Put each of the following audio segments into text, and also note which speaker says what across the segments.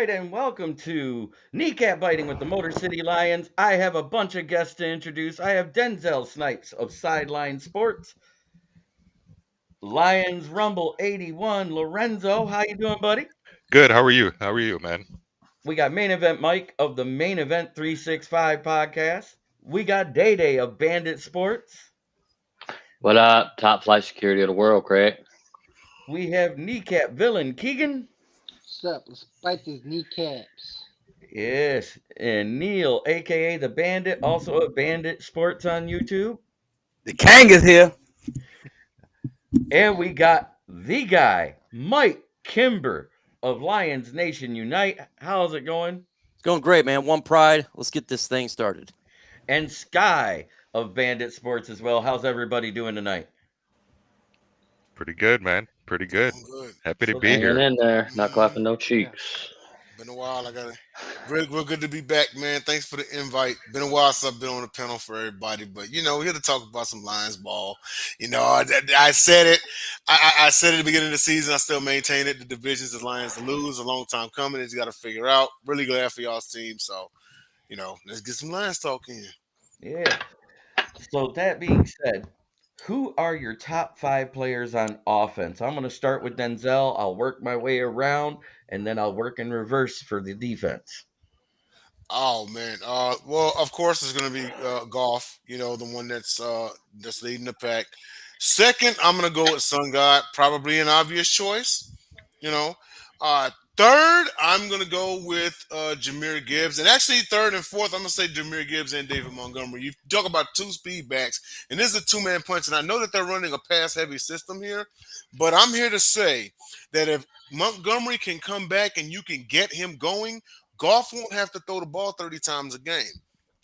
Speaker 1: right, and welcome to Kneecap Biting with the Motor City Lions. I have a bunch of guests to introduce. I have Denzel Snipes of Sideline Sports, Lions Rumble 81, Lorenzo. How you doing, buddy?
Speaker 2: Good. How are you? How are you, man?
Speaker 1: We got Main Event Mike of the Main Event 365 podcast. We got Day Day of Bandit Sports.
Speaker 3: What up? Top flight security of the world, Craig.
Speaker 1: We have Kneecap Villain Keegan.
Speaker 4: What's up? Let's bite these kneecaps.
Speaker 1: Yes, and Neil, aka the Bandit, also of Bandit Sports on YouTube.
Speaker 5: The Kang is here.
Speaker 1: And we got the guy, Mike Kimber of Lions Nation Unite. How's it going?
Speaker 5: It's going great, man. One pride. Let's get this thing started.
Speaker 1: And Sky of Bandit Sports as well. How's everybody doing tonight?
Speaker 2: Pretty good, man. Pretty good.
Speaker 6: I'm good.
Speaker 2: Happy to
Speaker 1: So
Speaker 2: be
Speaker 3: Hanging
Speaker 2: here.
Speaker 3: in there, not clapping no cheeks.
Speaker 6: Been a while. I got it. Real good to be back, man. Thanks for the invite. Been a while since I've been on the panel for everybody, but we're here to talk about some Lions ball. I said it. I said it at the beginning of the season. I still maintain it. The divisions is Lions to lose. A long time coming. It's got to figure out. Really glad for y'all's team. So, let's get some Lions talk in.
Speaker 1: Yeah. So that being said, who are your top five players on offense? I'm going to start with Denzel. I'll work my way around, and then I'll work in reverse for the defense.
Speaker 6: Oh man. Well, of course it's gonna be golf. The one that's leading the pack. Second, I'm gonna go with Sun God. Probably an obvious choice. You know. Third, I'm gonna go with Jameer Gibbs, and actually third and fourth, I'm gonna say Jameer Gibbs and David Montgomery. You talk about two speed backs, and this is a two-man punch, and I know that they're running a pass-heavy system here, but I'm here to say that if Montgomery can come back and you can get him going, Goff won't have to throw the ball 30 times a game.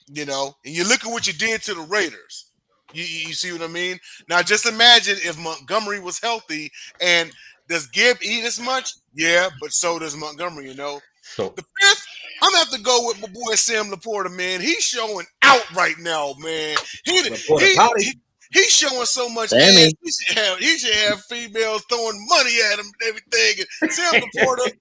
Speaker 6: And you look at what you did to the Raiders. You see what I mean? Now, just imagine if Montgomery was healthy and does Gibb eat as much? Yeah, but so does Montgomery,
Speaker 1: So
Speaker 6: The fifth, I'm going to have to go with my boy Sam Laporta, man. He's showing out right now, man. He,
Speaker 5: Laporta
Speaker 6: he,
Speaker 5: Potty.
Speaker 6: he, he's showing so much
Speaker 3: Sammy.
Speaker 6: ass. He should have females throwing money at him and everything. And Sam Laporta,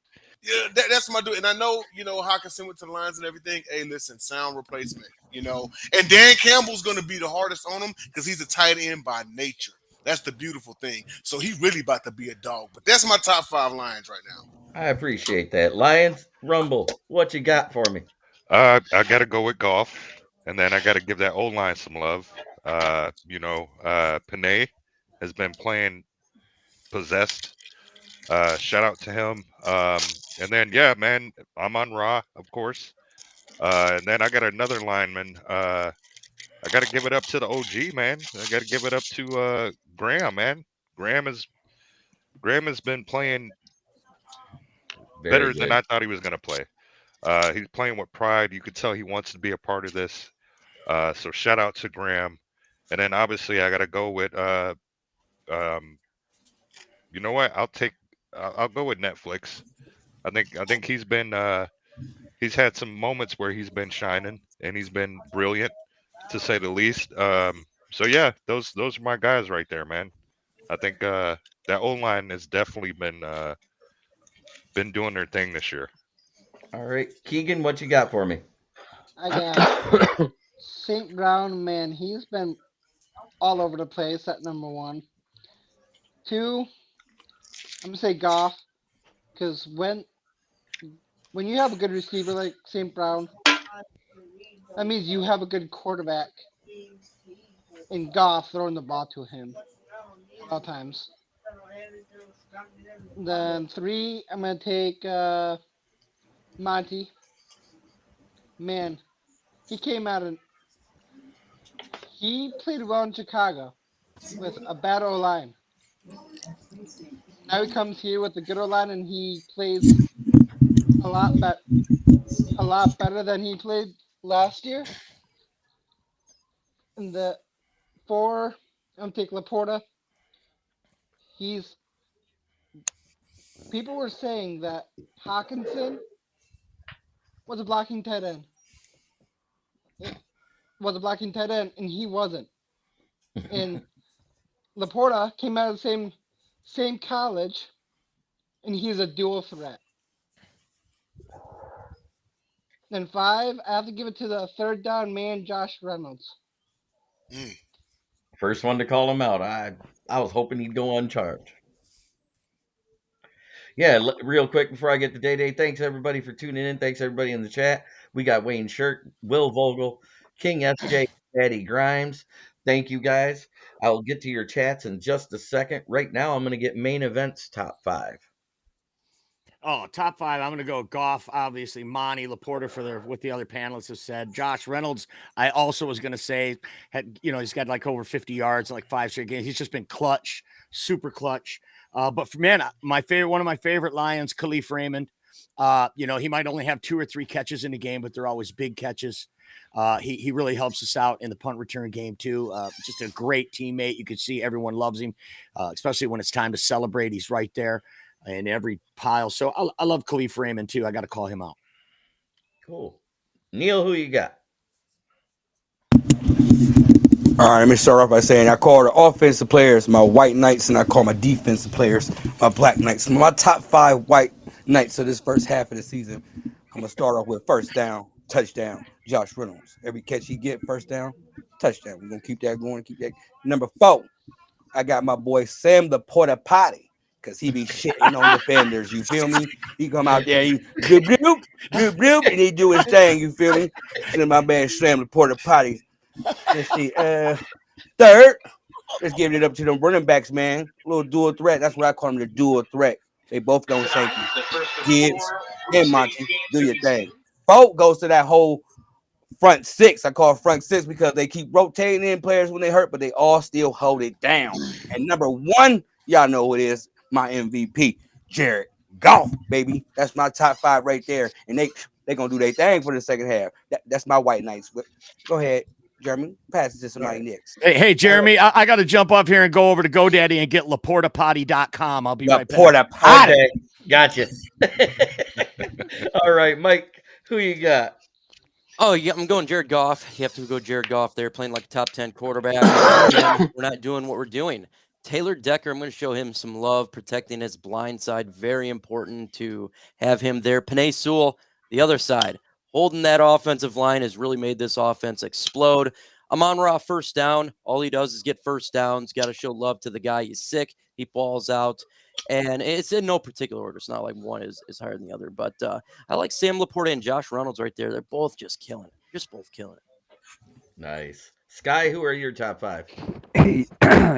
Speaker 6: yeah, that's my dude. And I know, Hawkinson went to the Lions and everything. Hey, listen, sound replacement, And Dan Campbell's going to be the hardest on him because he's a tight end by nature. That's the beautiful thing. So he really about to be a dog. But that's my top five Lions right now.
Speaker 1: I appreciate that. Lions Rumble, what you got for me?
Speaker 2: I got to go with golf, and then I got to give that old line some love. Panay has been playing possessed. Shout out to him. And then, yeah, man, I'm on Raw, of course. And then I got another lineman. I got to give it up to the OG, man. I got to give it up to Graham, man. Graham has been playing
Speaker 1: Very
Speaker 2: better than
Speaker 1: good.
Speaker 2: I thought he was going to play. He's playing with pride. You could tell he wants to be a part of this. So shout out to Graham. And then obviously I got to go with, um, you know what? I'll go with Netflix. I think he's had some moments where he's been shining and he's been brilliant to say the least. So yeah, those are my guys right there, man. I think that O line has definitely been doing their thing this year.
Speaker 1: All right. Keegan, what you got for me?
Speaker 4: I got St. Brown, man. He's been all over the place at number one. Two, I'm gonna say Goff, because when you have a good receiver like St. Brown, that means you have a good quarterback in Goff throwing the ball to him at all times. Then three, I'm gonna take Monty. Man, he came out and he played well in Chicago with a bad O line. Now he comes here with a good O line and he plays a lot bet a lot better than he played last year. And the four, I'm take Laporta. He's People were saying that Hawkinson was a blocking tight end. It was a blocking tight end, and he wasn't. And Laporta came out of the same college, and he's a dual threat. Then 5, I have to give it to the third down man, Josh Reynolds.
Speaker 6: Mm.
Speaker 1: First one to call him out. I was hoping he'd go uncharged. Yeah, real quick before I get to Day, thanks everybody for tuning in. Thanks everybody in the chat. We got Wayne Shirk, Will Vogel, King SJ, Patty Grimes. Thank you guys. I will get to your chats in just a second. Right now, I'm going to get main events top 5.
Speaker 7: Oh, top 5. I'm going to go Goff, obviously. Monty, Laporta for what the other panelists have said. Josh Reynolds, I also was going to say, he's got like over 50 yards in like 5 straight games. He's just been clutch, super clutch. But man, one of my favorite Lions, Khalif Raymond. He might only have 2 or 3 catches in the game, but they're always big catches. He really helps us out in the punt return game too. Just a great teammate. You can see everyone loves him, especially when it's time to celebrate. He's right there in every pile. So I love Khalif Raymond too. I got to call him out.
Speaker 1: Cool. Neil, who you got?
Speaker 5: All right, let me start off by saying I call the offensive players my white knights, and I call my defensive players my black knights. My top 5 white knights of this first half of the season. I'm gonna start off with first down, touchdown, Josh Reynolds. Every catch he get, first down, touchdown. We're gonna keep that going. Keep that. Number 4, I got my boy Sam the Porta Potty, because he be shitting on defenders. You feel me? He come out there, he bloop, bloop, bloop, bloop, and he do his thing. You feel me? So my man Sam the Porta Potty. Let's see. Third, let's give it up to them running backs, man. A little dual threat. That's what I call them, the dual threat. They both don't shank you. Gibbs and Monty, do your thing. 4 goes to that whole front 6. I call front 6 because they keep rotating in players when they hurt, but they all still hold it down. And number 1, y'all know who it is, my MVP, Jared Goff, baby. That's my top 5 right there. And they gonna do their thing for the second half. That's my white knights. Go ahead, Jeremy. Pass it to somebody next.
Speaker 7: Hey, Jeremy, I got to jump up here and go over to GoDaddy and get laportapotty.com. I'll be
Speaker 5: The
Speaker 7: right back.
Speaker 5: Porta Potty.
Speaker 1: Okay, gotcha. All right, Mike, who you got?
Speaker 5: Oh, yeah, I'm going Jared Goff. You have to go Jared Goff there, playing like a top 10 quarterback. We're not doing what we're doing. Taylor Decker, I'm going to show him some love, protecting his blind side. Very important to have him there. Penei Sewell, the other side, holding that offensive line has really made this offense explode. Amon-Ra, first down. All he does is get first downs. Got to show love to the guy. He's sick. He balls out. And it's in no particular order. It's not like one is higher than the other. But I like Sam Laporta and Josh Reynolds right there. They're both just killing it. Just both killing it.
Speaker 1: Nice. Sky, who are your top 5?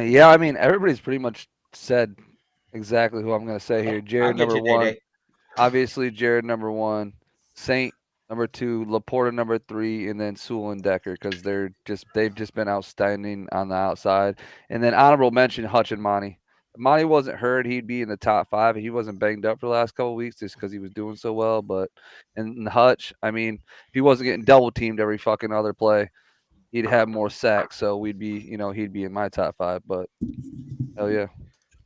Speaker 8: Yeah, I mean, everybody's pretty much said exactly who I'm going to say here.
Speaker 1: I'll
Speaker 8: Jared,
Speaker 1: get
Speaker 8: number
Speaker 1: you,
Speaker 8: 1.
Speaker 1: Day.
Speaker 8: Obviously, Jared, number 1. Saint, number 2. Laporta, number 3. And then Sewell and Decker, because they've just been outstanding on the outside. And then honorable mention, Hutch and Monty. If Monty wasn't hurt, he'd be in the top 5. He wasn't banged up for the last couple of weeks just because he was doing so well. But and Hutch, I mean, if he wasn't getting double teamed every fucking other play, he'd have more sacks. So he'd be in my top 5. But hell yeah.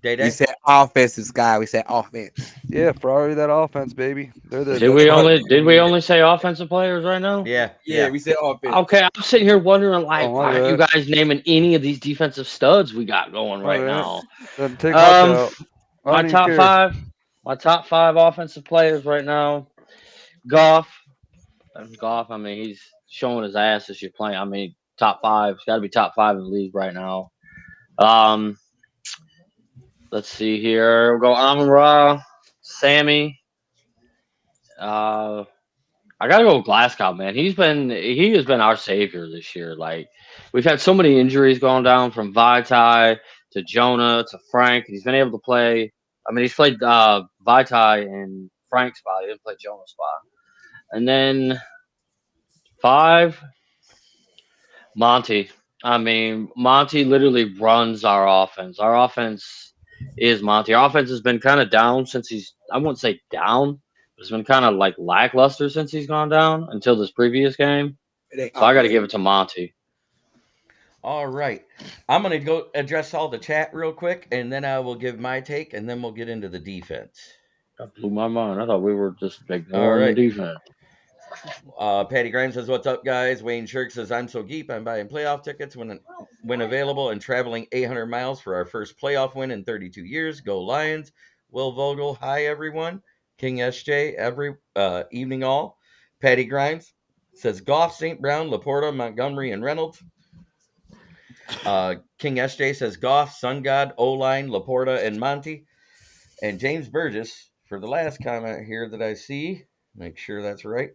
Speaker 1: Day.
Speaker 5: We said offensive, Sky. We said offense.
Speaker 8: Yeah, Ferrari, that offense, baby.
Speaker 3: Did we only say offensive players right now?
Speaker 1: Yeah.
Speaker 5: We said offense.
Speaker 3: Okay, I'm sitting here wondering, like,
Speaker 8: Oh, my
Speaker 3: why aren't you
Speaker 8: bad.
Speaker 3: guys naming any of these defensive studs we got going
Speaker 8: All
Speaker 3: right
Speaker 8: right.
Speaker 3: now?
Speaker 8: Then take Hutch out. I
Speaker 3: My
Speaker 8: don't even
Speaker 3: top
Speaker 8: care.
Speaker 3: 5, my top 5 offensive players right now. Goff. Goff, I mean, he's showing his ass as you're playing. I mean, top 5. He's got to be top 5 in the league right now. Let's see here. We'll go Amon-Ra, Sammy. I gotta go with Glasgow, man. He has been our savior this year. Like, we've had so many injuries going down from Vitae to Jonah to Frank. He's been able to play. I mean, he's played Vitae in Frank's spot. He didn't play Jonah's spot. And then 5, Monty. I mean, Monty literally runs our offense. Our offense is Monty. Our offense has been kind of down since I wouldn't say down, but it's been kind of like lackluster since he's gone down until this previous game. So I got to give it to Monty.
Speaker 1: All right. I'm going to go address all the chat real quick, and then I will give my take, and then we'll get into the defense.
Speaker 3: That blew my mind. I thought we were just ignoring the defense.
Speaker 1: Patty Grimes says, "What's up, guys?" Wayne Shirk says, "I'm so geek. I'm buying playoff tickets when available and traveling 800 miles for our first playoff win in 32 years. Go Lions!" Will Vogel, hi everyone. King SJ, every evening all. Patty Grimes says Goff, St. Brown, Laporta, Montgomery, and Reynolds. King SJ says Goff, Sun God, O-line, Laporta, and Monty. And James Burgess, for the last comment here that I see, make sure that's right.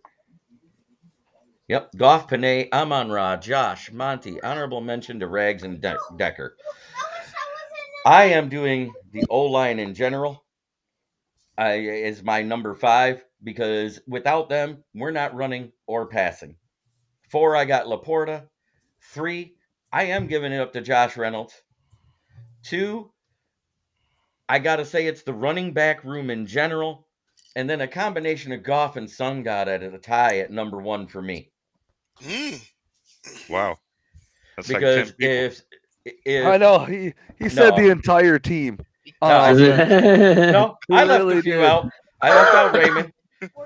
Speaker 1: Yep, Goff, Panay, Amon-Ra, Josh, Monty, honorable mention to Rags and Decker. I am doing the O-line in general. Is my number 5 because without them, we're not running or passing. 4, I got Laporta. 3, I am giving it up to Josh Reynolds. 2, I got to say it's the running back room in general. And then a combination of Goff and Sun God at a tie at number 1 for me.
Speaker 6: Mm.
Speaker 2: Wow. That's like 10
Speaker 1: Because
Speaker 2: people.
Speaker 8: I
Speaker 1: if
Speaker 8: know he said
Speaker 1: no,
Speaker 8: the entire team on
Speaker 1: no,
Speaker 8: offense.
Speaker 1: no,
Speaker 8: He
Speaker 1: I left a
Speaker 8: really
Speaker 1: few
Speaker 8: did.
Speaker 1: out. I left out Raymond.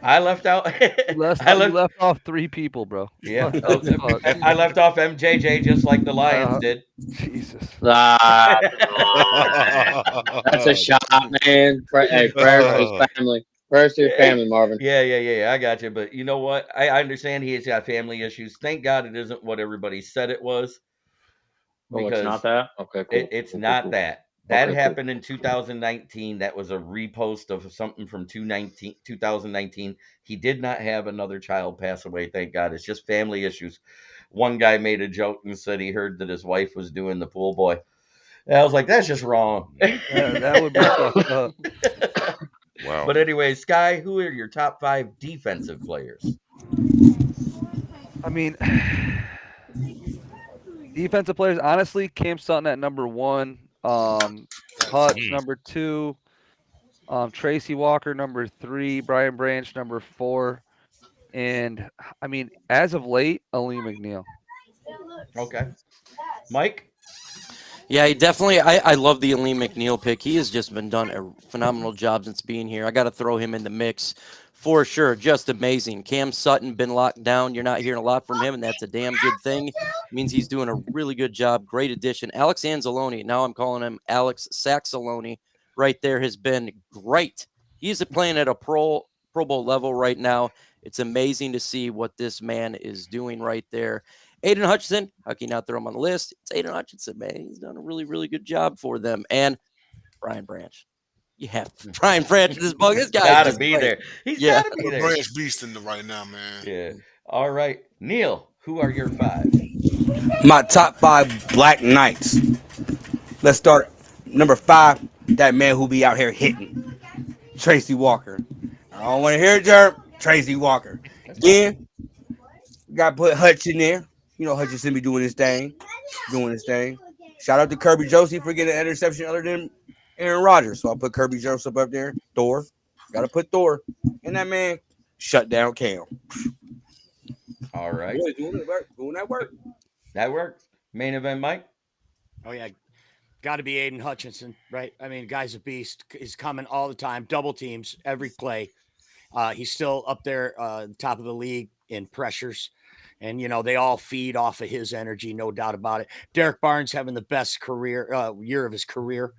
Speaker 1: I left out. I
Speaker 8: You
Speaker 1: left.
Speaker 8: left off 3 people, bro.
Speaker 1: Yeah,
Speaker 8: What the fuck?
Speaker 1: I left off MJJ just like the Lions
Speaker 8: Uh,
Speaker 1: did.
Speaker 8: Jesus.
Speaker 3: Ah, come on. That's a shot, man. Hey, prayers to his family. Prayers to your family, Marvin.
Speaker 1: Yeah. I got you. But you know what? I understand he has got family issues. Thank God it isn't what everybody said it was
Speaker 3: Oh, it's not
Speaker 1: because
Speaker 3: that? Okay, cool.
Speaker 1: it's
Speaker 3: Cool, cool,
Speaker 1: not
Speaker 3: cool.
Speaker 1: that. That
Speaker 3: Okay, cool.
Speaker 1: happened in 2019. That was a repost of something from 2019. He did not have another child pass away. Thank God. It's just family issues. One guy made a joke and said he heard that his wife was doing the pool boy. And I was like, that's just wrong.
Speaker 8: That would be fucked up.
Speaker 2: Wow.
Speaker 1: But anyway, Sky, who are your top 5 defensive players?
Speaker 8: I mean, defensive players, honestly, Cam Sutton at number 1, Hutch
Speaker 2: Mm.
Speaker 8: number 2, Tracy Walker number 3, Brian Branch number 4, and I mean, as of late, Ali McNeil.
Speaker 1: Okay. Mike?
Speaker 9: Yeah, he definitely. I love the Aleem McNeil pick. He has just been done a phenomenal job since being here. I got to throw him in the mix for sure. Just amazing. Cam Sutton been locked down. You're not hearing a lot from him, and that's a damn good thing. It means he's doing a really good job. Great addition. Alex Anzalone. Now I'm calling him Alex Saxalone. Right there has been great. He's playing at a Pro Bowl level right now. It's amazing to see what this man is doing right there. Aiden Hutchinson, how can you not throw him on the list? It's Aiden Hutchinson, man. He's done a really, really good job for them. And Brian Branch. You have Brian Branch in this book. This guy's
Speaker 1: Gotta
Speaker 9: just
Speaker 1: be
Speaker 9: great.
Speaker 1: there. He's
Speaker 9: Yeah.
Speaker 1: gotta be
Speaker 6: I'm a
Speaker 1: there.
Speaker 6: Branch beast in the right now, man.
Speaker 1: Yeah. All right. Neil, who are your 5?
Speaker 5: My top 5 Black Knights. Let's start. Number 5, that man who be out here hitting. Tracy Walker. I don't want to hear it, Jerm. Tracy Walker. Then, got to put Hutch in there. You know, Hutchinson be doing his thing. Shout out to Kirby Josie for getting an interception other than Aaron Rodgers. So I'll put Kirby Joseph up there. Thor. Got to put Thor. And that man shut down Cam.
Speaker 1: All right.
Speaker 5: Boy, doing that work.
Speaker 1: That works. Main event, Mike?
Speaker 7: Oh yeah, got to be Aiden Hutchinson, right? I mean, guy's a beast. He's coming all the time, double teams every play. He's still up there, top of the league in pressures, and you know they all feed off of his energy, no doubt about it. Derek Barnes having the best career year of his career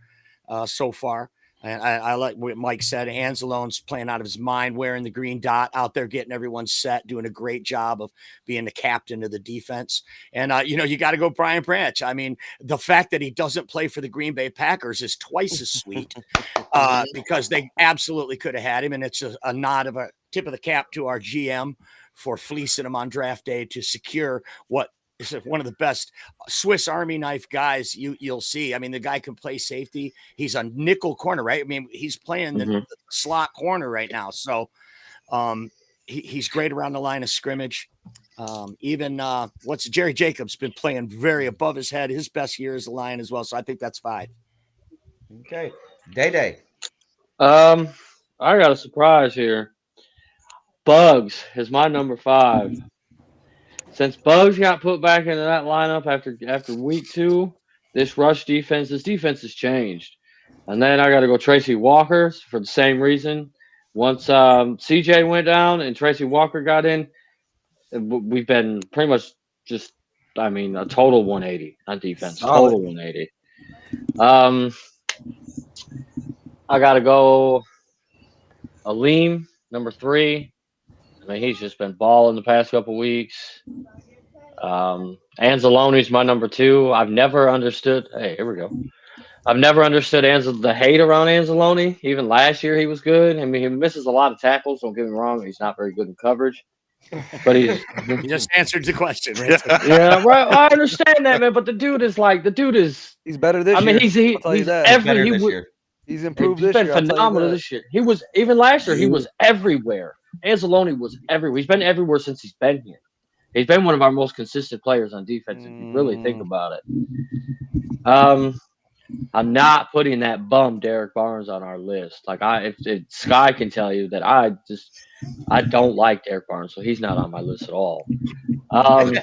Speaker 7: so far. And I like what Mike said. Anzalone's playing out of his mind, wearing the green dot out there, getting everyone set, doing a great job of being the captain of the defense. And, you know, you got to go Brian Branch. I mean, the fact that he doesn't play for the Green Bay Packers is twice as sweet because they absolutely could have had him. And it's a nod of a tip of the cap to our GM for fleecing him on draft day to secure what is one of the best Swiss Army knife guys you'll see. I mean, the guy can play safety. He's a nickel corner, right? I mean, he's playing the slot corner right now. So he's great around the line of scrimmage. Even what's Jerry Jacobs been playing very above his head. His best year is the line as well. So I think that's 5.
Speaker 1: Okay. Day.
Speaker 3: I got a surprise here. Bugs is my number 5. Since Bugs got put back into that lineup after week 2, this defense has changed. And then I got to go Tracy Walker for the same reason. Once CJ went down and Tracy Walker got in, we've been pretty much just, I mean, a total 180 on defense.
Speaker 5: Solid.
Speaker 3: Total 180. I got to go Aleem, number 3. I mean, he's just been balling the past couple weeks. Anzalone's my number 2. I've never understood. Hey, here we go. I've never understood the hate around Anzalone. Even last year, he was good. I mean, he misses a lot of tackles. Don't get me wrong; he's not very good in coverage, but he's
Speaker 7: You just answered the question, right?
Speaker 3: yeah, right. I understand that, man. But the dude is.
Speaker 8: He's better this
Speaker 3: I mean,
Speaker 8: year.
Speaker 3: he's
Speaker 8: I'll tell you
Speaker 3: he's
Speaker 8: that.
Speaker 1: He's
Speaker 3: every
Speaker 1: better
Speaker 3: he
Speaker 1: this
Speaker 3: would
Speaker 1: year.
Speaker 8: He's improved
Speaker 3: he's
Speaker 8: this
Speaker 3: been
Speaker 8: year. I'll tell you
Speaker 3: phenomenal
Speaker 8: that.
Speaker 3: this year. He was even last year. He was everywhere. Anzalone was everywhere. He's been everywhere since he's been here. He's been one of our most consistent players on defense, if you really think about it. I'm not putting that bum Derek Barnes on our list. Like if Sky can tell you that I don't like Derek Barnes, so he's not on my list at all. And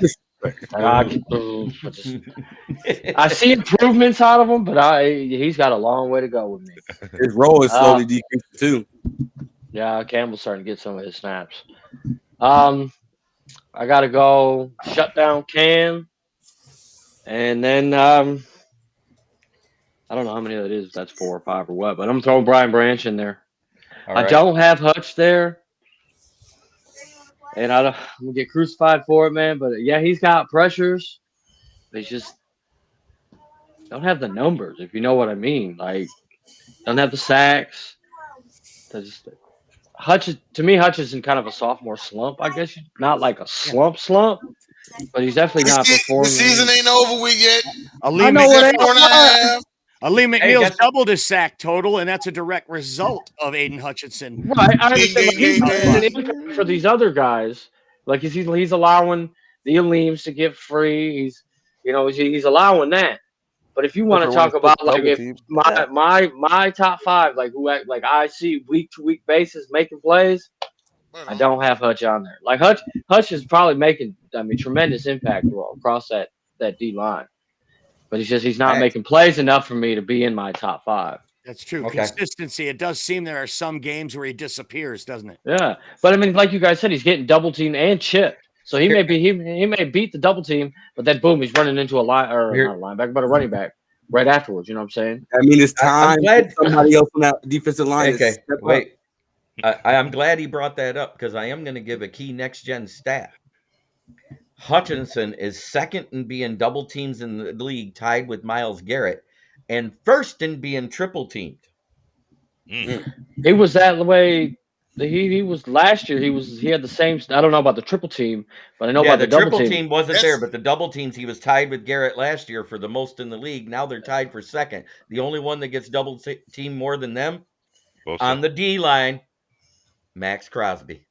Speaker 3: I see improvements out of him, but he's got a long way to go with me.
Speaker 5: His role is slowly decreasing too.
Speaker 3: Yeah, Campbell's starting to get some of his snaps. I gotta go shut down Cam, and then I don't know how many that is. If that's 4 or 5 or what, but I'm throwing Brian Branch in there.
Speaker 1: All
Speaker 3: I
Speaker 1: right.
Speaker 3: don't have Hutch there, and I'm gonna get crucified for it, man. But yeah, he's got pressures. They just don't have the numbers, if you know what I mean. Like, don't have the sacks. Just, Hutch to me, Hutch is in kind of a sophomore slump. I guess not like a slump, but he's definitely not
Speaker 6: The
Speaker 3: performing.
Speaker 6: season ain't over with yet.
Speaker 7: Ali
Speaker 3: I know
Speaker 6: He's
Speaker 3: what
Speaker 6: at
Speaker 3: ain't.
Speaker 6: 4.5.
Speaker 7: Ali
Speaker 1: Hey,
Speaker 7: McNeil's
Speaker 1: guess
Speaker 7: doubled his sack total, and that's a direct result of Aiden Hutchinson.
Speaker 3: Right, I
Speaker 6: Ding,
Speaker 3: understand.
Speaker 6: ding,
Speaker 3: Like he's
Speaker 6: ding,
Speaker 3: making an
Speaker 6: ding.
Speaker 3: impact for these other guys. Like he's allowing the Aleems to get free. He's allowing that. But if you want to
Speaker 8: Except for when
Speaker 3: talk
Speaker 8: he puts
Speaker 3: about like
Speaker 8: double
Speaker 3: if
Speaker 8: teams.
Speaker 3: my
Speaker 8: Yeah.
Speaker 3: my top 5, like like I see week to week basis making plays,
Speaker 6: Right
Speaker 3: I
Speaker 6: on.
Speaker 3: don't have Hutch on there. Like Hutch is probably making tremendous impact across that D line. But he's not
Speaker 1: I,
Speaker 3: making plays enough for me to be in my top 5.
Speaker 7: That's true.
Speaker 1: okay.
Speaker 7: Consistency. It does seem there are some games where he disappears, doesn't it?
Speaker 3: Yeah, but I mean, like you guys said, he's getting double teamed and chipped. So he
Speaker 1: Here,
Speaker 3: may be he may beat the double team, but then boom, he's running into a line or not a
Speaker 1: here.
Speaker 3: linebacker, but a running back right afterwards. You know what I'm saying?
Speaker 5: I mean, it's
Speaker 1: I'm
Speaker 5: time for
Speaker 1: glad.
Speaker 5: somebody else on that defensive line to
Speaker 1: Okay,
Speaker 5: step up.
Speaker 1: wait. I'm glad he brought that up because I am going to give a key next gen stat. Hutchinson is second in being double teams in the league, tied with Myles Garrett, and first in being triple teamed.
Speaker 3: He was that way. He was last year. He had the same. I don't know about the triple team, but I know
Speaker 1: Yeah,
Speaker 3: about
Speaker 1: the
Speaker 3: the double
Speaker 1: triple
Speaker 3: team.
Speaker 1: team wasn't there,
Speaker 6: That's
Speaker 1: but the double teams, he was tied with Garrett last year for the most in the league. Now they're tied for second. The only one that gets double team more than them
Speaker 2: Bosa.
Speaker 1: on the D line, Max Crosby.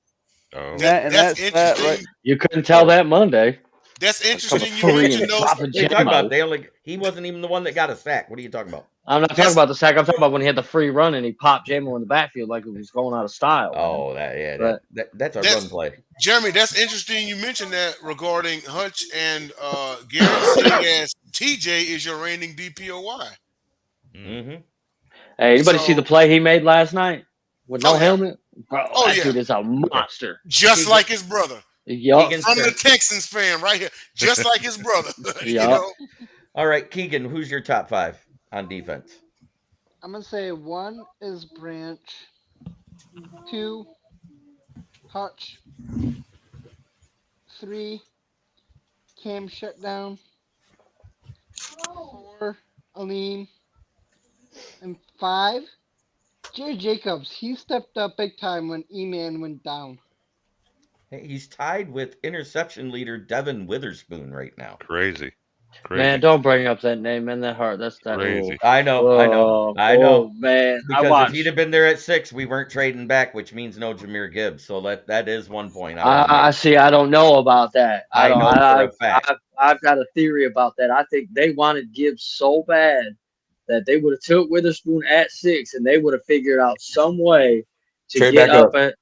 Speaker 2: Oh.
Speaker 8: And
Speaker 6: that's
Speaker 8: that stat right.
Speaker 6: interesting.
Speaker 3: You couldn't tell that Monday.
Speaker 6: That's
Speaker 3: Like come
Speaker 6: interesting. You
Speaker 3: free and
Speaker 6: mentioned those.
Speaker 3: pop a
Speaker 1: What are you
Speaker 3: gem
Speaker 1: talking about?
Speaker 3: out.
Speaker 1: He wasn't even the one that got a sack. What are you talking about?
Speaker 3: I'm not talking
Speaker 6: That's
Speaker 3: about the sack. I'm talking about when he had the free run and he popped Jamo in the backfield like it was going out of style, man.
Speaker 1: Oh,
Speaker 3: But
Speaker 1: that's a run
Speaker 6: that's
Speaker 1: play.
Speaker 6: Jeremy. That's interesting. You mentioned that regarding Hutch and Garrett, seeing as TJ is your reigning DPOY.
Speaker 1: Mm-hmm.
Speaker 3: hey, anybody see the
Speaker 6: So,
Speaker 3: play he made last night with
Speaker 6: oh
Speaker 3: no
Speaker 6: yeah,
Speaker 3: helmet? Bro,
Speaker 6: oh
Speaker 3: that
Speaker 6: yeah,
Speaker 3: dude is a
Speaker 1: Okay.
Speaker 3: monster.
Speaker 6: just
Speaker 1: Keegan,
Speaker 6: like his brother
Speaker 3: Yup.
Speaker 1: Keegan
Speaker 6: from the
Speaker 1: said,
Speaker 6: Texans fan right here, just like his brother. you
Speaker 3: Yup.
Speaker 6: know,
Speaker 1: all right, Keegan, who's your top 5 on defense?
Speaker 4: I'm gonna say 1 is Branch, 2 Hutch, 3 Cam Shutdown, 4 Aline, and 5 Jay Jacobs. He stepped up big time when E-Man went down.
Speaker 1: Hey, he's tied with interception leader Devin Witherspoon right now.
Speaker 2: Crazy.
Speaker 3: Man, don't bring up that name, man. That hurt. That's that.
Speaker 2: Crazy.
Speaker 1: I know,
Speaker 3: Oh, man. I
Speaker 1: Because if he'd
Speaker 3: watched.
Speaker 1: have been there at 6, we weren't trading back, which means no Jameer Gibbs. So that is one point I'll
Speaker 3: I
Speaker 1: admit.
Speaker 3: see. I don't know about that. I
Speaker 1: I
Speaker 3: don't.
Speaker 1: know for a fact.
Speaker 3: I've got a theory about that. I think they wanted Gibbs so bad that they would have took Witherspoon at 6, and they would have figured out some way to
Speaker 5: Trade
Speaker 3: get
Speaker 5: back up.
Speaker 3: up and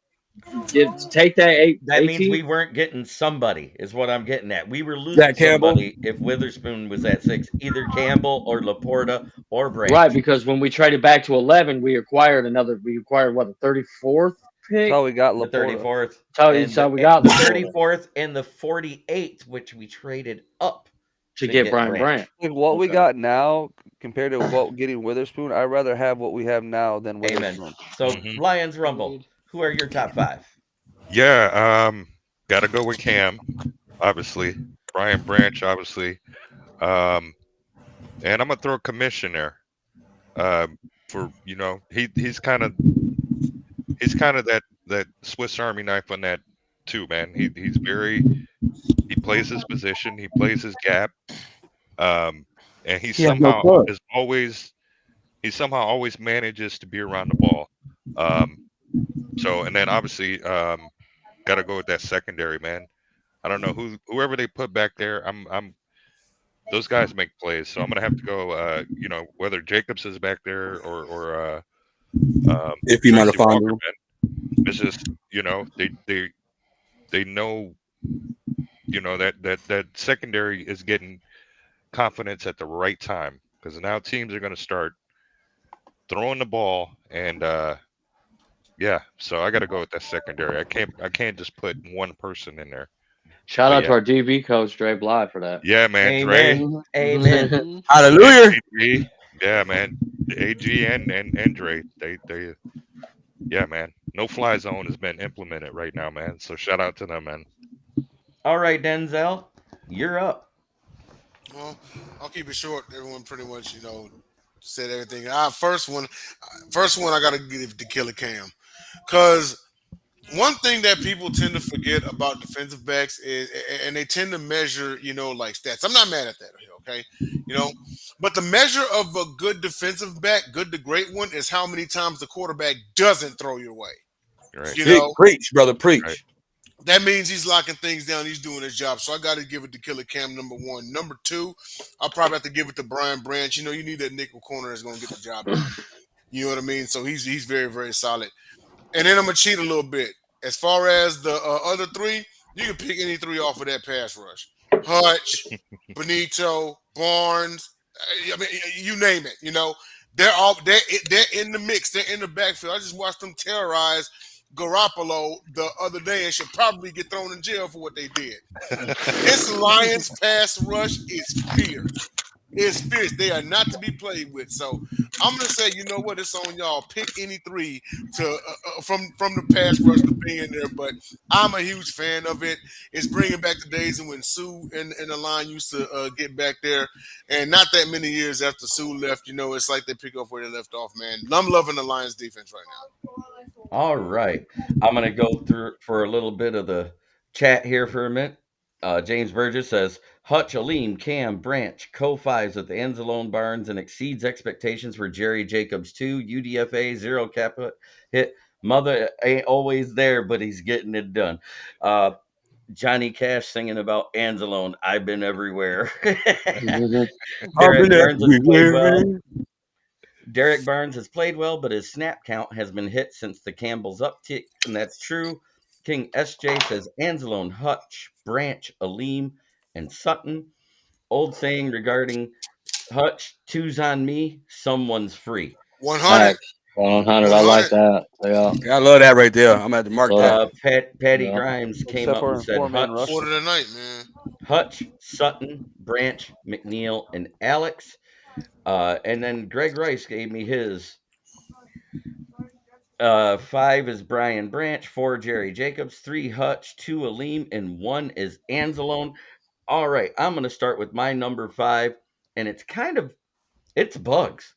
Speaker 3: take that
Speaker 1: That means
Speaker 3: 18.
Speaker 1: we weren't getting somebody, is what I'm getting at. We were losing
Speaker 5: Zach Campbell.
Speaker 1: somebody if Witherspoon was at 6, either Campbell or Laporta or Branch.
Speaker 3: Right, because when we traded back to 11, we acquired what, the 34th
Speaker 8: That's
Speaker 3: pick?
Speaker 8: how we got
Speaker 1: The
Speaker 8: Laporta.
Speaker 1: 34th.
Speaker 3: That's how we got
Speaker 1: the
Speaker 3: Laporta
Speaker 1: 34th and the 48th, which we traded up
Speaker 3: to get Brian Branch.
Speaker 8: Like what we
Speaker 3: Okay.
Speaker 8: got now compared to what getting Witherspoon, I'd rather have what we have now than
Speaker 1: Amen.
Speaker 8: Witherspoon.
Speaker 1: So, Lions Rumble,
Speaker 4: Agreed.
Speaker 1: who are your top 5?
Speaker 2: Yeah, gotta go with Cam, obviously. Brian Branch, obviously. Um, and I'm gonna throw a commission there. For he's kind of that Swiss Army knife on that too, man. He plays his position, he plays his gap, um, and
Speaker 5: He has no club.
Speaker 2: he somehow always manages to be around the ball. Um, so and then obviously got to go with that secondary, man. I don't know whoever they put back there. I'm those guys make plays, so I'm gonna have to go. Whether Jacobs is back there or
Speaker 5: If he might have
Speaker 2: Tracy
Speaker 5: found
Speaker 2: Walker,
Speaker 5: him.
Speaker 2: man. It's just they know that secondary is getting confidence at the right time because now teams are gonna start throwing the ball and yeah. So I got to go with that secondary. I can't just put one person in there.
Speaker 3: Shout
Speaker 2: But
Speaker 3: out
Speaker 2: yeah,
Speaker 3: to our DB coach Dre Bly for that.
Speaker 2: yeah, man, Dre
Speaker 1: Amen. Amen.
Speaker 4: Mhm.
Speaker 2: and
Speaker 5: Hallelujah.
Speaker 2: AG, yeah, man, AG and Dre, they yeah, man. No fly zone has been implemented right now, man. So shout out to them, man.
Speaker 1: All right, Denzel, you're up.
Speaker 6: Well, I'll keep it short. Everyone pretty much, said everything. First one, I gotta give it to Killer Cam, because one thing that people tend to forget about defensive backs is, and they tend to measure, like stats. I'm not mad at that, okay? You know, but the measure of a good defensive back, good to great one, is how many times the quarterback doesn't throw your way.
Speaker 2: Right,
Speaker 6: You know,
Speaker 5: Preach, brother,
Speaker 2: right.
Speaker 5: preach.
Speaker 6: that means he's locking things down. He's doing his job. So I got to give it to Killer Cam, number one. Number two, I'll probably have to give it to Brian Branch. You need that nickel corner that's going to get the job done. You know what I mean? So he's very, very solid. And then I'm going to cheat a little bit. As far as the other three, you can pick any three off of that pass rush. Hutch, Benito, Barnes. I mean, you name it. They're in the mix. They're in the backfield. I just watched them terrorize Garoppolo the other day and should probably get thrown in jail for what they did. This Lions pass rush is fierce. It's fierce. They are not to be played with. So I'm gonna say, you know what? It's on y'all. Pick any three to from the pass rush to be in there. But I'm a huge fan of it. It's bringing back the days when Sue and the line used to get back there, and not that many years after Sue left, it's like they pick up where they left off. Man, I'm loving the Lions defense right now.
Speaker 1: All right. I'm going to go through for a little bit of the chat here for a minute. James Burgess says Hutch, Aleem, Cam, Branch, co-fives with Anzalone Barnes and exceeds expectations for Jerry Jacobs too. UDFA, zero cap hit. Mother ain't always there, but he's getting it done. Uh, Johnny Cash singing about Anzalone. I've been everywhere.
Speaker 5: I've
Speaker 1: Derek
Speaker 5: been
Speaker 1: Burns has played well.
Speaker 5: everywhere.
Speaker 1: Derek Barnes has played well, but his snap count has been hit since the Campbell's uptick, and that's true. King SJ says Anzalone, Hutch, Branch, Aleem, and Sutton. Old saying regarding Hutch, two's on me, someone's free.
Speaker 6: 100,
Speaker 3: Facts. 100. I like
Speaker 6: 100.
Speaker 3: that. Yeah.
Speaker 5: Yeah, I love that right there. I'm gonna have to mark
Speaker 3: Love
Speaker 5: that.
Speaker 3: it.
Speaker 1: Patty
Speaker 3: Yeah.
Speaker 1: Grimes came
Speaker 8: Except
Speaker 1: up
Speaker 8: for
Speaker 1: and
Speaker 8: in
Speaker 1: said
Speaker 8: four-man
Speaker 1: Hutch,
Speaker 8: rush.
Speaker 6: Quarter of the night, man.
Speaker 1: Hutch, Sutton, Branch, McNeil, and Alex. And then Greg Rice gave me his. Five is Brian Branch, four Jerry Jacobs, three Hutch, two Aleem, and one is Anzalone. All right, I'm going to start with my number five, and it's Bugs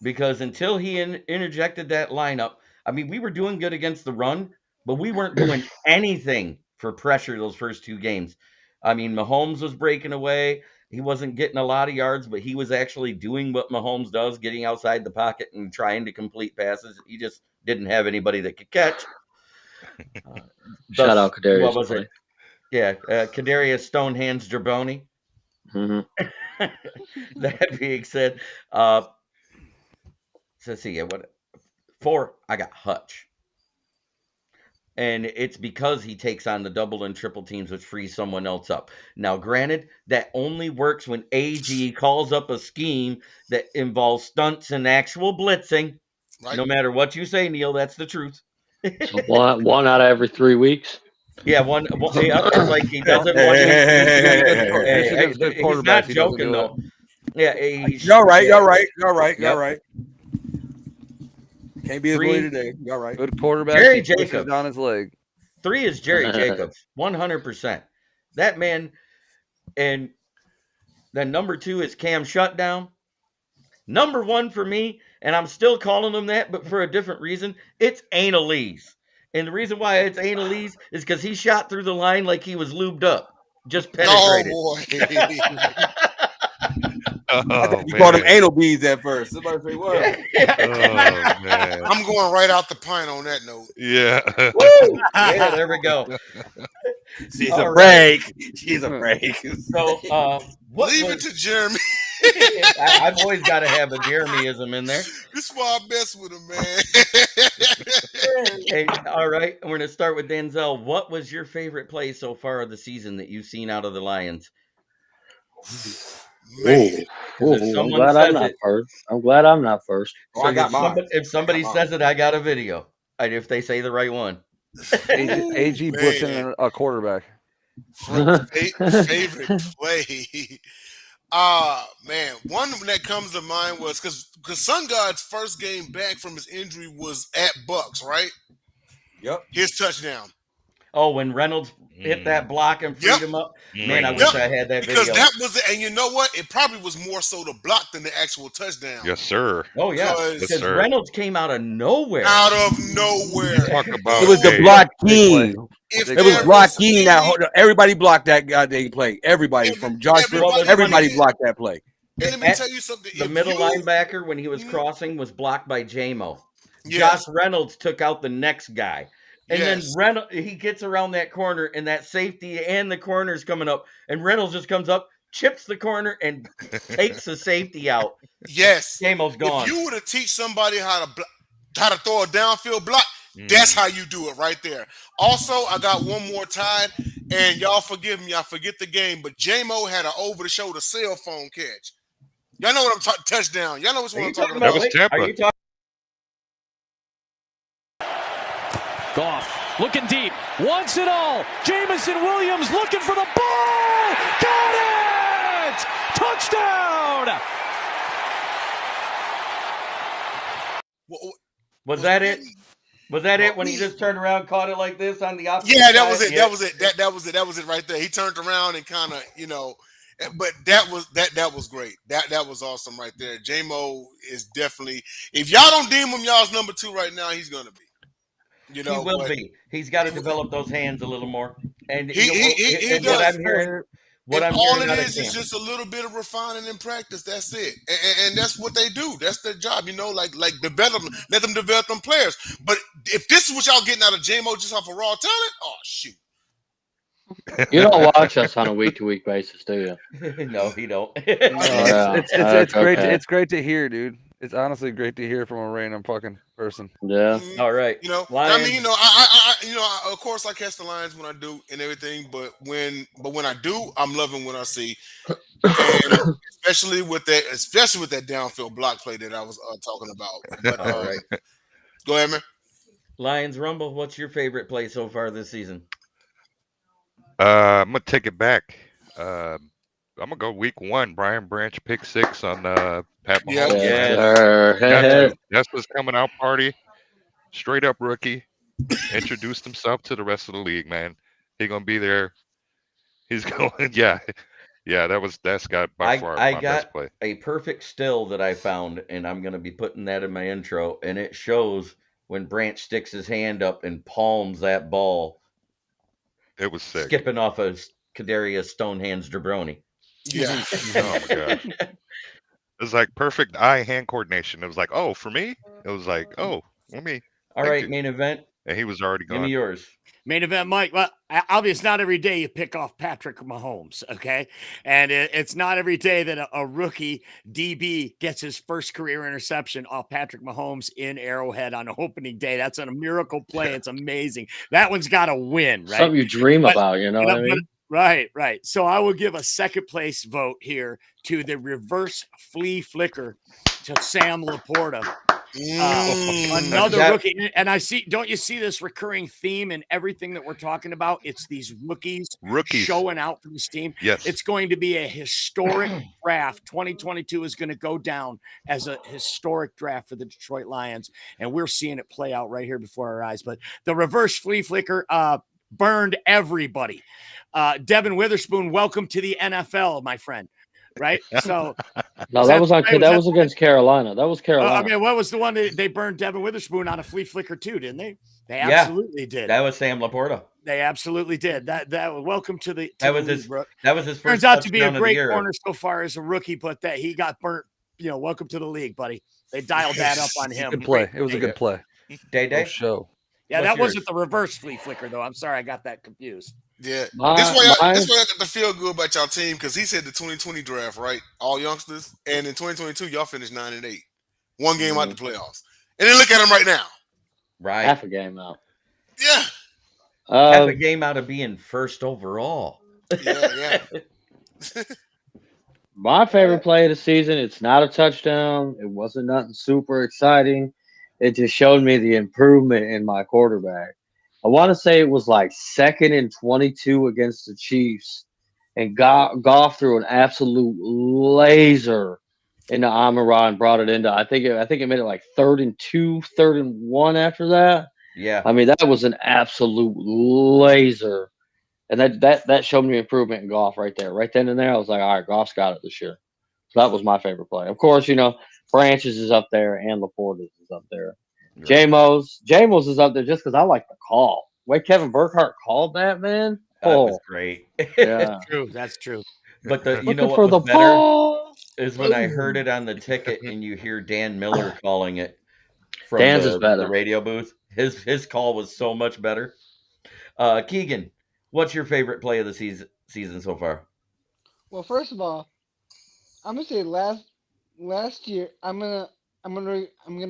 Speaker 1: because until he interjected that lineup, I mean, we were doing good against the run, but we weren't doing anything for pressure those first two games. I mean, Mahomes was breaking away. He wasn't getting a lot of yards, but he was actually doing what Mahomes does, getting outside the pocket and trying to complete passes. He just didn't have anybody that could catch. Uh,
Speaker 3: Shout
Speaker 1: thus,
Speaker 3: out
Speaker 1: what
Speaker 3: Kadarius
Speaker 1: was it?
Speaker 3: Toney.
Speaker 1: Yeah, Kadarius Stonehands Drboni.
Speaker 3: Hmm.
Speaker 1: That being said, uh, so let's see, what four? I got Hutch. And it's because he takes on the double and triple teams, which frees someone else up. Now, granted, that only works when AG calls up a scheme that involves stunts and actual blitzing.
Speaker 6: Right?
Speaker 1: No matter what you say, Neil, that's the truth.
Speaker 3: So one out of every 3 weeks.
Speaker 1: Yeah, yeah, it's like he
Speaker 5: Hey,
Speaker 1: does it
Speaker 5: hey,
Speaker 1: one
Speaker 5: hey,
Speaker 1: week,
Speaker 5: hey,
Speaker 1: he's
Speaker 5: hey,
Speaker 1: doing
Speaker 5: hey,
Speaker 1: good.
Speaker 5: hey, hey, hey.
Speaker 8: It's against good
Speaker 1: He's
Speaker 8: quarterbacks.
Speaker 1: not
Speaker 8: He doesn't
Speaker 1: joking
Speaker 8: do it.
Speaker 1: though. Yeah,
Speaker 5: Y'all right,
Speaker 1: yeah,
Speaker 5: y'all right, y'all right, y'all
Speaker 1: yep.
Speaker 5: right. Can't be his
Speaker 1: Three,
Speaker 5: bully today. Y'all right.
Speaker 8: Good quarterbacks.
Speaker 1: Jerry
Speaker 8: He pushes
Speaker 1: Jacobs.
Speaker 8: down his leg.
Speaker 1: 3 is Jerry Jacobs, 100%. That man, and then number 2 is Cam Shutdown. Number 1 for me, and I'm still calling him that, but for a different reason, it's Annalise. And the reason why it's Annalise is because he shot through the line like he was lubed up, just
Speaker 6: Oh
Speaker 1: penetrated.
Speaker 6: boy.
Speaker 5: I
Speaker 2: Oh
Speaker 5: thought you called them
Speaker 2: man.
Speaker 5: anal beads at first. Somebody say what?
Speaker 2: Oh man.
Speaker 6: I'm going right out the pint on that note.
Speaker 2: Yeah.
Speaker 1: Woo! Yeah, there we go.
Speaker 5: She's
Speaker 1: All
Speaker 5: a
Speaker 1: right.
Speaker 5: break. She's a break.
Speaker 1: So, what
Speaker 6: Leave it
Speaker 1: was?
Speaker 6: to Jeremy.
Speaker 1: I've always got to have a Jeremyism in there.
Speaker 6: This is why I mess with him, man.
Speaker 1: Hey, all right, we're gonna start with Denzel. What was your favorite play so far of the season that you've seen out of the Lions?
Speaker 6: Man.
Speaker 1: Because if
Speaker 3: I'm
Speaker 1: someone
Speaker 3: glad I'm
Speaker 1: says
Speaker 3: not
Speaker 1: it,
Speaker 3: first. I'm glad I'm not first.
Speaker 5: Oh, I got mine.
Speaker 1: if somebody says it, I got a video. And if they say the right one.
Speaker 8: AG
Speaker 6: Ooh,
Speaker 8: blitzing
Speaker 6: man.
Speaker 8: a quarterback.
Speaker 6: Favorite play. Man, one that comes to mind was because Sun God's first game back from his injury was at Bucks, right?
Speaker 5: Yep.
Speaker 6: His touchdown.
Speaker 1: Oh, when Reynolds hit that block and freed
Speaker 6: Yep.
Speaker 1: him up, man, I
Speaker 2: Mm.
Speaker 1: wish I had that
Speaker 6: Because
Speaker 1: video.
Speaker 6: that was, and you know what? It probably was more so the block than the actual touchdown.
Speaker 2: Yes, sir.
Speaker 1: Oh yeah,
Speaker 6: Because
Speaker 2: Yes,
Speaker 1: because
Speaker 2: sir.
Speaker 1: Reynolds came out of nowhere.
Speaker 6: out of nowhere.
Speaker 2: Talk about
Speaker 5: It was the
Speaker 2: hey,
Speaker 5: blocking.
Speaker 6: If
Speaker 5: It was
Speaker 6: there
Speaker 5: blocking. That
Speaker 6: any-
Speaker 5: everybody blocked that goddamn play. Everybody from Josh.
Speaker 6: everybody-
Speaker 5: Everybody blocked that play.
Speaker 6: And let me tell you something.
Speaker 1: The
Speaker 6: if
Speaker 1: middle
Speaker 6: you,
Speaker 1: linebacker, when he was crossing, was blocked by JMO.
Speaker 6: Yes.
Speaker 1: Josh Reynolds took out the next guy. And then
Speaker 6: Yes.
Speaker 1: Reynolds, he gets around that corner, and that safety and the corner's coming up. And Reynolds just comes up, chips the corner, and takes the safety out.
Speaker 6: Yes.
Speaker 1: JMO's gone.
Speaker 6: If you were to teach somebody how to throw a downfield block, that's how you do it right there. Also, I got one more tied, and y'all forgive me, I forget the game, but JMO had an over-the-shoulder cell phone catch. Y'all know what I'm talking touchdown. Y'all know which
Speaker 1: Are
Speaker 6: one
Speaker 1: you
Speaker 6: I'm talking
Speaker 1: talking
Speaker 2: That
Speaker 6: about.
Speaker 2: was
Speaker 1: wait,
Speaker 2: Tampa.
Speaker 1: Are you talking?
Speaker 10: Goff looking deep, wants it all. Jamison Williams looking for the ball. Got it! Touchdown!
Speaker 1: Was that it? Was that it when he just turned around, caught it like this on the opposite
Speaker 6: Yeah, that
Speaker 1: side?
Speaker 6: was it.
Speaker 1: Yeah.
Speaker 6: That was it. That was it. That was it right there. He turned around and kind of, but that was great. That was awesome right there. JMO is definitely, if y'all don't deem him y'all's number 2 right now, he's gonna be.
Speaker 1: He will be. He's got to develop those hands a little more. And
Speaker 6: He
Speaker 1: and
Speaker 6: does.
Speaker 1: what I'm hearing,
Speaker 6: And all it
Speaker 1: out of
Speaker 6: is
Speaker 1: camp.
Speaker 6: just a little bit of refining and practice. That's it, and that's what they do. That's their job, like develop, let them develop them players. But if this is what y'all getting out of JMO just off of raw talent, oh shoot!
Speaker 3: You don't watch us on a week-to-week basis, do you?
Speaker 1: No, he don't.
Speaker 8: It's great.
Speaker 3: Okay.
Speaker 8: It's great to hear, dude. It's honestly great to hear from a random fucking person.
Speaker 3: Yeah.
Speaker 1: All right.
Speaker 6: I
Speaker 1: Lions.
Speaker 6: mean, I of course I catch the Lions when I do and everything, but when I do, I'm loving what I see, and especially with that downfield block play that I was talking about. But
Speaker 1: All right.
Speaker 6: go ahead, man.
Speaker 1: Lions Rumble, what's your favorite play so far this season?
Speaker 2: I'm gonna take it back. I'm gonna go week 1. Brian Branch pick 6 on Pat Mahomes.
Speaker 6: Yeah.
Speaker 1: Yes.
Speaker 3: Sir.
Speaker 2: That's his coming out party. Straight up rookie. Introduced himself to the rest of the league, man. He gonna be there. He's going. Yeah. That's got by far
Speaker 1: I
Speaker 2: my
Speaker 1: got
Speaker 2: best play.
Speaker 1: a perfect still that I found, and I'm going to be putting that in my intro, and it shows when Branch sticks his hand up and palms that ball,
Speaker 2: It was sick.
Speaker 1: skipping off of Kadarius Stonehands Jabroni.
Speaker 6: Yeah.
Speaker 2: Oh my gosh. It was like perfect eye-hand coordination. It was like, oh, for me? It was like, oh, let me.
Speaker 1: All
Speaker 2: thank
Speaker 1: right,
Speaker 2: you.
Speaker 1: main event.
Speaker 2: And he was already
Speaker 1: Give me
Speaker 2: gone.
Speaker 1: yours.
Speaker 7: Main event, Mike. Well, obviously, not every day you pick off Patrick Mahomes, okay? And it's not every day that a rookie DB gets his first career interception off Patrick Mahomes in Arrowhead on opening day. That's a miracle play. It's amazing. That one's got to win, right?
Speaker 3: Something you dream about, you know what I mean?
Speaker 7: Right. So I will give a second place vote here to the reverse flea flicker to Sam Laporta. Another rookie, and I see. Don't you see this recurring theme in everything that we're talking about? It's these rookies showing out for this team.
Speaker 2: Yes,
Speaker 7: it's going to be a historic draft. 2022 is going to go down as a historic draft for the Detroit Lions, and we're seeing it play out right here before our eyes. But the reverse flea flicker, burned everybody. Devin Witherspoon, welcome to the NFL, my friend. Right? So
Speaker 3: No, that was against Carolina. That was Carolina.
Speaker 7: I mean, what was the one they burned Devin Witherspoon on a flea flicker too, didn't they? They
Speaker 1: Yeah.
Speaker 7: absolutely did.
Speaker 1: That was Sam Laporta.
Speaker 7: They absolutely did. That welcome to the
Speaker 1: That was
Speaker 7: league,
Speaker 1: his
Speaker 7: Brooke.
Speaker 1: that was his first
Speaker 7: Turns out to be a
Speaker 1: touchdown of the
Speaker 7: great
Speaker 1: year.
Speaker 7: corner so far as a rookie, but that he got burnt. Welcome to the league, buddy. They dialed that up on him.
Speaker 8: Good play. It was a good play.
Speaker 1: Day.
Speaker 8: Show.
Speaker 7: Yeah,
Speaker 1: What's
Speaker 7: that wasn't
Speaker 1: yours?
Speaker 7: the reverse flea flicker though. I'm sorry, I got that confused.
Speaker 6: Yeah, this
Speaker 3: My-
Speaker 6: way I
Speaker 3: my-
Speaker 6: got to feel good about y'all team because he said the 2020 draft, right? All youngsters, and in 2022 y'all finished 9-8, one game out the playoffs, and then look at him right now.
Speaker 1: Right.
Speaker 3: Half a game out.
Speaker 6: Yeah,
Speaker 1: Half a game out of being first overall.
Speaker 6: yeah.
Speaker 3: My favorite play of the season, it's not a touchdown. It wasn't nothing super exciting. It just showed me the improvement in my quarterback. I want to say it was like 2nd and 22 against the Chiefs. And Goff threw an absolute laser into Amon-Ra and brought it into, I think it made it like 3rd and 2, 3rd and 1 after that.
Speaker 1: Yeah.
Speaker 3: I mean, that was an absolute laser. And that showed me improvement in Goff right there. Right then and there, I was like, all right, Goff's got it this year. So that was my favorite play. Of course, Branches is up there and Laporta is up there.
Speaker 1: Right.
Speaker 3: Jamos is up there just because I like the call. The way Kevin Burkhardt called that, man.
Speaker 1: That was great.
Speaker 3: Yeah.
Speaker 7: That's true.
Speaker 1: But you
Speaker 3: Looking
Speaker 1: know what
Speaker 3: for
Speaker 1: was
Speaker 3: the
Speaker 1: better
Speaker 3: ball.
Speaker 1: is when I heard it on the ticket and you hear Dan Miller calling it from
Speaker 3: Dan's is
Speaker 1: the
Speaker 3: better.
Speaker 1: radio booth. His call was so much better. Keegan, what's your favorite play of the season so far?
Speaker 4: Well, first of all, I'm gonna say last year I'm gonna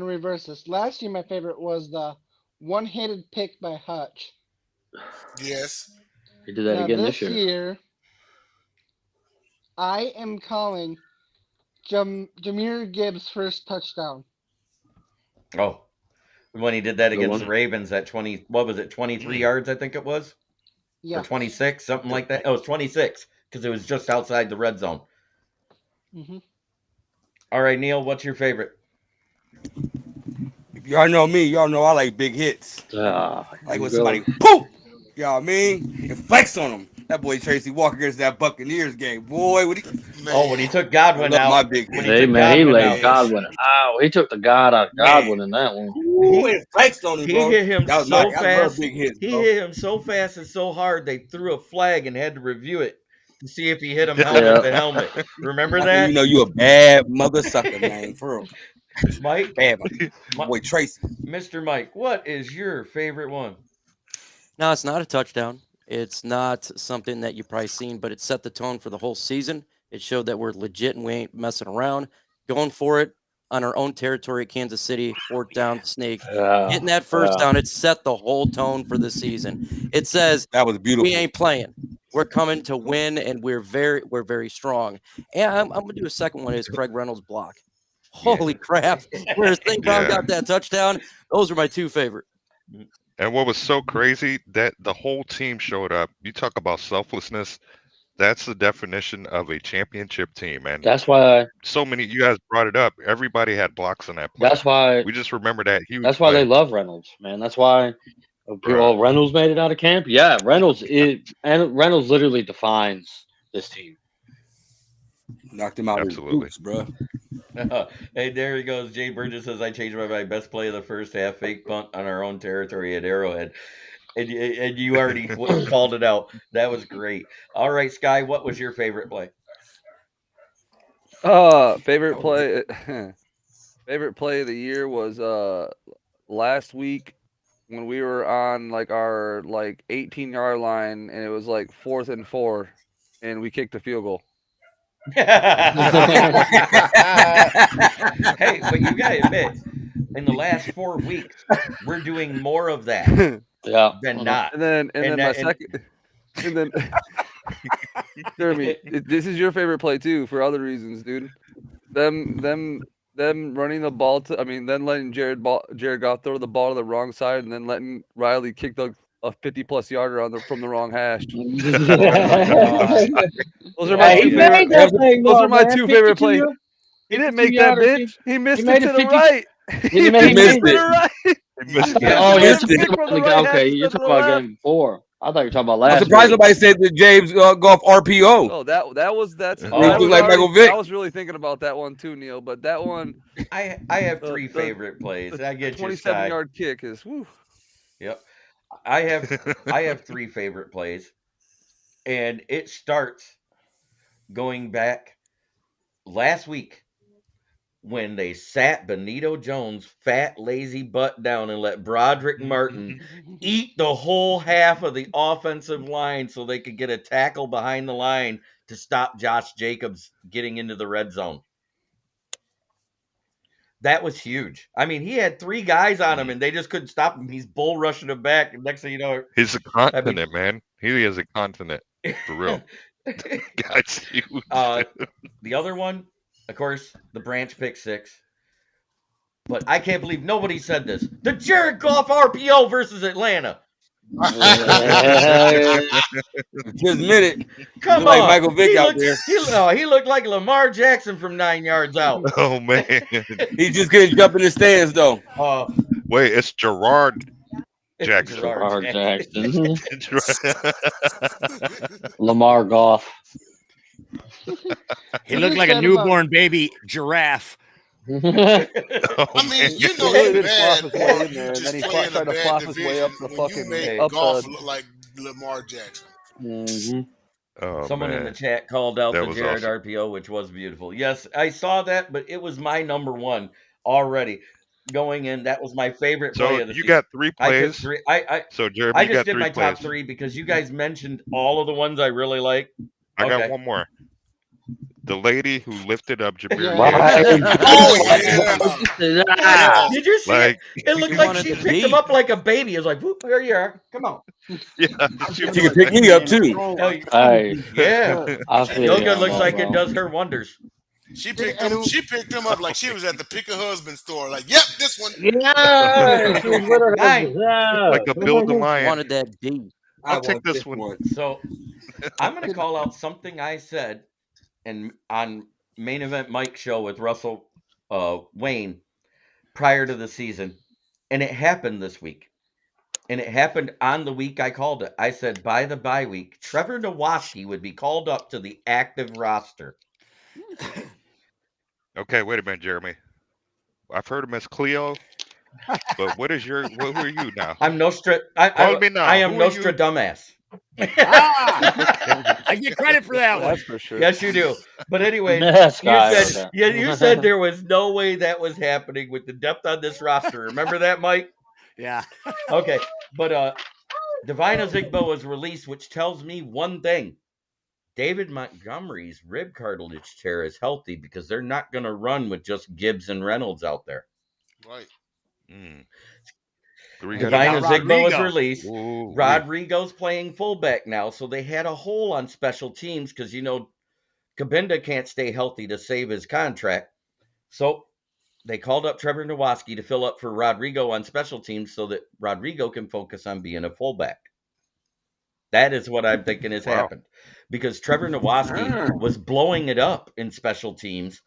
Speaker 4: reverse this. Last year my favorite was the one-handed pick by Hutch.
Speaker 6: Yes.
Speaker 3: He did that
Speaker 4: Now
Speaker 3: again
Speaker 4: this
Speaker 3: this year.
Speaker 4: year, I am calling Jahmyr Gibbs' first touchdown.
Speaker 1: Oh, when he did that
Speaker 3: Good
Speaker 1: against
Speaker 3: one.
Speaker 1: the Ravens at 23 yards, I think it was,
Speaker 4: Yeah.
Speaker 1: or 26, something like that. Oh, it was 26 because it was just outside the red zone.
Speaker 4: hmm
Speaker 1: All right, Neil, what's your favorite?
Speaker 5: If y'all know me, y'all know I like big hits. Like when somebody poof, you know what I mean? And flex on them. That boy Tracy Walker against that Buccaneers game. Boy, when
Speaker 1: he took Godwin out.
Speaker 5: My big
Speaker 1: When
Speaker 5: hit.
Speaker 1: he took Godwin
Speaker 3: laid
Speaker 1: out.
Speaker 3: Godwin out. He took the God out of Godwin in that one.
Speaker 5: Ooh, and flexed on him,
Speaker 1: He
Speaker 5: bro.
Speaker 1: hit him
Speaker 5: That was
Speaker 1: so
Speaker 5: I love
Speaker 1: fast.
Speaker 5: big hits,
Speaker 1: He
Speaker 5: bro.
Speaker 1: hit him so fast and so hard they threw a flag and had to review it to see if he hit him
Speaker 3: Yeah.
Speaker 1: helmet to helmet. Remember
Speaker 5: I
Speaker 1: that?
Speaker 5: think you know you a bad mother sucker, man. For real.
Speaker 1: Mike?
Speaker 5: Bad boy Tracy.
Speaker 1: Mr. Mike, what is your favorite one?
Speaker 9: No, it's not a touchdown. It's not something that you probably seen, but it set the tone for the whole season. It showed that we're legit and we ain't messing around. Going for it on our own territory at Kansas City, 4th down snake. Getting that first down, it set the whole tone for the season. It says
Speaker 5: that was beautiful.
Speaker 9: We ain't playing. We're coming to win, and we're very strong. And I'm gonna do a second one is Craig Reynolds' block. Holy crap! Where St. Brown got that touchdown. Those are my two favorite.
Speaker 2: And what was so crazy that the whole team showed up. You talk about selflessness. That's the definition of a championship team, and
Speaker 3: That's why.
Speaker 2: so many you guys brought it up. Everybody had blocks on that play.
Speaker 3: That's why.
Speaker 2: We just remember that huge.
Speaker 3: That's why
Speaker 2: play.
Speaker 3: they love Reynolds, man. That's why. Reynolds made it out of camp. Yeah, Reynolds literally defines this team.
Speaker 5: Knocked him out
Speaker 2: Absolutely.
Speaker 5: of his boots, bro.
Speaker 1: Hey, there he goes. Jay Bridges says, I changed my best play of the first half, fake punt on our own territory at Arrowhead. And you already called it out. That was great. All right, Sky, what was your favorite play?
Speaker 8: Favorite play favorite play of the year was last week when we were on like our 18-yard line and it was like 4th and 4 and we kicked a field goal.
Speaker 1: Hey, but you gotta admit, in the last 4 weeks, we're doing more of that than not.
Speaker 8: And then Jeremy, this is your favorite play too for other reasons, dude. Them running the ball then letting Jared Goff throw the ball to the wrong side and then letting Riley kick a 50-plus yarder from the wrong hash. Those are my two favorite. Those are my two favorite plays. He didn't make that, bitch. He missed it to the right.
Speaker 3: He missed it.
Speaker 8: Right.
Speaker 3: Oh, you're talking about game before. I thought you were talking about
Speaker 5: I'm
Speaker 3: last
Speaker 5: surprised
Speaker 3: week.
Speaker 5: nobody said the James Goff RPO.
Speaker 8: Oh, that's
Speaker 1: Oh.
Speaker 8: I
Speaker 1: He
Speaker 8: was
Speaker 1: looked
Speaker 5: like Michael
Speaker 8: already,
Speaker 5: Vick.
Speaker 8: I was really thinking about that one too, Neil. But that one,
Speaker 1: I have
Speaker 8: the
Speaker 1: three favorite plays. I get you,
Speaker 8: 27
Speaker 1: Sky.
Speaker 8: yard kick is woo.
Speaker 1: Yep. I have three favorite plays, and it starts going back last week when they sat Benito Jones' fat, lazy butt down and let Broderick Martin eat the whole half of the offensive line so they could get a tackle behind the line to stop Josh Jacobs getting into the red zone. That was huge. I mean, he had three guys on him and they just couldn't stop him. He's bull rushing him back. And next thing you know,
Speaker 2: He's a
Speaker 1: I mean,
Speaker 2: continent, man. He is a continent for real. Guy's huge.
Speaker 1: the other one, of course, the Branch pick six. But I can't believe nobody said this. The Jared Goff RPO versus Atlanta.
Speaker 5: Just admit it.
Speaker 1: Come
Speaker 5: Like
Speaker 1: on.
Speaker 5: Michael Vick
Speaker 1: he
Speaker 5: out
Speaker 1: looked,
Speaker 5: there.
Speaker 1: he looked like Lamar Jackson from 9 yards out.
Speaker 2: Oh man.
Speaker 5: He just couldn't jump in the stands though.
Speaker 2: Wait, it's Gerard Jackson.
Speaker 3: Gerard Jackson. Lamar Goff.
Speaker 7: He looked like a newborn baby giraffe.
Speaker 2: Oh,
Speaker 6: I mean, you know
Speaker 8: He really
Speaker 6: he's
Speaker 8: did
Speaker 6: bad,
Speaker 8: flop his way
Speaker 6: or
Speaker 8: in there,
Speaker 6: you
Speaker 8: and
Speaker 6: just
Speaker 8: then he
Speaker 6: play in
Speaker 8: tried
Speaker 6: a
Speaker 8: to
Speaker 6: bad
Speaker 8: flop his way up the
Speaker 6: division when
Speaker 8: fucking
Speaker 6: you make
Speaker 8: up
Speaker 6: golf
Speaker 8: the.
Speaker 6: look like Lamar Jackson.
Speaker 3: Mm-hmm.
Speaker 2: Oh,
Speaker 1: Someone in the
Speaker 2: man.
Speaker 1: chat called out
Speaker 2: That
Speaker 1: the
Speaker 2: was
Speaker 1: Jared
Speaker 2: awesome.
Speaker 1: RPO, which was beautiful. Yes, I saw that, but it was my number one already. Going in, that was my favorite play
Speaker 2: So
Speaker 1: of the
Speaker 2: you
Speaker 1: season.
Speaker 2: got three
Speaker 1: I took
Speaker 2: plays.
Speaker 1: three.
Speaker 2: So Jeremy,
Speaker 1: I
Speaker 2: you
Speaker 1: just
Speaker 2: got
Speaker 1: did
Speaker 2: three
Speaker 1: my
Speaker 2: plays.
Speaker 1: top three because you guys mentioned all of the ones I really like.
Speaker 2: I got
Speaker 1: Okay.
Speaker 2: one more. The lady who lifted up Jameer
Speaker 4: Yeah.
Speaker 2: Gibbs.
Speaker 6: Oh yeah.
Speaker 1: Did you see
Speaker 2: Like,
Speaker 1: it? It looked
Speaker 9: She
Speaker 1: like
Speaker 9: wanted
Speaker 1: she
Speaker 9: the
Speaker 1: picked him
Speaker 9: deep.
Speaker 1: up like a baby. It was like, whoop, there you are. Come on.
Speaker 2: yeah,
Speaker 5: She can pick me up too.
Speaker 1: Hell,
Speaker 3: Hey,
Speaker 1: yeah.
Speaker 3: I feel
Speaker 1: Yoga
Speaker 3: you on
Speaker 1: looks
Speaker 3: that,
Speaker 1: like
Speaker 3: bro.
Speaker 1: it does her wonders.
Speaker 6: She picked him up like she was at the pick a husband store. Like, yep, this one.
Speaker 3: Yeah, she was with her
Speaker 1: Nine.
Speaker 2: like a Bill the
Speaker 9: She
Speaker 2: Lion.
Speaker 9: wanted that deep.
Speaker 5: I
Speaker 2: I'll take
Speaker 5: want
Speaker 2: this one.
Speaker 1: So I'm going to call out something I said on Main Event Mike show with Russell Wayne prior to the season, and it happened this week. And it happened on the week I called it. I said by the bye week, Trevor Nowaske would be called up to the active roster.
Speaker 2: Okay, wait a minute, Jeremy. I've heard him as Cleo, but what are you now?
Speaker 1: I'm Nostra.
Speaker 2: Call me now.
Speaker 1: I am
Speaker 2: Who are
Speaker 1: Nostra
Speaker 2: you?
Speaker 1: dumbass.
Speaker 7: I get credit for that one.
Speaker 8: That's for sure.
Speaker 1: Yes, you do. But anyways,
Speaker 3: Sky,
Speaker 1: you said there was no way that was happening with the depth on this roster. Remember that, Mike?
Speaker 7: Yeah.
Speaker 1: Okay, but Devine Ozigbo was released, which tells me one thing. David Montgomery's rib cartilage tear is healthy because they're not going to run with just Gibbs and Reynolds out there.
Speaker 6: Right.
Speaker 1: Devine Ozigbo was released.
Speaker 2: Ooh,
Speaker 1: Rodrigo's playing fullback now, so they had a hole on special teams because, Kabinda can't stay healthy to save his contract. So they called up Trevor Nowaske to fill up for Rodrigo on special teams so that Rodrigo can focus on being a fullback. That is what I'm thinking has happened. Because Trevor Nowaske was blowing it up in special teams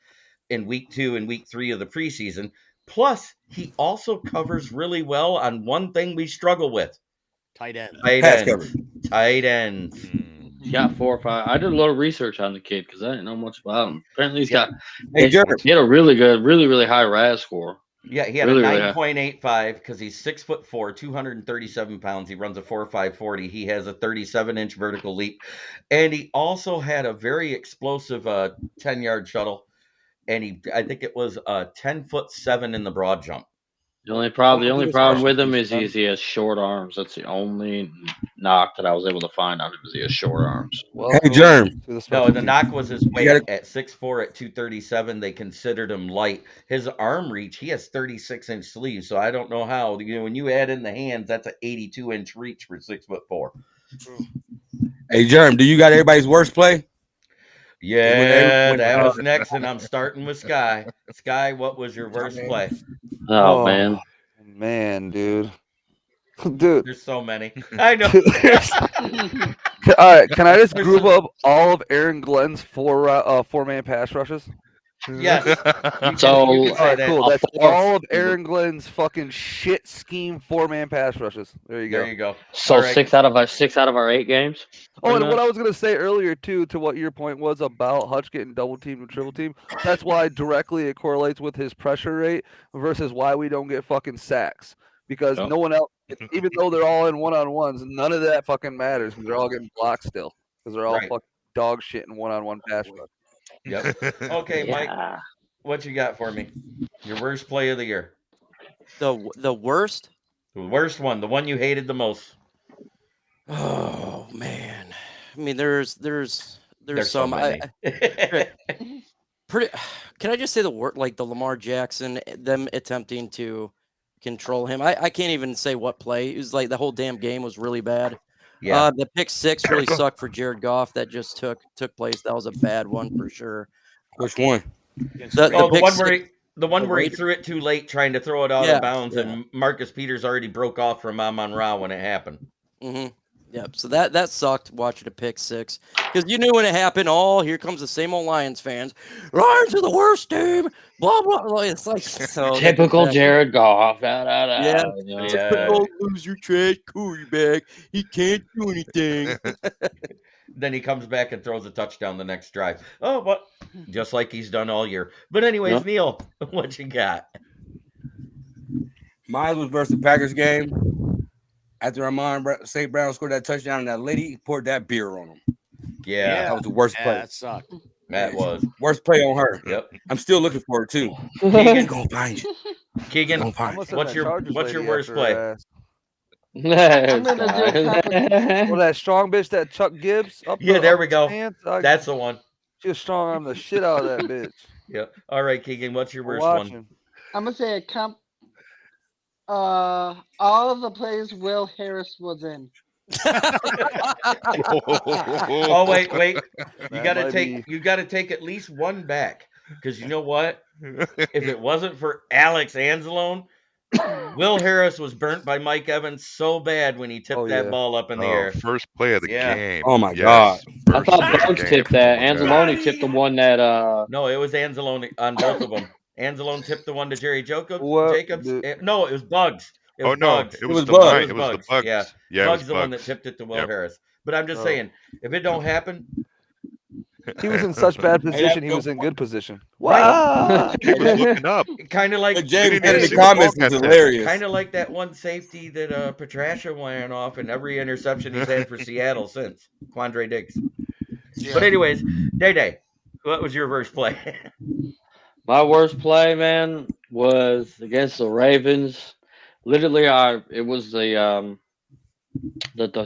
Speaker 1: in week 2 and week 3 of the preseason. Plus, he also covers really well on one thing we struggle with.
Speaker 7: Tight end.
Speaker 1: Tight ends.
Speaker 3: He got 4 or 5. I did a little research on the kid because I didn't know much about him. Apparently, he had a really good, really high RAS score.
Speaker 1: Yeah, he had a 9.85 because he's 6'4", 237 pounds. He runs a 4.5 40. He has a 37-inch vertical leap, and he also had a very explosive 10-yard shuttle. And I think it was 10'7" in the broad jump.
Speaker 3: The only problem with him is he has short arms. That's the only knock that I was able to find on him is he has short arms.
Speaker 5: Well, hey, Germ.
Speaker 1: No, the knock was his weight at 6'4" at 237. They considered him light. His arm reach, he has 36-inch sleeves, so I don't know how. When you add in the hands, that's an 82-inch reach for 6'4".
Speaker 5: Hey, Germ, do you got everybody's worst play?
Speaker 1: Yeah, that was next, and I'm starting with Sky. Sky, what was your worst play?
Speaker 3: Oh
Speaker 8: man, dude.
Speaker 1: There's so many. I know.
Speaker 8: All right, can I just group up all of Aaron Glenn's four-man pass rushes?
Speaker 1: Yes,
Speaker 3: So,
Speaker 1: you can
Speaker 8: All
Speaker 1: say
Speaker 8: right,
Speaker 1: that.
Speaker 8: cool.
Speaker 3: a
Speaker 8: That's
Speaker 3: fourth.
Speaker 8: all of Aaron Glenn's fucking shit scheme 4-man pass rushes. There you
Speaker 1: There
Speaker 8: go.
Speaker 1: you go.
Speaker 3: So
Speaker 1: All right.
Speaker 3: 6 out of our 8 games.
Speaker 8: Oh,
Speaker 3: pretty
Speaker 8: and what
Speaker 3: much.
Speaker 8: I was gonna say earlier too, to what your point was about Hutch getting double teamed and triple teamed. That's why directly it correlates with his pressure rate versus why we don't get fucking sacks. Because
Speaker 3: Yep.
Speaker 8: no one else, even though they're all in one-on-ones, none of that fucking matters because they're all getting blocked still. Because they're all
Speaker 1: Right.
Speaker 8: fucking dog shit in one-on-one pass rush.
Speaker 1: Yep. Okay, Mike,
Speaker 3: Yeah.
Speaker 1: what you got for me? Your worst play of the year.
Speaker 9: The worst.
Speaker 1: The worst one, the one you hated the most.
Speaker 9: Oh man, I mean, there's
Speaker 1: There's so
Speaker 9: some.
Speaker 1: many.
Speaker 9: Pretty. Can I just say the word like the Lamar Jackson, them attempting to control him? I can't even say what play. It was like the whole damn game was really bad.
Speaker 1: Yeah.
Speaker 9: The pick six really sucked for Jared Goff. That just took place. That was a bad one for sure.
Speaker 5: Which one?
Speaker 7: Against
Speaker 9: The
Speaker 1: Oh, the
Speaker 9: pick
Speaker 1: one where
Speaker 9: six.
Speaker 1: the one
Speaker 9: The
Speaker 1: where he
Speaker 9: Raiders.
Speaker 1: threw it too late, trying to throw it out
Speaker 9: Yeah,
Speaker 1: of bounds,
Speaker 9: yeah.
Speaker 1: and Marcus Peters already broke off from Amon Ra when it happened.
Speaker 9: Mm-hmm. Yep. So that sucked watching a pick six because you knew when it happened. Oh, here comes the same old Lions fans. Lions are the worst team. Blah blah. Blah. It's like so. That goes
Speaker 3: Typical
Speaker 9: back.
Speaker 3: Jared Goff. Da, da, da,
Speaker 9: Yeah.
Speaker 3: you know.
Speaker 1: Yeah.
Speaker 9: Typical loser trash quarterback. He can't do anything.
Speaker 1: Then he comes back and throws a touchdown the next drive. Oh, but just like he's done all year. But anyways,
Speaker 3: Yep.
Speaker 1: Neil, what you got?
Speaker 5: Mine was versus the Packers game. After St. Brown scored that touchdown, and that lady poured that beer on him.
Speaker 1: Yeah,
Speaker 5: That was the worst
Speaker 7: Yeah,
Speaker 5: play.
Speaker 7: that sucked.
Speaker 1: that was.
Speaker 5: Worst play on her.
Speaker 1: Yep.
Speaker 5: I'm still looking for it too. He's
Speaker 1: Keegan,
Speaker 5: gonna find you. He's
Speaker 1: Keegan,
Speaker 5: gonna
Speaker 8: I'm
Speaker 5: find
Speaker 8: gonna
Speaker 5: you.
Speaker 8: send
Speaker 1: what's
Speaker 8: that
Speaker 1: your
Speaker 8: Chargers
Speaker 1: what's your
Speaker 8: lady
Speaker 1: worst
Speaker 8: after
Speaker 1: play?
Speaker 8: her ass.
Speaker 4: I'm
Speaker 3: It's
Speaker 4: gonna do a couple.
Speaker 8: Well, that strong bitch, that Chuck Gibbs up
Speaker 1: Yeah,
Speaker 8: the
Speaker 1: there
Speaker 8: up
Speaker 1: we
Speaker 8: the
Speaker 1: go.
Speaker 8: stands.
Speaker 1: That's the one.
Speaker 8: Just strong arm the shit out of that bitch.
Speaker 1: Yeah. All right, Keegan, what's your
Speaker 8: We're
Speaker 1: worst one?
Speaker 8: watching.
Speaker 4: I'm gonna say all of the plays Will Harris was in.
Speaker 1: Oh, wait. You
Speaker 8: That
Speaker 1: gotta
Speaker 8: might
Speaker 1: take
Speaker 8: be.
Speaker 1: you gotta take at least one back. Because you know what? If it wasn't for Alex Anzalone, Will Harris was burnt by Mike Evans so bad when he tipped
Speaker 8: Oh
Speaker 1: that
Speaker 8: yeah.
Speaker 1: ball up in the
Speaker 2: Oh,
Speaker 1: air.
Speaker 2: first play of the
Speaker 1: Yeah.
Speaker 2: game.
Speaker 5: Oh my
Speaker 2: Yes,
Speaker 5: God.
Speaker 3: I
Speaker 2: first
Speaker 3: thought
Speaker 2: play of the
Speaker 3: Bugs
Speaker 2: game.
Speaker 3: tipped
Speaker 2: Oh
Speaker 3: that.
Speaker 2: my God.
Speaker 3: Anzalone tipped the one that
Speaker 1: No, it was Anzalone on both of them. Anzalone tipped the one to Jerry Jacobs.
Speaker 8: What?
Speaker 1: No, it was Bugs. It
Speaker 2: Oh
Speaker 1: was
Speaker 2: no,
Speaker 1: Bugs.
Speaker 2: it
Speaker 5: It
Speaker 2: was
Speaker 5: was
Speaker 2: the
Speaker 5: Bug.
Speaker 2: line.
Speaker 1: It was
Speaker 2: It was the
Speaker 1: Bugs.
Speaker 2: Bugs.
Speaker 1: Yeah,
Speaker 2: Yeah, it was
Speaker 1: Bugs the one that
Speaker 2: Bugs.
Speaker 1: tipped it to Will
Speaker 2: Yep.
Speaker 1: Harris. But I'm just
Speaker 8: Oh.
Speaker 1: saying, if it don't happen,
Speaker 8: He was in such bad
Speaker 5: Hey,
Speaker 8: position.
Speaker 5: that,
Speaker 8: He was in good position.
Speaker 1: Right.
Speaker 8: Wow.
Speaker 2: He was looking up.
Speaker 1: kind of
Speaker 5: what
Speaker 1: like
Speaker 2: He
Speaker 5: James
Speaker 2: didn't
Speaker 5: said
Speaker 2: even
Speaker 5: in the
Speaker 2: see the ball
Speaker 5: comments is
Speaker 2: got tipped.
Speaker 5: hilarious.
Speaker 1: kind of like that one safety that Petrasha went off in every interception he's had for Seattle since Quandre Diggs.
Speaker 6: Yeah.
Speaker 1: But anyways, Day, what was your worst play?
Speaker 3: My worst play, man, was against the Ravens. Literally, it was the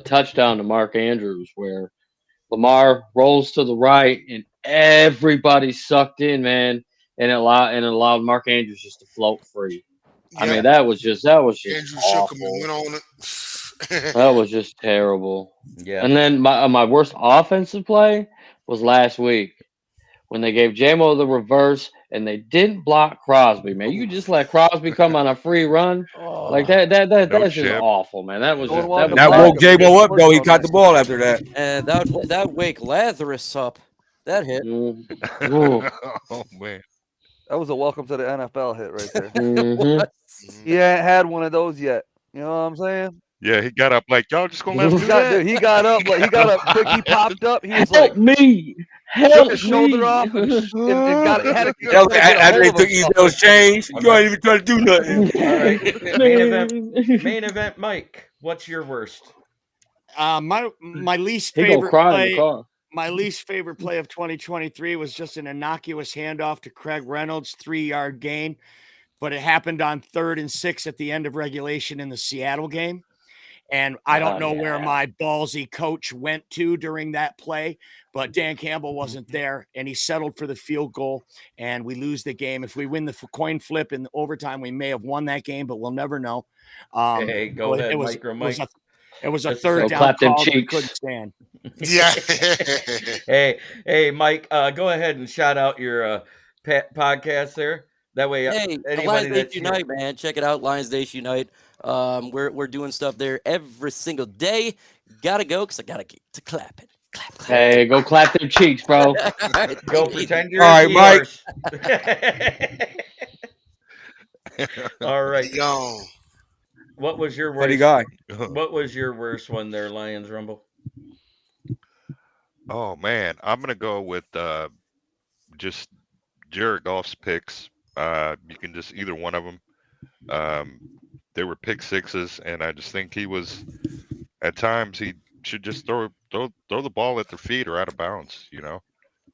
Speaker 3: touchdown to Mark Andrews where Lamar rolls to the right and everybody sucked in, man, and it allowed Mark Andrews just to float free. I
Speaker 6: Yep.
Speaker 3: mean, that was just
Speaker 6: Andrew shook him and
Speaker 3: awful.
Speaker 6: went on it.
Speaker 3: That was just terrible.
Speaker 1: Yeah.
Speaker 3: And then my worst offensive play was last week when they gave JMO the reverse and they didn't block Crosby. Man, you just let Crosby come on a free run like
Speaker 9: Oh,
Speaker 2: No
Speaker 3: that's just
Speaker 2: chip.
Speaker 3: awful, man. That was
Speaker 8: No one
Speaker 3: just
Speaker 8: wanted
Speaker 3: that
Speaker 8: to
Speaker 3: was
Speaker 5: That
Speaker 8: block
Speaker 5: woke
Speaker 3: bad.
Speaker 8: him. He
Speaker 5: J-Mo
Speaker 8: just
Speaker 5: up though. He
Speaker 8: pushed on
Speaker 5: caught the
Speaker 8: that.
Speaker 5: ball after that.
Speaker 9: and that wake Lazarus up. That hit.
Speaker 3: Mm. Ooh.
Speaker 2: Oh man.
Speaker 8: That was a welcome to the NFL hit right there.
Speaker 3: Mhm.
Speaker 9: What?
Speaker 8: He ain't had one of those yet. You know what I'm saying?
Speaker 2: Yeah, he got up like y'all just gonna let him
Speaker 8: He
Speaker 2: do
Speaker 8: got
Speaker 2: that.
Speaker 8: dude, he got up like he got up quick. He popped up. He was
Speaker 3: Help
Speaker 8: like
Speaker 3: me!
Speaker 8: took
Speaker 3: Help
Speaker 8: his shoulder
Speaker 3: me!
Speaker 8: off and got had a
Speaker 5: That was
Speaker 8: trying to get a
Speaker 5: after they
Speaker 8: hold of
Speaker 5: took
Speaker 8: himself.
Speaker 5: Ezel's change.
Speaker 1: All
Speaker 5: You
Speaker 1: right.
Speaker 5: ain't even trying to do nothing.
Speaker 1: All right. Main event, Mike. What's your worst?
Speaker 7: My least
Speaker 3: He gonna
Speaker 7: favorite
Speaker 3: cry in the
Speaker 7: play.
Speaker 3: car.
Speaker 7: My least favorite play of 2023 was just an innocuous handoff to Craig Reynolds, 3-yard gain, but it happened on 3rd and 6 at the end of regulation in the Seattle game. And I don't know where
Speaker 3: Yeah.
Speaker 7: my ballsy coach went to during that play, but Dan Campbell wasn't there and he settled for the field goal and we lose the game. If we win the coin flip in overtime, we may have won that game, but we'll never know.
Speaker 1: Hey, go ahead,
Speaker 7: It was a
Speaker 1: Just
Speaker 7: third
Speaker 1: so-
Speaker 7: down
Speaker 3: Clap them
Speaker 7: call that we
Speaker 3: cheeks.
Speaker 7: couldn't stand.
Speaker 6: Yeah.
Speaker 1: hey, Mike. Go ahead and shout out your podcast there. That way,
Speaker 9: Hey, the
Speaker 1: anybody
Speaker 9: Lions
Speaker 1: that's
Speaker 9: Nation
Speaker 1: here.
Speaker 9: Unite, man. Check it out, Lions Nation Unite. We're doing stuff there every single day. Gotta go because I gotta get to clapping.
Speaker 3: Hey, go clap them cheeks, bro.
Speaker 1: Go pretend you're
Speaker 5: All
Speaker 1: a
Speaker 5: right, Mike.
Speaker 1: Seahorse. All right.
Speaker 6: He gone.
Speaker 1: What was your
Speaker 5: Funny
Speaker 1: worst?
Speaker 5: guy.
Speaker 1: What was your worst one there, Lions Rumble?
Speaker 2: Oh man, I'm gonna go with just Jared Goff's picks. You can just either one of them. Um, they were pick sixes, and I just think he was at times he should just throw the ball at their feet or out of bounds.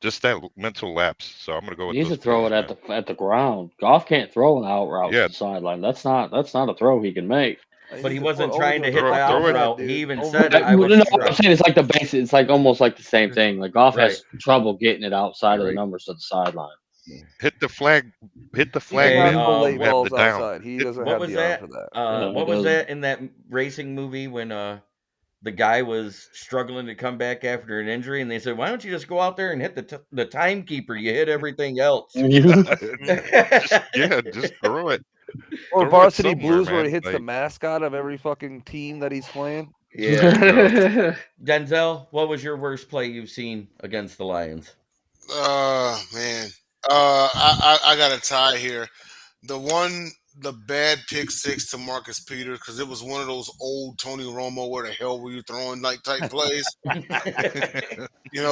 Speaker 2: Just that mental lapse. So I'm gonna go
Speaker 3: He
Speaker 2: with
Speaker 3: needs
Speaker 2: those
Speaker 3: to throw
Speaker 2: plays,
Speaker 3: it
Speaker 2: man.
Speaker 3: at the ground. Goff can't throw an out route
Speaker 2: Yeah,
Speaker 3: to the sideline. That's not a throw he can make.
Speaker 8: He
Speaker 1: But he
Speaker 8: needs to
Speaker 1: wasn't
Speaker 8: only
Speaker 1: trying
Speaker 8: throw
Speaker 1: to
Speaker 8: the
Speaker 1: hit the
Speaker 8: fucking
Speaker 1: out
Speaker 2: throw it.
Speaker 8: ball,
Speaker 1: route. He
Speaker 8: dude.
Speaker 1: even
Speaker 8: Only
Speaker 1: said,
Speaker 8: throw
Speaker 3: Right,
Speaker 1: "I
Speaker 8: the
Speaker 3: no,
Speaker 1: was
Speaker 8: fucking
Speaker 3: I'm
Speaker 1: trying."
Speaker 3: saying it's like the base. It's like almost like the same thing. Like Goff
Speaker 1: Right.
Speaker 3: has trouble getting it outside of the
Speaker 1: Right.
Speaker 3: numbers to the sideline.
Speaker 2: Hit the flag. Hit the
Speaker 8: He
Speaker 2: flag
Speaker 1: Hey,
Speaker 2: when
Speaker 8: cannot throw
Speaker 2: you
Speaker 8: late
Speaker 2: have
Speaker 1: what
Speaker 2: the
Speaker 8: balls
Speaker 2: down.
Speaker 8: outside. He
Speaker 2: Hit,
Speaker 8: doesn't
Speaker 1: what
Speaker 8: have
Speaker 1: was
Speaker 8: the arm
Speaker 1: that?
Speaker 8: for that.
Speaker 3: Yeah, he
Speaker 1: What was
Speaker 3: doesn't.
Speaker 1: that in that racing movie when the guy was struggling to come back after an injury, and they said, "Why don't you just go out there and hit the timekeeper? You hit everything else."
Speaker 2: just throw it.
Speaker 8: Or
Speaker 2: Throw it
Speaker 8: Varsity
Speaker 2: somewhere,
Speaker 8: Blues, where he
Speaker 2: man.
Speaker 8: hits the
Speaker 2: Like,
Speaker 8: mascot of every fucking team that he's playing.
Speaker 1: Yeah.
Speaker 2: bro.
Speaker 1: Denzel, what was your worst play you've seen against the Lions?
Speaker 6: Man. I got a tie here. The bad pick six to Marcus Peters, because it was one of those old Tony Romo, where the hell were you throwing, like, type plays.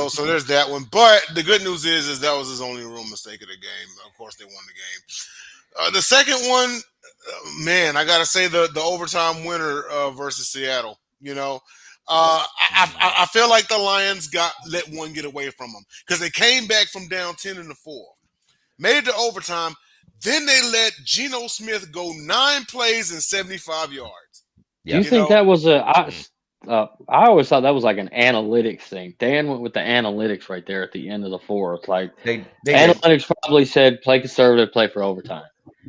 Speaker 6: So there's that one. But the good news is that was his only real mistake of the game. Of course, they won the game. The second one, man, I gotta say the overtime winner versus Seattle. I feel like the Lions let one get away from them, because they came back from down 10 in the fourth, made it to overtime. Then they let Geno Smith go 9 plays and 75 yards.
Speaker 3: Do you
Speaker 1: Yep.
Speaker 3: think
Speaker 6: know,
Speaker 3: that was
Speaker 2: Mm.
Speaker 3: I always thought that was like an analytics thing. Dan went with the analytics right there at the end of the fourth. Like
Speaker 1: They did.
Speaker 3: analytics probably said play conservative, play for overtime,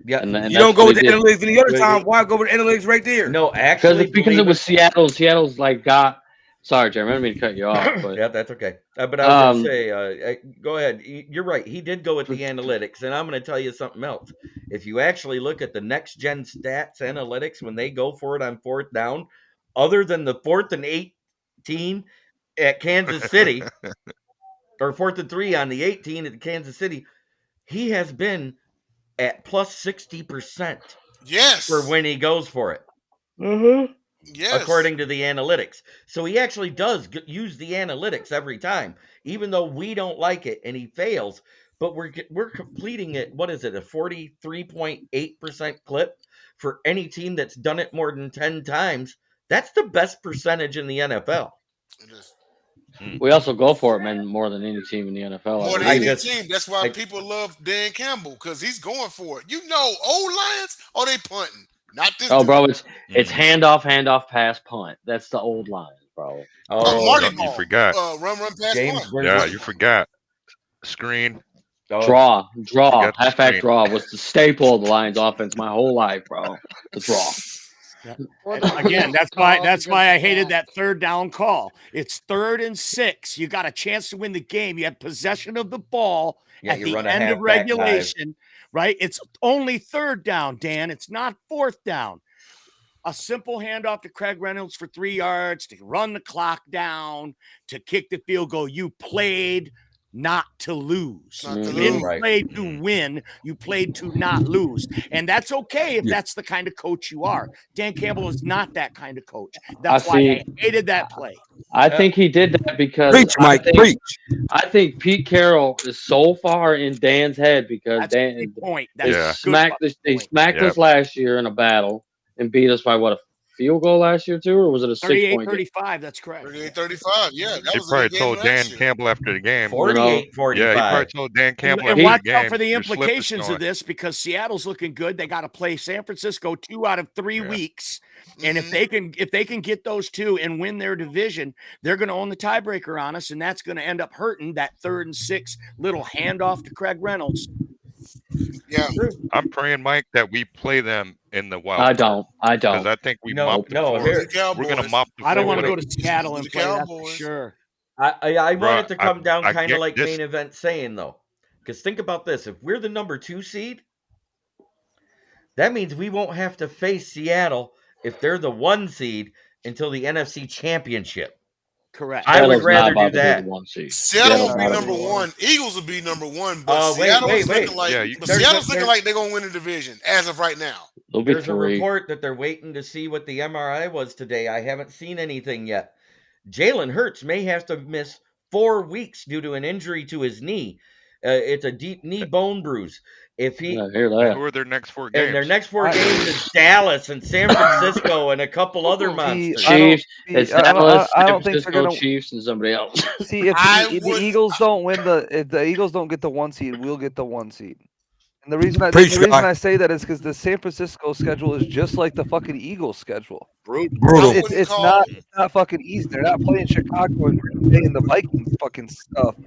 Speaker 1: Yeah.
Speaker 3: and
Speaker 5: You don't
Speaker 3: that's
Speaker 5: go
Speaker 3: what he
Speaker 5: with the
Speaker 3: did.
Speaker 5: analytics any other
Speaker 3: Wait,
Speaker 5: time. Why go with the analytics right there?
Speaker 1: No,
Speaker 3: Because
Speaker 1: actually,
Speaker 3: because it
Speaker 1: believe
Speaker 3: was
Speaker 1: it.
Speaker 3: Seattle. Seattle's like got. Sorry, Jeremy, I didn't mean to cut you off, but
Speaker 1: Yeah, that's okay. But I was going to
Speaker 3: um,
Speaker 1: say, go ahead. You're right. He did go with the analytics, and I'm going to tell you something else. If you actually look at the next gen stats analytics when they go for it on fourth down, other than the 4th and 18 at Kansas City, or 4th and 3 on the 18 at Kansas City, he has been at plus 60% for
Speaker 6: yes,
Speaker 1: when he goes for it,
Speaker 6: yes,
Speaker 1: according to the analytics. So he actually does use the analytics every time, even though we don't like it and he fails. But we're completing it. What is it? A 43.8% clip for any team that's done it more than 10 times. That's the best percentage in the NFL.
Speaker 6: it is.
Speaker 2: Mm.
Speaker 3: we also go for it, man, more than any team in the NFL, I
Speaker 6: More than
Speaker 1: I
Speaker 3: believe.
Speaker 6: any
Speaker 1: just,
Speaker 6: team. That's why
Speaker 1: I,
Speaker 6: people love Dan Campbell, because he's going for it. Old Lions, they punting. Not this
Speaker 3: Oh,
Speaker 6: dude.
Speaker 3: bro, it's
Speaker 2: Mm.
Speaker 3: handoff, pass, punt. That's the old line, bro.
Speaker 1: oh,
Speaker 6: Marty
Speaker 2: No, you
Speaker 6: Ball.
Speaker 2: forgot.
Speaker 6: Run, pass,
Speaker 1: James,
Speaker 6: punt.
Speaker 2: Yeah, you forgot. Screen.
Speaker 1: oh,
Speaker 3: Draw,
Speaker 2: Forgot the
Speaker 3: halfback
Speaker 2: screen.
Speaker 3: draw was the staple of the Lions offense my whole life, bro. The draw.
Speaker 4: Or
Speaker 7: And
Speaker 4: the
Speaker 7: again,
Speaker 4: blitz
Speaker 7: that's why
Speaker 4: calls
Speaker 7: that's
Speaker 4: against
Speaker 7: why
Speaker 4: the
Speaker 7: I hated
Speaker 4: pass.
Speaker 7: that third down call. It's 3rd and 6. You got a chance to win the game. You had possession of the ball
Speaker 1: yeah,
Speaker 7: at
Speaker 1: you
Speaker 7: the
Speaker 1: run a
Speaker 7: end of
Speaker 1: halfback dive.
Speaker 7: regulation, right? It's only 3rd down, Dan. It's not 4th down. A simple handoff to Craig Reynolds for 3 yards to run the clock down, to kick the field goal. You played not to lose.
Speaker 6: Not to
Speaker 7: You
Speaker 3: Mhm.
Speaker 7: didn't
Speaker 6: lose.
Speaker 1: Right.
Speaker 7: play to win. You played to not lose. And that's okay if
Speaker 5: Yeah.
Speaker 7: that's the kind of coach you are. Dan Campbell is not that kind of coach.
Speaker 3: I
Speaker 7: That's why
Speaker 3: see.
Speaker 7: I hated that play.
Speaker 3: I
Speaker 1: Uh,
Speaker 3: think he did that because
Speaker 5: Preach, Mike. Preach.
Speaker 3: I think Pete Carroll is so far in Dan's head because
Speaker 7: That's a
Speaker 3: Dan
Speaker 7: good point.
Speaker 3: they
Speaker 7: That's a
Speaker 2: Yeah.
Speaker 7: good
Speaker 3: smacked
Speaker 7: fucking
Speaker 3: they
Speaker 7: point.
Speaker 3: smacked
Speaker 2: Yeah.
Speaker 3: us last year in a battle and beat us by what, a field goal last year too, or was it a 6-point game?
Speaker 7: 38-35. That's correct.
Speaker 6: 38-35. Yeah, that
Speaker 2: He
Speaker 6: was a
Speaker 2: probably
Speaker 6: good game
Speaker 2: told
Speaker 6: last
Speaker 2: Dan
Speaker 6: year.
Speaker 2: Campbell after the game.
Speaker 1: 48
Speaker 2: Yeah, he probably
Speaker 1: 45.
Speaker 2: told Dan Campbell
Speaker 7: And
Speaker 2: after
Speaker 7: watch
Speaker 2: the
Speaker 7: out for
Speaker 2: game,
Speaker 7: the
Speaker 2: your slip is
Speaker 7: implications
Speaker 2: showing.
Speaker 7: of this, because Seattle's looking good. They got to play San Francisco 2 out of 3
Speaker 2: Yeah.
Speaker 7: weeks. And if
Speaker 6: Mhm.
Speaker 7: they can get those 2 and win their division, they're going to own the tiebreaker on us, and that's going to end up hurting that 3rd and 6 little handoff to Craig Reynolds.
Speaker 6: Yeah.
Speaker 2: I'm praying, Mike, that we play them in the wild
Speaker 3: I
Speaker 2: card
Speaker 3: don't.
Speaker 2: because I think we
Speaker 1: No,
Speaker 2: mop
Speaker 3: Nope.
Speaker 2: the
Speaker 1: no,
Speaker 6: It's gonna
Speaker 2: floor.
Speaker 6: be the
Speaker 1: here.
Speaker 2: We're gonna
Speaker 6: Cowboys.
Speaker 2: mop the
Speaker 7: I don't
Speaker 1: Wait,
Speaker 7: want
Speaker 2: floor,
Speaker 7: to
Speaker 1: wait,
Speaker 7: go
Speaker 1: wait.
Speaker 7: to
Speaker 6: It's gonna
Speaker 7: Seattle
Speaker 6: be
Speaker 7: and
Speaker 6: the
Speaker 7: play, that's for
Speaker 6: Cowboys.
Speaker 7: sure.
Speaker 1: I want
Speaker 2: bro.
Speaker 1: it to come down
Speaker 2: I
Speaker 1: kind of
Speaker 2: get
Speaker 1: like
Speaker 2: this.
Speaker 1: main event saying, though. Because think about this. If we're the number 2 seed, that means we won't have to face Seattle if they're the 1 seed until the NFC Championship.
Speaker 7: Correct.
Speaker 1: I would
Speaker 3: Seattle's not
Speaker 1: rather do
Speaker 3: about to be the
Speaker 1: that.
Speaker 3: 1 seed.
Speaker 6: Seattle
Speaker 3: Seattle's
Speaker 6: won't be
Speaker 3: not
Speaker 6: number
Speaker 3: anymore.
Speaker 6: one. Eagles will be number one, but
Speaker 1: Wait,
Speaker 6: Seattle is looking like
Speaker 2: Yeah,
Speaker 6: but
Speaker 1: there's
Speaker 6: Seattle's looking
Speaker 1: there,
Speaker 6: like they're gonna win the division as of right now.
Speaker 3: They'll be
Speaker 1: there's a
Speaker 3: 3.
Speaker 1: report that they're waiting to see what the MRI was today. I haven't seen anything yet. Jalen Hurts may have to miss 4 weeks due to an injury to his knee. It's a deep knee bone bruise. If he
Speaker 3: I hear
Speaker 2: And
Speaker 3: that.
Speaker 2: who are their next 4
Speaker 1: and their
Speaker 2: games?
Speaker 1: next 4 games is Dallas and San Francisco and a couple other
Speaker 8: See,
Speaker 1: monsters.
Speaker 8: I don't
Speaker 3: Chiefs.
Speaker 8: see.
Speaker 3: It's
Speaker 8: I
Speaker 3: Dallas,
Speaker 8: don't
Speaker 3: San
Speaker 8: think they're
Speaker 3: Francisco,
Speaker 8: gonna
Speaker 3: Chiefs, and somebody else.
Speaker 8: see if
Speaker 6: I
Speaker 8: the
Speaker 6: wouldn't
Speaker 8: Eagles don't win if the Eagles don't get the 1 seed, we'll get the 1 seed. And the reason
Speaker 5: Preach, guy.
Speaker 8: I say that is because the San Francisco schedule is just like the fucking Eagles schedule.
Speaker 7: Brutal.
Speaker 5: Brutal.
Speaker 6: I wouldn't
Speaker 8: It's
Speaker 6: call
Speaker 8: not fucking easy. They're not playing Chicago and Green Bay and the Vikings fucking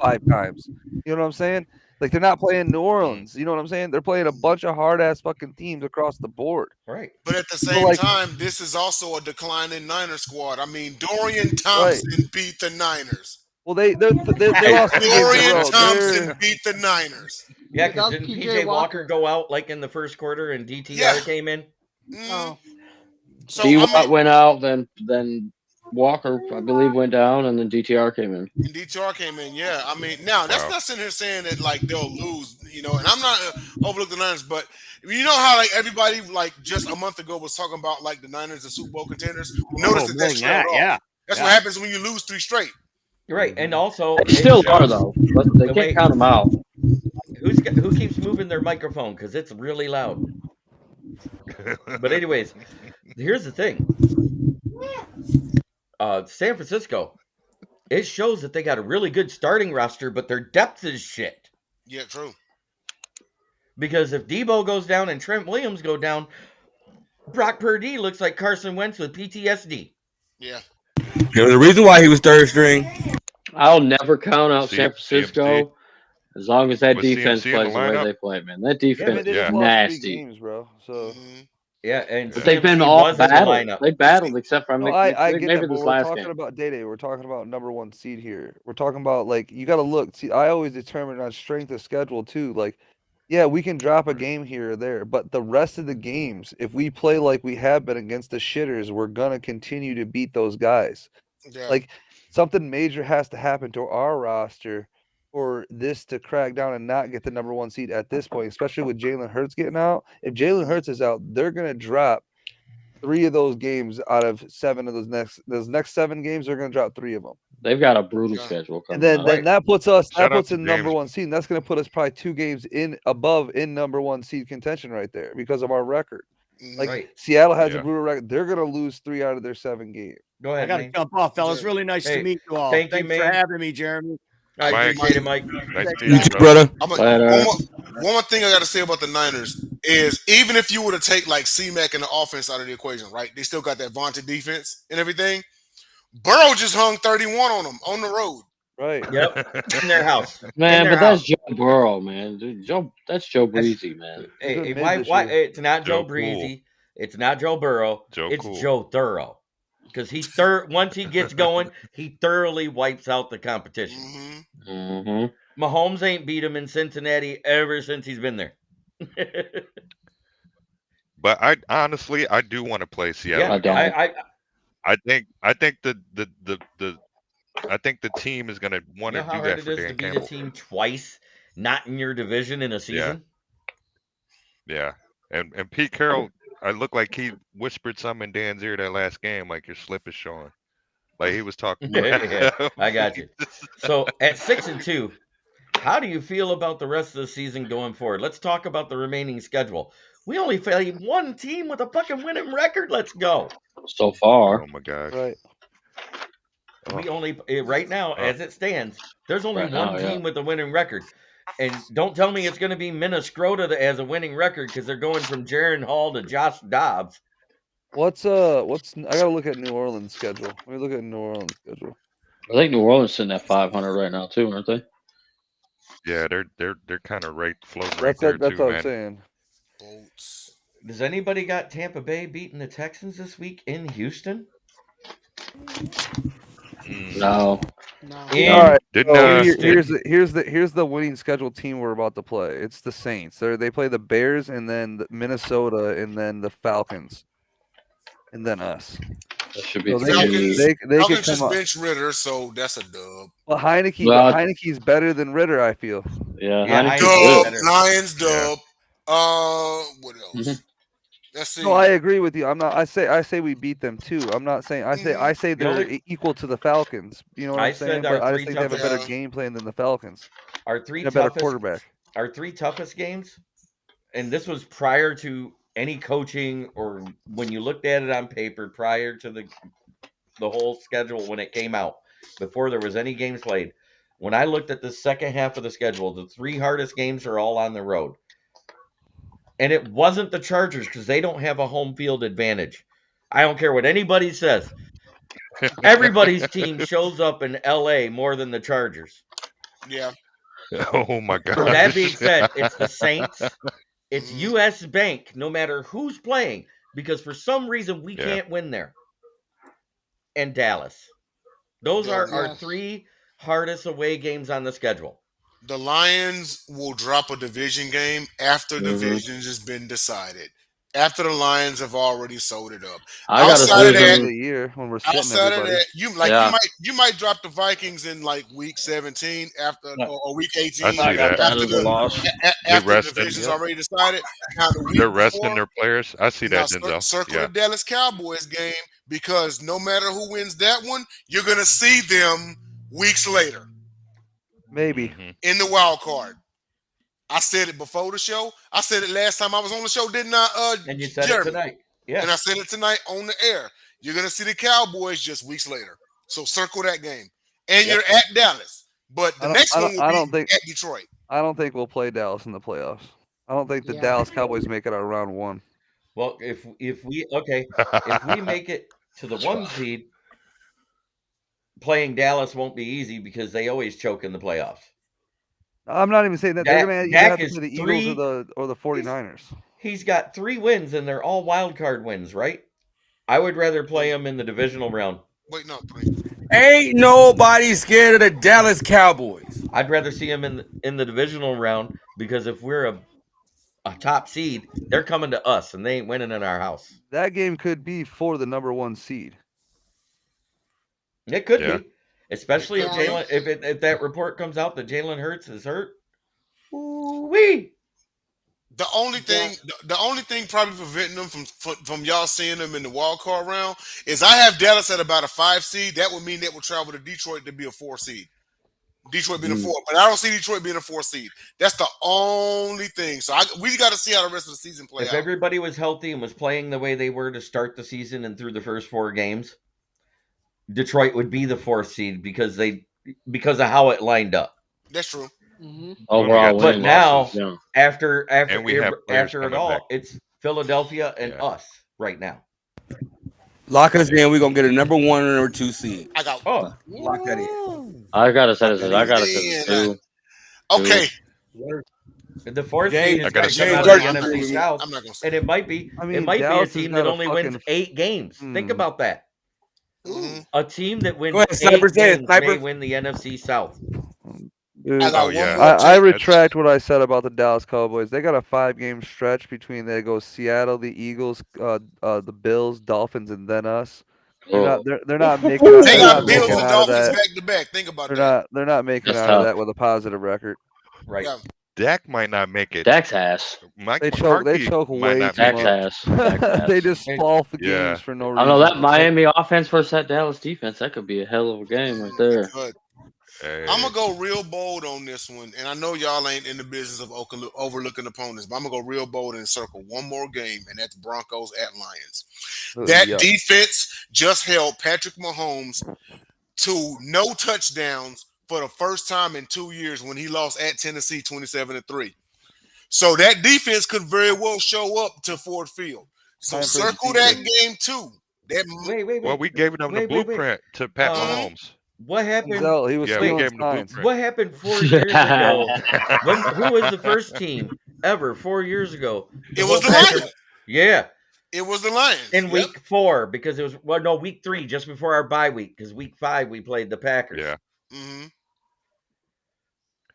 Speaker 8: 5 times. You know what I'm saying? Like they're not playing New Orleans. You know what I'm saying? They're playing a bunch of hard ass fucking teams across the board.
Speaker 1: Right.
Speaker 6: but at the
Speaker 8: So
Speaker 6: same
Speaker 8: like
Speaker 6: time, this is also a declining Niner squad. I mean, Dorian
Speaker 8: right.
Speaker 6: Thompson beat the Niners.
Speaker 8: Well, they lost 2 games in a
Speaker 6: Dorian
Speaker 8: row.
Speaker 6: Thompson
Speaker 8: They're
Speaker 6: beat the Niners.
Speaker 1: Yeah,
Speaker 4: Without
Speaker 1: because didn't
Speaker 4: PJ
Speaker 1: PJ Walker
Speaker 4: Walker.
Speaker 1: go out like in the first quarter and DTR
Speaker 6: Yeah.
Speaker 1: came in?
Speaker 6: Mhm.
Speaker 4: Oh,
Speaker 6: So
Speaker 3: D.
Speaker 6: I
Speaker 3: Watt
Speaker 6: mean,
Speaker 3: went out, then Walker, I believe, went down, and then DTR came in.
Speaker 6: and DTR came in. Yeah, I mean, now that's
Speaker 2: Wow.
Speaker 6: not sitting here saying that like they'll lose, and I'm not overlook the Niners, but you know how like everybody like just a month ago was talking about like the Niners and Super Bowl contenders. Notice
Speaker 7: Oh,
Speaker 6: that
Speaker 7: more
Speaker 6: that's
Speaker 7: than
Speaker 6: trailed
Speaker 7: that.
Speaker 6: off.
Speaker 7: Yeah.
Speaker 6: That's
Speaker 7: Yeah.
Speaker 6: what happens when you lose 3 straight.
Speaker 1: You're right. And also,
Speaker 3: They
Speaker 1: it
Speaker 3: still are
Speaker 1: shows
Speaker 3: though. But they can't
Speaker 1: wait,
Speaker 3: count them out.
Speaker 1: who keeps moving their microphone because it's really loud. But anyways, here's the thing. San Francisco, it shows that they got a really good starting roster, but their depth is shit.
Speaker 6: Yeah, true.
Speaker 1: Because if Debo goes down and Trent Williams go down, Brock Purdy looks like Carson Wentz with PTSD.
Speaker 6: Yeah.
Speaker 5: There's a reason why he was third string.
Speaker 3: I'll never count out San
Speaker 2: CMC.
Speaker 3: Francisco as long as that
Speaker 2: Was
Speaker 3: defense
Speaker 2: CMC in the
Speaker 3: plays the way
Speaker 2: lineup?
Speaker 3: they play, man. That
Speaker 8: yeah,
Speaker 3: defense
Speaker 8: man, they
Speaker 3: is
Speaker 8: just
Speaker 2: Yeah.
Speaker 8: lost 3
Speaker 3: nasty.
Speaker 8: games, bro. So
Speaker 6: Mhm.
Speaker 1: Yeah, and
Speaker 3: But they've been
Speaker 1: CMC
Speaker 3: all
Speaker 1: was in the
Speaker 3: battled.
Speaker 1: lineup.
Speaker 3: They battled except for
Speaker 8: no, I
Speaker 3: maybe
Speaker 8: get that, but
Speaker 3: this
Speaker 8: we're
Speaker 3: last
Speaker 8: talking
Speaker 3: game.
Speaker 8: about Day. We're talking about number 1 seed here. We're talking about like you got to look. See, I always determine on strength of schedule too. Like, yeah, we can drop a game here or there, but the rest of the games, if we play like we have been against the shitters, we're gonna continue to beat those guys.
Speaker 6: Yeah.
Speaker 8: Like something major has to happen to our roster for this to crack down and not get the number 1 seed at this point, especially with Jalen Hurts getting out. If Jalen Hurts is out, they're gonna drop 3 of those games out of 7 of those next 7 games. They're gonna drop 3 of them,
Speaker 3: They've got a brutal
Speaker 6: Yeah.
Speaker 3: schedule
Speaker 8: and
Speaker 3: coming up.
Speaker 8: then that puts us
Speaker 2: Shout out to
Speaker 8: in number
Speaker 2: James.
Speaker 8: 1 seed. And that's gonna put us probably 2 games in number 1 seed contention right there because of our record.
Speaker 6: Mhm.
Speaker 8: Like
Speaker 1: Right.
Speaker 8: Seattle has
Speaker 2: Yeah.
Speaker 8: a brutal record. They're gonna lose 3 out of their 7 games.
Speaker 1: Go
Speaker 7: I
Speaker 1: ahead,
Speaker 7: got to
Speaker 1: man.
Speaker 7: jump off, fellas.
Speaker 6: Yeah.
Speaker 7: Really nice
Speaker 1: Hey,
Speaker 7: to meet you all.
Speaker 1: thank you,
Speaker 7: Thanks for
Speaker 1: man.
Speaker 7: having me, Jeremy.
Speaker 1: I
Speaker 2: Mike.
Speaker 1: appreciate it, Mike.
Speaker 2: Nice
Speaker 7: Thanks,
Speaker 2: to
Speaker 5: You
Speaker 2: meet
Speaker 5: too,
Speaker 2: you,
Speaker 5: brother.
Speaker 6: One more thing I got to say about the Niners is even if you were to take like C-Mac and the offense out of the equation, right? They still got that vaunted defense and everything. Burrow just hung 31 on them on the road.
Speaker 8: Right.
Speaker 1: Yep. In their house.
Speaker 3: Man,
Speaker 1: in their
Speaker 3: but that's
Speaker 1: house.
Speaker 3: Joe Burrow, man. Dude, that's Joe
Speaker 1: That's-
Speaker 3: Breezy, man.
Speaker 8: He's been mid
Speaker 1: Why?
Speaker 8: this
Speaker 1: Why?
Speaker 8: year.
Speaker 1: It's not Joe
Speaker 2: Joe
Speaker 1: Breezy. It's not Joe Burrow.
Speaker 2: Joe
Speaker 1: It's
Speaker 2: Cool.
Speaker 1: Joe Thorough. Because once he gets going, he thoroughly wipes out the competition.
Speaker 6: Mm-hmm.
Speaker 3: Mm-hmm.
Speaker 1: Mahomes ain't beat him in Cincinnati ever since he's been there.
Speaker 2: But I honestly do want to play Seattle.
Speaker 1: Yeah,
Speaker 3: I don't.
Speaker 2: I think the team is gonna
Speaker 1: You
Speaker 2: want
Speaker 1: know
Speaker 2: to
Speaker 1: how
Speaker 2: do
Speaker 1: hard
Speaker 2: that
Speaker 1: it
Speaker 2: for
Speaker 1: is to
Speaker 2: Dan
Speaker 1: beat a
Speaker 2: Campbell.
Speaker 1: team twice, not in your division in a season?
Speaker 2: Yeah. And Pete Carroll, I look like he whispered something in Dan's ear that last game, like your slip is showing. Like he was talking.
Speaker 1: Yeah, I got you. So at 6-2, how do you feel about the rest of the season going forward? Let's talk about the remaining schedule. We only played one team with a fucking winning record. Let's go.
Speaker 3: So far.
Speaker 2: Oh my gosh.
Speaker 8: Right.
Speaker 1: We only right now, as it stands, there's only
Speaker 3: Right
Speaker 1: one
Speaker 3: now,
Speaker 1: team with a winning record. And don't tell me it's going to be Minnesota that has a winning record because they're going from Jaron Hall to Josh Dobbs.
Speaker 8: What's I gotta look at New Orleans schedule. Let me look at New Orleans schedule.
Speaker 3: I think New Orleans sitting at 500 right now too, aren't they?
Speaker 2: Yeah, they're kind of floating right
Speaker 8: That's
Speaker 2: there
Speaker 8: that's
Speaker 2: too,
Speaker 8: what I'm
Speaker 2: man.
Speaker 8: saying.
Speaker 6: Bolts.
Speaker 1: Does anybody got Tampa Bay beating the Texans this week in Houston?
Speaker 3: No.
Speaker 4: no.
Speaker 1: In
Speaker 8: All right.
Speaker 2: Didn't
Speaker 8: So
Speaker 1: Houston.
Speaker 8: here's the winning schedule team we're about to play. It's the Saints. They play the Bears and then Minnesota and then the Falcons, and then us.
Speaker 3: That should be
Speaker 8: So they
Speaker 3: pretty
Speaker 8: could
Speaker 3: neat.
Speaker 8: they could
Speaker 6: Falcons
Speaker 8: come
Speaker 6: just
Speaker 8: up.
Speaker 6: bench Ritter, so that's a dub.
Speaker 8: But
Speaker 3: Well,
Speaker 8: Heineke's better than Ritter, I feel.
Speaker 3: yeah,
Speaker 1: Yeah,
Speaker 3: Heineke's
Speaker 1: Heineke's
Speaker 3: good.
Speaker 6: Dub,
Speaker 1: better.
Speaker 6: Lions
Speaker 2: Yeah.
Speaker 6: dub. What
Speaker 3: Mhm.
Speaker 6: else? Let's
Speaker 8: No,
Speaker 6: see.
Speaker 8: I agree with you. I'm not. I say we beat them too. I'm not saying. I say
Speaker 1: The
Speaker 8: they're
Speaker 1: only
Speaker 8: equal to the Falcons. You know what
Speaker 1: I
Speaker 8: I'm
Speaker 1: said
Speaker 8: saying? But I just think they have a better
Speaker 6: Yeah.
Speaker 8: game plan than the Falcons
Speaker 1: our three
Speaker 8: and a better
Speaker 1: toughest
Speaker 8: quarterback.
Speaker 1: our three toughest games, and this was prior to any coaching or when you looked at it on paper prior to the whole schedule when it came out, before there was any games played. When I looked at the second half of the schedule, the three hardest games are all on the road. And it wasn't the Chargers because they don't have a home field advantage. I don't care what anybody says. Everybody's team shows up in LA more than the Chargers.
Speaker 6: Yeah.
Speaker 2: Oh my
Speaker 1: So that
Speaker 2: gosh.
Speaker 1: being said, it's the Saints, it's
Speaker 6: Mhm.
Speaker 1: US Bank, no matter who's playing, because for some reason we
Speaker 2: Yeah.
Speaker 1: can't win there. And Dallas. Those are
Speaker 6: The
Speaker 1: our
Speaker 4: Yes.
Speaker 1: three hardest away games on the schedule.
Speaker 6: the Lions will drop a division game after
Speaker 3: Mhm.
Speaker 6: divisions has been decided. After the Lions have already sold it up.
Speaker 3: I got a
Speaker 6: Outside of
Speaker 8: At the end of
Speaker 6: that,
Speaker 8: the year when we're sitting
Speaker 6: outside of
Speaker 8: everybody.
Speaker 6: that,
Speaker 3: Yeah.
Speaker 6: you might drop the Vikings in like week 17 after
Speaker 7: No.
Speaker 6: or week
Speaker 2: I
Speaker 6: 18
Speaker 2: see that.
Speaker 3: That
Speaker 6: after
Speaker 3: is a loss.
Speaker 2: They're
Speaker 6: after the
Speaker 2: resting.
Speaker 6: division's
Speaker 8: Yep.
Speaker 6: already decided. Now the week
Speaker 2: They're resting
Speaker 6: before,
Speaker 2: their players. I see
Speaker 6: now
Speaker 2: that, Denzel.
Speaker 6: circle
Speaker 2: Yeah.
Speaker 6: the Dallas Cowboys game because no matter who wins that one, you're gonna see them weeks later
Speaker 8: Maybe.
Speaker 2: hmm
Speaker 6: in the wild card. I said it before the show. I said it last time I was on the show, didn't I,
Speaker 1: And you said it
Speaker 6: Jeremy?
Speaker 1: tonight.
Speaker 6: And I
Speaker 1: Yeah.
Speaker 6: said it tonight on the air. You're gonna see the Cowboys just weeks later. So circle that game. And
Speaker 1: Yep.
Speaker 6: you're at Dallas. But the next one will
Speaker 8: I
Speaker 6: be
Speaker 8: don't think
Speaker 6: at Detroit.
Speaker 8: I don't think we'll play Dallas in the playoffs. I don't think the
Speaker 4: Yeah.
Speaker 8: Dallas Cowboys make it out of round one.
Speaker 1: Well, if we make it to the one seed, playing Dallas won't be easy because they always choke in the playoffs.
Speaker 8: I'm not even saying that they're gonna. You're gonna
Speaker 1: Dak
Speaker 8: have to
Speaker 1: is
Speaker 8: play the Eagles or the 49ers.
Speaker 1: He's got 3 wins and they're all wild card wins, right? I would rather play him in the divisional round.
Speaker 6: Wait, no, 3.
Speaker 5: Ain't nobody scared of the Dallas Cowboys.
Speaker 1: I'd rather see him in the divisional round because if we're a top seed, they're coming to us and they ain't winning in our house.
Speaker 8: That game could be for the number one seed.
Speaker 1: It could
Speaker 2: Yeah.
Speaker 1: be, especially if
Speaker 4: Yeah.
Speaker 1: if that report comes out that Jalen Hurts is hurt. Ooh-wee.
Speaker 6: The only thing probably preventing them from y'all seeing them in the wild card round is I have Dallas at about a 5 seed. That would mean they will travel to Detroit to be a 4 seed. Detroit being a 4, but I don't see Detroit being a 4 seed. That's the only thing. So we got to see how the rest of the season play
Speaker 1: If
Speaker 6: out.
Speaker 1: everybody was healthy and was playing the way they were to start the season and through the first 4 games, Detroit would be the 4th seed because of how it lined up.
Speaker 6: That's true.
Speaker 4: Mm-hmm.
Speaker 3: Overall
Speaker 2: got
Speaker 1: But
Speaker 3: win
Speaker 1: now,
Speaker 3: losses, yeah.
Speaker 1: after
Speaker 2: And we have players
Speaker 1: after it
Speaker 2: coming
Speaker 1: all,
Speaker 2: back.
Speaker 1: it's Philadelphia and
Speaker 2: Yeah.
Speaker 1: us right now.
Speaker 5: Lock us in. We're gonna get a number 1 and number 2 seed.
Speaker 6: I got
Speaker 1: Oh,
Speaker 5: Lock that in.
Speaker 3: I gotta say this.
Speaker 5: Man,
Speaker 3: I gotta say this too.
Speaker 6: okay.
Speaker 1: the 4th
Speaker 5: James-
Speaker 1: seed is
Speaker 2: I gotta
Speaker 1: going to
Speaker 2: say
Speaker 1: come out
Speaker 5: James
Speaker 1: of the
Speaker 5: Archie-
Speaker 1: NFC South,
Speaker 6: I'm not gonna say.
Speaker 1: and it might be
Speaker 8: I mean,
Speaker 1: be a
Speaker 8: Dallas
Speaker 1: team
Speaker 8: has
Speaker 1: that
Speaker 8: got a
Speaker 1: only wins
Speaker 8: fucking-
Speaker 1: 8 games. Think
Speaker 8: Hmm.
Speaker 1: about that.
Speaker 6: Mhm.
Speaker 1: A team that wins
Speaker 5: Go ahead, Sniper,
Speaker 1: 8
Speaker 5: say it,
Speaker 1: games
Speaker 5: Sniper.
Speaker 1: may win the NFC South.
Speaker 8: Dude,
Speaker 6: I got
Speaker 2: Oh,
Speaker 6: one
Speaker 2: yeah.
Speaker 6: more
Speaker 8: I
Speaker 6: take.
Speaker 8: retract what I said about the Dallas Cowboys. They got a 5-game stretch between they go Seattle, the Eagles, the Bills, Dolphins, and then us. They're
Speaker 3: Oh,
Speaker 8: not. They're not making. Out,
Speaker 6: They
Speaker 8: they're
Speaker 6: got
Speaker 8: not
Speaker 6: Bills
Speaker 8: making
Speaker 6: and
Speaker 8: out of
Speaker 6: Dolphins
Speaker 8: that.
Speaker 6: back to back. Think about
Speaker 8: They're
Speaker 6: that.
Speaker 8: not. They're not making
Speaker 3: That's
Speaker 8: out of
Speaker 3: tough.
Speaker 8: that with a positive record.
Speaker 1: Right.
Speaker 6: Yeah.
Speaker 2: Dak might not make it.
Speaker 3: Dak's ass.
Speaker 2: Mike
Speaker 8: They choke. They
Speaker 2: McCarthy
Speaker 8: choke
Speaker 2: might
Speaker 8: way
Speaker 2: not
Speaker 8: too
Speaker 2: make
Speaker 3: Dak's
Speaker 2: it.
Speaker 3: ass. Dak's ass.
Speaker 8: They just
Speaker 1: Hey,
Speaker 8: fall for
Speaker 2: Yeah.
Speaker 8: games for no
Speaker 3: I
Speaker 8: reason.
Speaker 3: don't know that Miami offense versus that Dallas defense. That could be a hell of a game right there.
Speaker 6: Good.
Speaker 2: Hey.
Speaker 6: I'm gonna go real bold on this one, and I know y'all ain't in the business of overlooking opponents, but I'm gonna go real bold and circle one more game, and that's Broncos at Lions. That
Speaker 8: Yuck.
Speaker 6: defense just held Patrick Mahomes to no touchdowns for the first time in 2 years when he lost at Tennessee 27-3. So that defense could very well show up to Ford Field. So
Speaker 8: Time for the
Speaker 6: circle that
Speaker 8: defense.
Speaker 6: game too. That
Speaker 1: Wait.
Speaker 2: Well, we gave them the
Speaker 1: Wait.
Speaker 2: blueprint to Pat
Speaker 1: Uh,
Speaker 2: Mahomes.
Speaker 1: What happened?
Speaker 8: Denzel, he was
Speaker 2: Yeah, we
Speaker 8: stealing
Speaker 2: gave him the
Speaker 8: signs.
Speaker 2: blueprint.
Speaker 1: What happened 4 years ago? Who was the first team ever 4 years ago?
Speaker 6: it was the
Speaker 1: Patrick-
Speaker 6: Lions.
Speaker 1: Yeah,
Speaker 6: It was the Lions.
Speaker 1: in
Speaker 6: Yep.
Speaker 1: week 4 because it was week 3 just before our bye week because week 5 we played the Packers.
Speaker 2: Yeah.
Speaker 6: Mhm.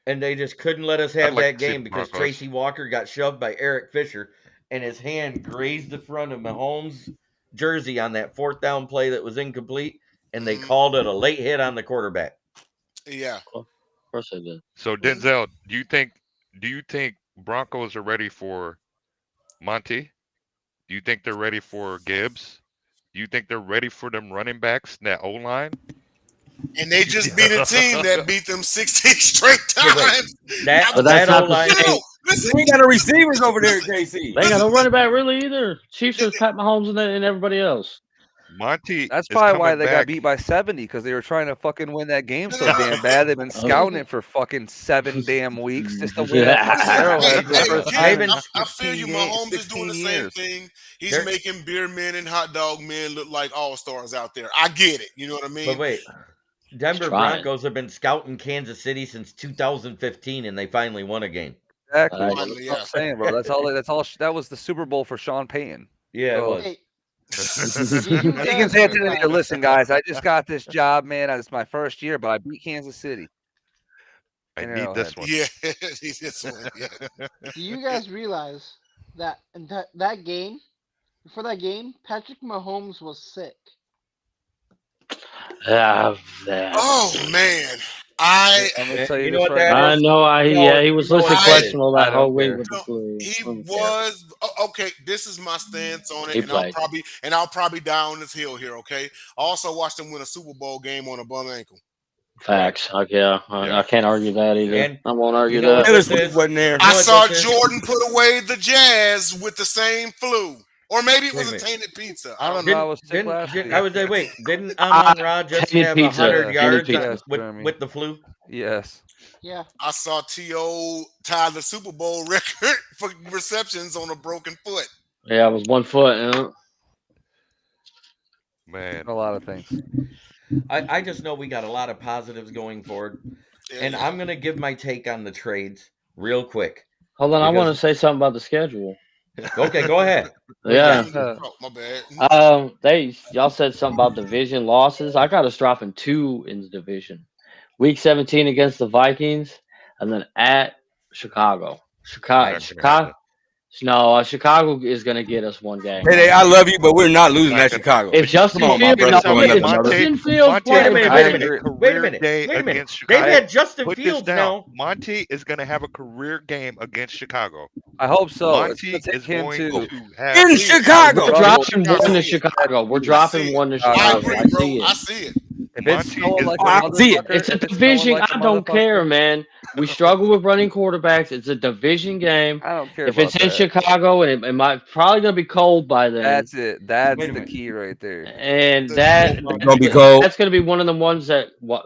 Speaker 1: And they just couldn't let us have
Speaker 2: like
Speaker 1: that
Speaker 2: to see
Speaker 1: game
Speaker 2: the
Speaker 1: because
Speaker 2: Broncos.
Speaker 1: Tracy Walker got shoved by Eric Fisher and his hand grazed the front of Mahomes' jersey on that fourth down play that was incomplete, and they
Speaker 6: Mhm.
Speaker 1: called it a late hit on the quarterback.
Speaker 6: Yeah.
Speaker 3: Of course I did.
Speaker 2: So
Speaker 6: Well,
Speaker 2: Denzel, do you think Broncos are ready for Monty? Do you think they're ready for Gibbs? Do you think they're ready for them running backs, that O line?
Speaker 6: and they just beat a team that beat them 16 straight
Speaker 1: Hey, wait,
Speaker 6: times.
Speaker 1: that
Speaker 3: But that's
Speaker 1: that O
Speaker 3: not the
Speaker 1: line.
Speaker 6: No,
Speaker 3: same.
Speaker 6: listen,
Speaker 5: We ain't got no receivers over there,
Speaker 6: listen,
Speaker 5: KC.
Speaker 3: They ain't got no
Speaker 6: listen.
Speaker 3: running back really either. Chiefs just Pat Mahomes and everybody else.
Speaker 2: Monty
Speaker 8: That's
Speaker 2: is
Speaker 8: probably why
Speaker 2: coming
Speaker 8: they got
Speaker 2: back.
Speaker 8: beat by 70 because they were trying to fucking win that game
Speaker 6: No,
Speaker 8: so
Speaker 6: no, no.
Speaker 8: damn bad. They've been
Speaker 3: Oh.
Speaker 8: scouting it for fucking 7 damn weeks just to win at fucking
Speaker 6: Listen,
Speaker 8: Arrowhead
Speaker 6: hey,
Speaker 8: for the
Speaker 6: hey,
Speaker 8: first
Speaker 6: Ken,
Speaker 8: time
Speaker 1: They've
Speaker 8: in
Speaker 1: been
Speaker 6: I feel you.
Speaker 8: 16 games,
Speaker 6: Mahomes is doing
Speaker 8: 16
Speaker 6: the same
Speaker 8: years.
Speaker 6: thing. He's
Speaker 1: they're,
Speaker 6: making beer men and hot dog men look like all stars out there. I get it. You know what I
Speaker 1: but
Speaker 6: mean?
Speaker 1: wait,
Speaker 3: He's
Speaker 1: Denver
Speaker 3: trying.
Speaker 1: Broncos have been scouting Kansas City since 2015, and they finally won a game.
Speaker 8: Exactly,
Speaker 3: Like,
Speaker 8: bro.
Speaker 6: Finally,
Speaker 8: That's what
Speaker 6: yeah.
Speaker 8: I'm saying, bro. That's all. That's all. That was the Super Bowl for Sean Payton.
Speaker 1: Yeah, it
Speaker 8: So
Speaker 1: was.
Speaker 4: Hey, do you
Speaker 8: he can
Speaker 4: guys
Speaker 8: say it to the
Speaker 4: realize?
Speaker 8: listen, guys. I just got this job, man. It's my first year, but I beat Kansas City.
Speaker 2: I
Speaker 8: in
Speaker 2: need
Speaker 8: Arrowhead.
Speaker 2: this one.
Speaker 6: Yeah, he's this one. Yeah.
Speaker 4: Do you guys realize that in that game, before that game, Patrick Mahomes was sick.
Speaker 3: yeah,
Speaker 6: Oh man, I
Speaker 8: I'm gonna
Speaker 1: And
Speaker 8: tell you
Speaker 1: you know
Speaker 8: this
Speaker 1: what
Speaker 8: right
Speaker 1: that
Speaker 8: now.
Speaker 3: I
Speaker 1: is?
Speaker 3: know.
Speaker 1: No,
Speaker 3: He
Speaker 1: you
Speaker 3: was
Speaker 1: know
Speaker 3: listed
Speaker 1: what that is.
Speaker 3: questionable
Speaker 8: I
Speaker 3: that whole
Speaker 8: don't
Speaker 3: week
Speaker 8: care.
Speaker 3: with the
Speaker 6: no,
Speaker 3: flu.
Speaker 6: he
Speaker 3: Mm,
Speaker 6: was okay. This is my stance on it,
Speaker 3: He
Speaker 6: and I'll
Speaker 3: played.
Speaker 6: probably die on this hill here. Okay, I also watched him win a Super Bowl game on a bum ankle.
Speaker 1: Right.
Speaker 3: Facts. Yeah,
Speaker 2: Yeah.
Speaker 3: I can't argue that either.
Speaker 1: And
Speaker 3: I won't
Speaker 1: you
Speaker 3: argue
Speaker 1: know what
Speaker 3: that.
Speaker 5: Taylor
Speaker 1: this
Speaker 5: Swift
Speaker 1: is?
Speaker 5: wasn't there.
Speaker 1: You
Speaker 6: I
Speaker 1: know what
Speaker 6: saw
Speaker 1: this is?
Speaker 6: Jordan put away the Jazz with the same flu, or maybe it
Speaker 1: Wait
Speaker 6: was
Speaker 1: a
Speaker 6: a
Speaker 1: minute.
Speaker 6: tainted pizza.
Speaker 8: I
Speaker 6: I
Speaker 8: don't
Speaker 6: don't
Speaker 8: know.
Speaker 6: know.
Speaker 8: I was sick
Speaker 1: Didn't,
Speaker 8: last week.
Speaker 1: I would say, wait, didn't
Speaker 3: Ah,
Speaker 1: Amon Ra just
Speaker 3: tainted
Speaker 1: have
Speaker 3: pizza.
Speaker 1: 100
Speaker 8: Yes.
Speaker 1: yards
Speaker 3: Tainted
Speaker 8: Yes,
Speaker 1: with
Speaker 8: Jeremy.
Speaker 1: with the flu?
Speaker 8: Yes.
Speaker 4: Yeah.
Speaker 6: I saw T.O. tie the Super Bowl record for receptions on a broken foot.
Speaker 3: Yeah, it was 1 foot.
Speaker 2: Man,
Speaker 8: A lot of things.
Speaker 1: I just know we got a lot of positives going forward.
Speaker 6: Yeah,
Speaker 1: And
Speaker 6: yeah.
Speaker 1: I'm going to give my take on the trades real quick.
Speaker 3: Hold on, I want
Speaker 1: Because,
Speaker 3: to say something about the schedule.
Speaker 1: okay, go ahead. Wait,
Speaker 3: Yeah.
Speaker 1: Dennis,
Speaker 6: Oh, my bad.
Speaker 3: Y'all said something about division losses. I got us dropping 2 in the division. Week 17 against the Vikings, and then at Chicago.
Speaker 1: I,
Speaker 2: not gonna happen.
Speaker 3: Chicago is gonna get us 1 game.
Speaker 5: Hey, I love you, but we're not losing
Speaker 2: Not
Speaker 5: at
Speaker 2: gonna.
Speaker 5: Chicago.
Speaker 3: If Justin
Speaker 5: Come on, my
Speaker 3: Fields,
Speaker 5: brother.
Speaker 3: no,
Speaker 5: Throw
Speaker 2: Telling you,
Speaker 3: if
Speaker 5: another number.
Speaker 2: Monte.
Speaker 3: Justin Fields
Speaker 2: Monte
Speaker 1: wait a
Speaker 2: is
Speaker 3: plays,
Speaker 1: minute,
Speaker 2: gonna
Speaker 1: wait a
Speaker 2: have
Speaker 3: I
Speaker 2: a
Speaker 1: minute,
Speaker 3: agree.
Speaker 1: wait a
Speaker 2: career
Speaker 1: minute,
Speaker 2: day
Speaker 1: wait a minute.
Speaker 2: against
Speaker 1: They've
Speaker 2: Chicago.
Speaker 1: had Justin
Speaker 2: Put this
Speaker 1: Fields
Speaker 2: down.
Speaker 1: now.
Speaker 2: Monty is gonna have a career game against Chicago.
Speaker 8: I hope so. It's
Speaker 2: Monty
Speaker 8: gonna take
Speaker 2: is
Speaker 8: him
Speaker 2: going
Speaker 8: to
Speaker 2: to have.
Speaker 5: In
Speaker 6: See it.
Speaker 5: Chicago.
Speaker 3: We're
Speaker 8: struggle.
Speaker 3: dropping
Speaker 6: I
Speaker 3: 1 to
Speaker 6: see it.
Speaker 3: Chicago. We're
Speaker 6: I see
Speaker 3: dropping
Speaker 6: it.
Speaker 3: 1 to
Speaker 6: I
Speaker 3: Chicago.
Speaker 6: agree,
Speaker 3: I
Speaker 6: bro.
Speaker 3: see it.
Speaker 6: I see it.
Speaker 8: If it's
Speaker 2: Monty
Speaker 8: snowing
Speaker 2: is
Speaker 8: like
Speaker 5: Oh,
Speaker 8: a
Speaker 5: I
Speaker 2: going.
Speaker 5: can see it.
Speaker 3: It's
Speaker 8: motherfucker,
Speaker 3: a
Speaker 8: if it's snowing
Speaker 3: division.
Speaker 8: like a
Speaker 3: I don't care,
Speaker 8: motherfucker,
Speaker 3: man. We struggle with running quarterbacks. It's a division game.
Speaker 8: I don't care
Speaker 3: If
Speaker 8: about
Speaker 3: it's in
Speaker 8: that.
Speaker 3: Chicago, and it might probably gonna be cold by then,
Speaker 8: That's it. That's
Speaker 1: Wait a
Speaker 8: the
Speaker 1: minute.
Speaker 8: key right there.
Speaker 3: and
Speaker 6: The cold
Speaker 5: It's gonna be cold.
Speaker 3: that's gonna be one of the ones that what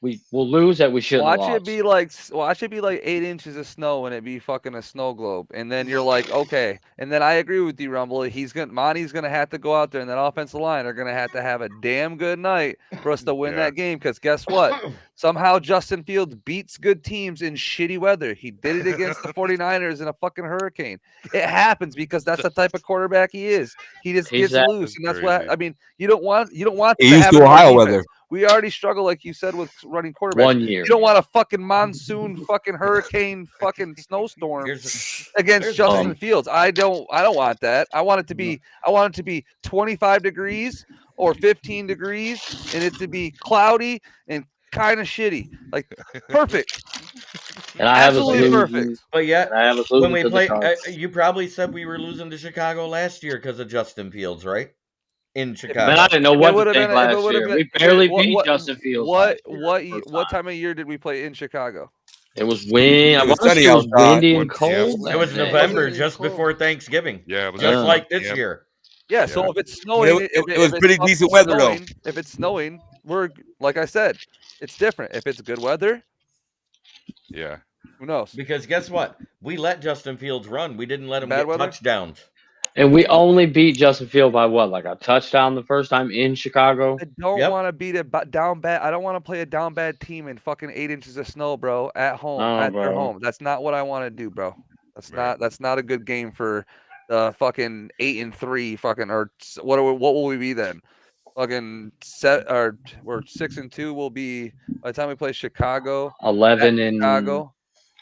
Speaker 3: we will lose that we shouldn't have
Speaker 8: Watch it be
Speaker 3: lost.
Speaker 8: like 8 inches of snow and it be fucking a snow globe, and then you're like, okay. And then I agree with you, Rumble. Monty's gonna have to go out there, and that offensive line are gonna have a damn good night for us to win
Speaker 2: Yeah.
Speaker 8: that game. Because guess what? Somehow Justin Fields beats good teams in shitty weather. He did it against the 49ers in a fucking hurricane. It happens because that's the type of quarterback he is. He just
Speaker 3: He's
Speaker 8: gets
Speaker 3: that.
Speaker 8: loose,
Speaker 2: That's
Speaker 8: and that's what
Speaker 2: crazy.
Speaker 8: I mean. You don't want
Speaker 5: He
Speaker 8: to
Speaker 5: used
Speaker 8: have
Speaker 5: to
Speaker 8: it in our
Speaker 5: Ohio
Speaker 8: defense.
Speaker 5: weather.
Speaker 8: We already struggle, like you said, with running quarterbacks.
Speaker 3: 1 year.
Speaker 8: You don't want a fucking monsoon, fucking hurricane, fucking snowstorm against
Speaker 1: Here's the
Speaker 8: Justin
Speaker 1: thing.
Speaker 8: Fields. I don't want that. I want it to be 25 degrees or 15 degrees, and it to be cloudy and kind of shitty. Like perfect,
Speaker 3: And I have us
Speaker 8: absolutely
Speaker 3: losing.
Speaker 8: perfect.
Speaker 1: But yet,
Speaker 3: And I have us
Speaker 1: when
Speaker 3: losing
Speaker 1: we
Speaker 3: to the
Speaker 1: play,
Speaker 3: Chargers.
Speaker 1: you probably said we were losing to Chicago last year because of Justin Fields, right? In
Speaker 3: Man, I
Speaker 1: Chicago.
Speaker 3: didn't know
Speaker 8: If it
Speaker 3: what to
Speaker 8: would have
Speaker 3: think
Speaker 8: been, if it
Speaker 3: last
Speaker 8: would have
Speaker 3: year.
Speaker 8: been,
Speaker 3: We barely
Speaker 8: what,
Speaker 3: beat
Speaker 8: what,
Speaker 3: Justin Fields
Speaker 8: what,
Speaker 3: last year.
Speaker 8: what,
Speaker 3: First
Speaker 8: what
Speaker 3: time.
Speaker 8: time of year did we play in Chicago?
Speaker 3: It was wind. I
Speaker 5: It was
Speaker 3: want to say
Speaker 5: sunny
Speaker 3: it was
Speaker 5: outside.
Speaker 3: windy
Speaker 2: One
Speaker 3: and
Speaker 2: p.m.
Speaker 3: cold
Speaker 1: It
Speaker 3: that
Speaker 1: was
Speaker 4: It
Speaker 3: day.
Speaker 4: was
Speaker 1: November,
Speaker 4: windy and
Speaker 1: just before
Speaker 4: cold.
Speaker 1: Thanksgiving,
Speaker 2: Yeah, it was
Speaker 1: just
Speaker 2: like
Speaker 3: Yeah.
Speaker 2: 1
Speaker 1: like this
Speaker 2: p.m.
Speaker 1: year.
Speaker 8: Yeah, so
Speaker 2: Yeah.
Speaker 8: if it's
Speaker 5: But
Speaker 8: snowing,
Speaker 5: it was pretty decent weather though.
Speaker 8: if it's snowing, we're like I said, it's different. If it's good weather,
Speaker 2: Yeah.
Speaker 8: who knows?
Speaker 1: Because guess what? We let Justin Fields run. We didn't let him
Speaker 8: Bad
Speaker 1: get
Speaker 8: weather.
Speaker 1: touchdowns.
Speaker 3: And we only beat Justin Field by what, like a touchdown the first time in Chicago?
Speaker 8: I don't
Speaker 1: Yep.
Speaker 8: want to beat it down bad. I don't want to play a down bad team in fucking 8 inches of snow, bro, at home,
Speaker 3: No,
Speaker 8: at their
Speaker 3: bro.
Speaker 8: home. That's not what I want to do, bro.
Speaker 2: Right.
Speaker 8: That's not a good game for the fucking 8-3 fucking what will we be then? Fucking we're 6-2 will be by the time we play Chicago.
Speaker 3: 11 and
Speaker 8: Chicago.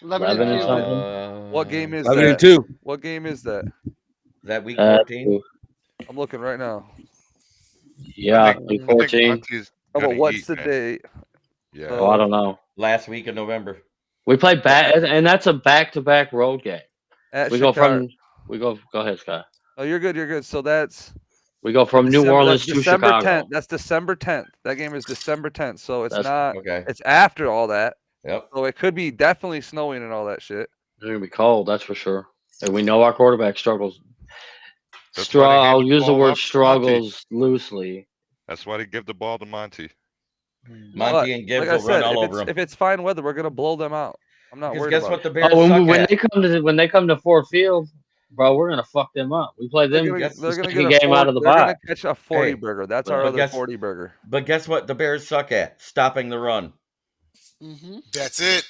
Speaker 4: 11
Speaker 3: 11 and
Speaker 4: and 2.
Speaker 3: something.
Speaker 8: What game is
Speaker 5: 11
Speaker 8: that?
Speaker 5: and 2.
Speaker 8: What game is that?
Speaker 1: That week 14?
Speaker 8: I'm looking right now.
Speaker 3: Yeah,
Speaker 2: I
Speaker 3: week
Speaker 2: think
Speaker 3: 14.
Speaker 2: Monty's
Speaker 8: Oh,
Speaker 2: gonna
Speaker 8: but what's
Speaker 2: eat,
Speaker 8: the
Speaker 2: man.
Speaker 8: date?
Speaker 2: Yeah.
Speaker 3: Oh, I don't know.
Speaker 1: Last week of November.
Speaker 3: We play back, and that's a back-to-back road game.
Speaker 8: At
Speaker 3: We go
Speaker 8: Chicago.
Speaker 3: from Go ahead, Scott.
Speaker 8: Oh, you're good. You're good. So that's
Speaker 3: We go from New
Speaker 8: December.
Speaker 3: Orleans
Speaker 8: That's
Speaker 3: to
Speaker 8: December
Speaker 3: Chicago.
Speaker 8: 10th. That's December 10th. That game is December 10th. So it's
Speaker 3: That's
Speaker 8: not.
Speaker 1: Okay.
Speaker 8: It's after all that.
Speaker 1: Yep.
Speaker 8: So it could be definitely snowing and all that shit.
Speaker 3: It's gonna be cold, that's for sure. And we know our quarterback struggles.
Speaker 2: That's why they hand
Speaker 3: I'll
Speaker 2: the
Speaker 3: use the
Speaker 2: ball
Speaker 3: word
Speaker 2: off to Monty.
Speaker 3: struggles loosely.
Speaker 2: That's why they give the ball to Monty.
Speaker 8: But
Speaker 1: Monty and Gibbs
Speaker 8: like I
Speaker 1: will run
Speaker 8: said,
Speaker 1: all over him.
Speaker 8: if it's fine weather, we're gonna blow them out. I'm not
Speaker 1: Because
Speaker 8: worried
Speaker 1: guess
Speaker 8: about
Speaker 1: what
Speaker 8: it.
Speaker 1: the Bears
Speaker 3: Oh,
Speaker 1: suck
Speaker 3: when
Speaker 1: at?
Speaker 3: they come to Ford Field, bro, we're gonna fuck them up. We play them
Speaker 1: guess-
Speaker 8: They're
Speaker 3: the
Speaker 8: gonna
Speaker 3: second
Speaker 8: get a
Speaker 3: game out of the
Speaker 8: They're gonna
Speaker 3: bye.
Speaker 8: catch a 40
Speaker 1: Hey,
Speaker 8: burger. That's
Speaker 3: but
Speaker 8: our other
Speaker 1: guess-
Speaker 8: 40 burger.
Speaker 1: But guess what the Bears suck at? Stopping the run.
Speaker 4: Mm-hmm.
Speaker 6: That's it.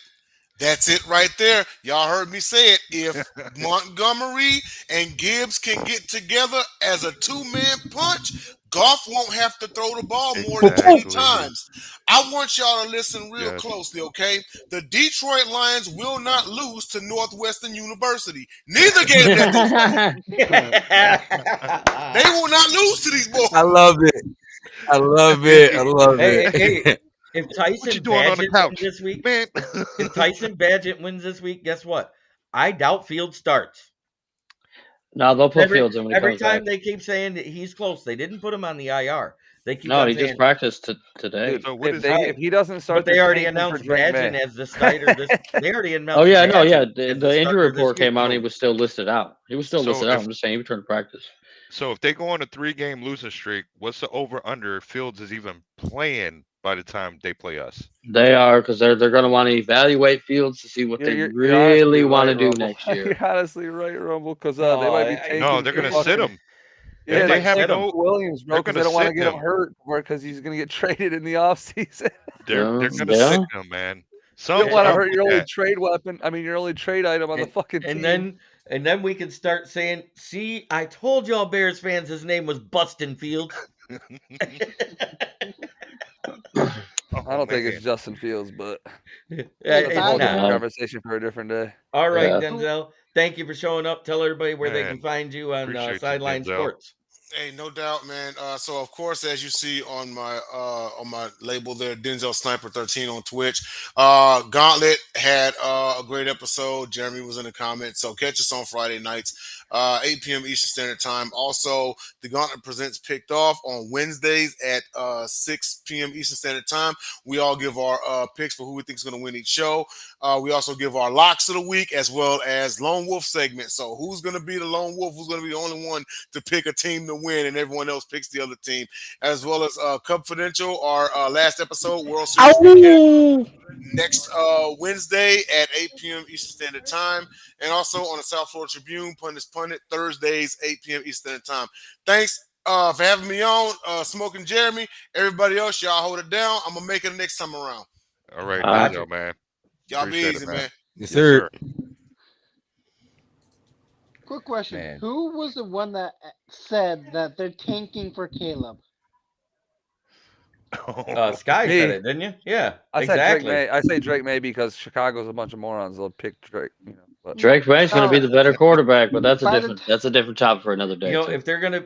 Speaker 6: That's it right there. Y'all heard me say it. If Montgomery and Gibbs can get together as a two-man punch, Goff won't have to throw the ball more than 3
Speaker 2: Exactly.
Speaker 6: times. I want y'all to listen real
Speaker 2: Yes.
Speaker 6: closely, okay? The Detroit Lions will not lose to Northwestern University. Neither game that they play. They will not lose to these boys.
Speaker 5: I love it. I love it. I love
Speaker 1: Hey,
Speaker 5: it.
Speaker 1: hey, if Tyson
Speaker 2: What you doing on the
Speaker 1: Badgett
Speaker 2: couch,
Speaker 1: wins this week,
Speaker 2: man?
Speaker 1: if Tyson Badgett wins this week, guess what? I doubt Field starts.
Speaker 3: No, they'll put
Speaker 1: Every
Speaker 3: Fields in when he
Speaker 1: every
Speaker 3: comes
Speaker 1: time
Speaker 3: back.
Speaker 1: they keep saying that he's close. They didn't put him on the IR. They keep
Speaker 3: No,
Speaker 1: on
Speaker 3: he
Speaker 1: saying,
Speaker 3: just practiced today.
Speaker 8: Dude,
Speaker 2: So what
Speaker 8: if
Speaker 2: is
Speaker 8: they
Speaker 1: Right.
Speaker 8: if he doesn't start,
Speaker 1: but they
Speaker 8: they're
Speaker 1: already
Speaker 8: tanking for
Speaker 1: announced
Speaker 8: Drake
Speaker 1: Badgett
Speaker 8: May.
Speaker 1: as the starter. They already announced.
Speaker 3: Oh yeah, no,
Speaker 1: Badgett
Speaker 3: yeah.
Speaker 1: as
Speaker 3: The
Speaker 1: the
Speaker 3: injury
Speaker 1: starter this
Speaker 3: report came
Speaker 1: week,
Speaker 3: out. And
Speaker 1: so-
Speaker 3: he was still listed out. He was still
Speaker 2: So
Speaker 3: listed out.
Speaker 2: if-
Speaker 3: I'm just saying he returned to practice.
Speaker 2: So if they go on a 3-game losing streak, what's the over under if Fields is even playing by the time they play us?
Speaker 3: They are because they're going to want to evaluate Fields to see what they
Speaker 8: You're
Speaker 3: really
Speaker 8: honestly
Speaker 3: want to
Speaker 8: right,
Speaker 3: do
Speaker 8: Rumble.
Speaker 3: next year.
Speaker 8: You're honestly right, Rumble, because
Speaker 1: No,
Speaker 8: they might be
Speaker 1: I-
Speaker 8: taking.
Speaker 2: No, they're
Speaker 8: for
Speaker 2: gonna
Speaker 8: fucking-
Speaker 2: sit him.
Speaker 8: Yeah,
Speaker 2: If
Speaker 8: they
Speaker 2: they have
Speaker 8: have
Speaker 2: no-
Speaker 8: Williams, bro,
Speaker 2: they're
Speaker 8: because
Speaker 2: gonna
Speaker 8: they don't want to
Speaker 2: sit
Speaker 8: get him
Speaker 2: him.
Speaker 8: hurt because he's gonna get traded in the offseason.
Speaker 2: They're
Speaker 3: Yeah,
Speaker 2: gonna
Speaker 3: yeah.
Speaker 2: sit him, man.
Speaker 8: You
Speaker 2: Something's
Speaker 8: don't want to
Speaker 2: up
Speaker 8: hurt
Speaker 2: with
Speaker 8: your only
Speaker 2: that.
Speaker 8: trade weapon. I mean, your only trade item on the fucking team.
Speaker 1: and then we can start saying, "See, I told y'all Bears fans his name was Bustin Fields."
Speaker 8: I don't think
Speaker 2: man.
Speaker 8: it's Justin Fields, but
Speaker 1: It's
Speaker 8: that's a whole
Speaker 1: not.
Speaker 8: different conversation for a different day.
Speaker 1: All right,
Speaker 3: Yeah.
Speaker 1: Denzel. Thank you for showing up. Tell everybody where they
Speaker 2: Man,
Speaker 1: can find you on
Speaker 2: appreciate you,
Speaker 1: Sideline
Speaker 2: Denzel.
Speaker 1: Sports.
Speaker 6: Hey, no doubt, man. So of course, as you see on my label there, Denzel Sniper 13 on Twitch. Gauntlet had a great episode. Jeremy was in the comments, so catch us on Friday nights, 8 p.m. Eastern Standard Time. Also, the Gauntlet Presents picked off on Wednesdays at 6 p.m. Eastern Standard Time. We all give our picks for who we think is going to win each show. We also give our locks of the week as well as Lone Wolf segment. So who's going to be the Lone Wolf? Who's going to be the only one to pick a team to win, and everyone else picks the other team, as well as Confidential, our last episode, World Series recap, next Wednesday at 8 p.m. Eastern Standard Time, and also on the South Florida Tribune, Pun is Pundit, Thursdays, 8 p.m. Eastern Standard Time. Thanks for having me on, Smoking Jeremy. Everybody else, y'all hold it down. I'm going to make it next time around.
Speaker 2: All right,
Speaker 3: Gotcha.
Speaker 2: Denzel, man.
Speaker 6: Y'all be
Speaker 2: Appreciate
Speaker 6: easy,
Speaker 2: it, man.
Speaker 6: man.
Speaker 5: Yes, sir.
Speaker 4: Quick question:
Speaker 1: Man.
Speaker 4: who was the one that said that they're tanking for Caleb?
Speaker 1: Sky
Speaker 8: Me.
Speaker 1: said it, didn't you? Yeah,
Speaker 8: I said
Speaker 1: exactly.
Speaker 8: Drake May. I say Drake May because Chicago's a bunch of morons. They'll pick Drake. But
Speaker 3: Drake May's going to be the better quarterback, but that's
Speaker 4: By
Speaker 3: a
Speaker 4: the
Speaker 3: different topic for another day.
Speaker 1: You know,
Speaker 3: too.
Speaker 1: if they're gonna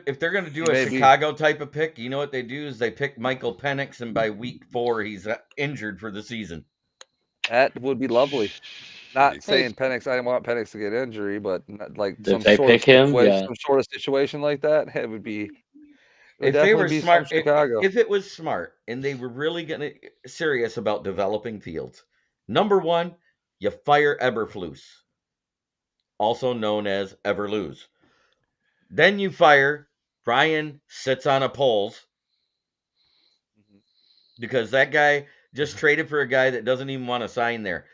Speaker 1: do
Speaker 8: He
Speaker 1: a
Speaker 8: may be.
Speaker 1: Chicago type of pick, you know what they do is they pick Michael Penix, and by week 4 he's injured for the season.
Speaker 8: that would be lovely. Not
Speaker 4: Hey.
Speaker 8: saying Penix. I didn't want Penix to get injury, but like
Speaker 3: If
Speaker 8: some
Speaker 3: they
Speaker 8: sort of
Speaker 3: pick him,
Speaker 8: situation,
Speaker 3: yeah.
Speaker 8: some sort of situation like that, it would be. It would
Speaker 1: If they
Speaker 8: definitely
Speaker 1: were
Speaker 8: be
Speaker 1: smart,
Speaker 8: some Chicago.
Speaker 1: if it was smart, and they were really gonna serious about developing Fields, number 1, you fire Eberflus, also known as Everlose. Then you fire Brian sits on a polls because that guy just traded for a guy that doesn't even want to sign there.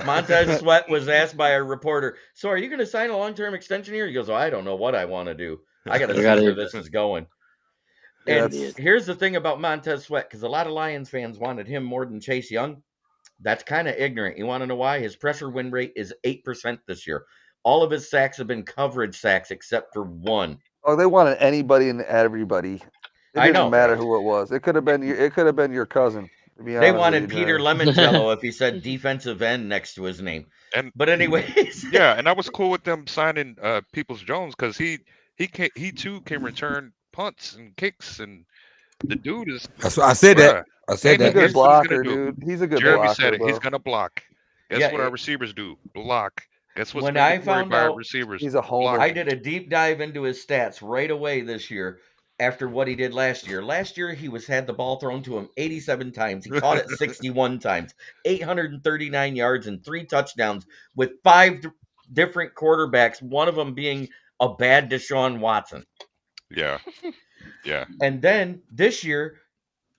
Speaker 1: Montez Sweat was asked by a reporter, "So are you going to sign a long-term extension here?" He goes, "Well, I don't know what I want to do. I got to
Speaker 3: You
Speaker 1: see
Speaker 3: gotta-
Speaker 1: where this is going."
Speaker 8: Yeah,
Speaker 1: And
Speaker 8: that's-
Speaker 1: here's the thing about Montez Sweat, because a lot of Lions fans wanted him more than Chase Young. That's kind of ignorant. You want to know why? His pressure win rate is 8% this year. All of his sacks have been coverage sacks except for one.
Speaker 8: Oh, they wanted anybody and everybody. It
Speaker 1: I
Speaker 8: didn't
Speaker 1: know.
Speaker 8: matter who it was. It could have been your cousin. To be
Speaker 1: They
Speaker 8: honest with
Speaker 1: wanted
Speaker 8: you,
Speaker 1: Peter
Speaker 8: Jeremy.
Speaker 1: Lemoncello if he said defensive end next to his name.
Speaker 2: And
Speaker 1: But anyways,
Speaker 2: yeah, and I was cool with them signing Peoples Jones because he too can return punts and kicks and The dude is,
Speaker 5: That's what I said.
Speaker 2: bruh.
Speaker 5: I said
Speaker 2: And
Speaker 8: He's a
Speaker 5: that.
Speaker 8: good
Speaker 2: here's what he's gonna
Speaker 8: blocker,
Speaker 2: do.
Speaker 8: dude. He's a good
Speaker 2: Jeremy said
Speaker 8: blocker,
Speaker 2: it. He's
Speaker 8: bro.
Speaker 2: gonna block. Guess
Speaker 1: Yeah,
Speaker 2: what our receivers do? Block. Guess what's
Speaker 1: when I
Speaker 2: mandatory
Speaker 1: found
Speaker 2: by our
Speaker 1: out,
Speaker 2: receivers?
Speaker 8: He's a homer.
Speaker 1: I
Speaker 2: Blocking.
Speaker 1: did a deep dive into his stats right away this year after what he did last year. Last year he was had the ball thrown to him 87 times. He caught it 61 times, 839 yards and 3 touchdowns with different quarterbacks, one of them being a bad Deshaun Watson.
Speaker 2: Yeah, yeah.
Speaker 1: And then this year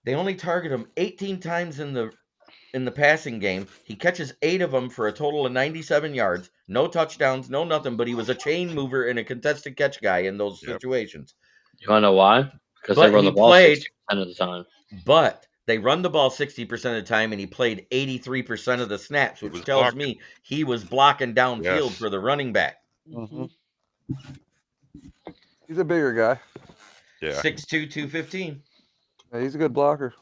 Speaker 1: they only target him 18 times in the passing game. He catches 8 of them for a total of 97 yards. No touchdowns, no nothing, but he was a chain mover and a contested catch guy in those
Speaker 2: Yep.
Speaker 1: situations.
Speaker 3: You want to know why? Because they
Speaker 1: But
Speaker 3: run
Speaker 1: he
Speaker 3: the ball
Speaker 1: played
Speaker 3: 60% of the time.
Speaker 1: but they run the ball 60% of the time and he played 83% of the snaps,
Speaker 2: He
Speaker 1: which
Speaker 2: was
Speaker 1: tells
Speaker 2: blocking.
Speaker 1: me he was blocking downfield
Speaker 2: Yes.
Speaker 1: for the running back.
Speaker 8: hmm He's a bigger guy.
Speaker 2: Yeah.
Speaker 1: 6'2", 215.
Speaker 8: Yeah, he's a good blocker.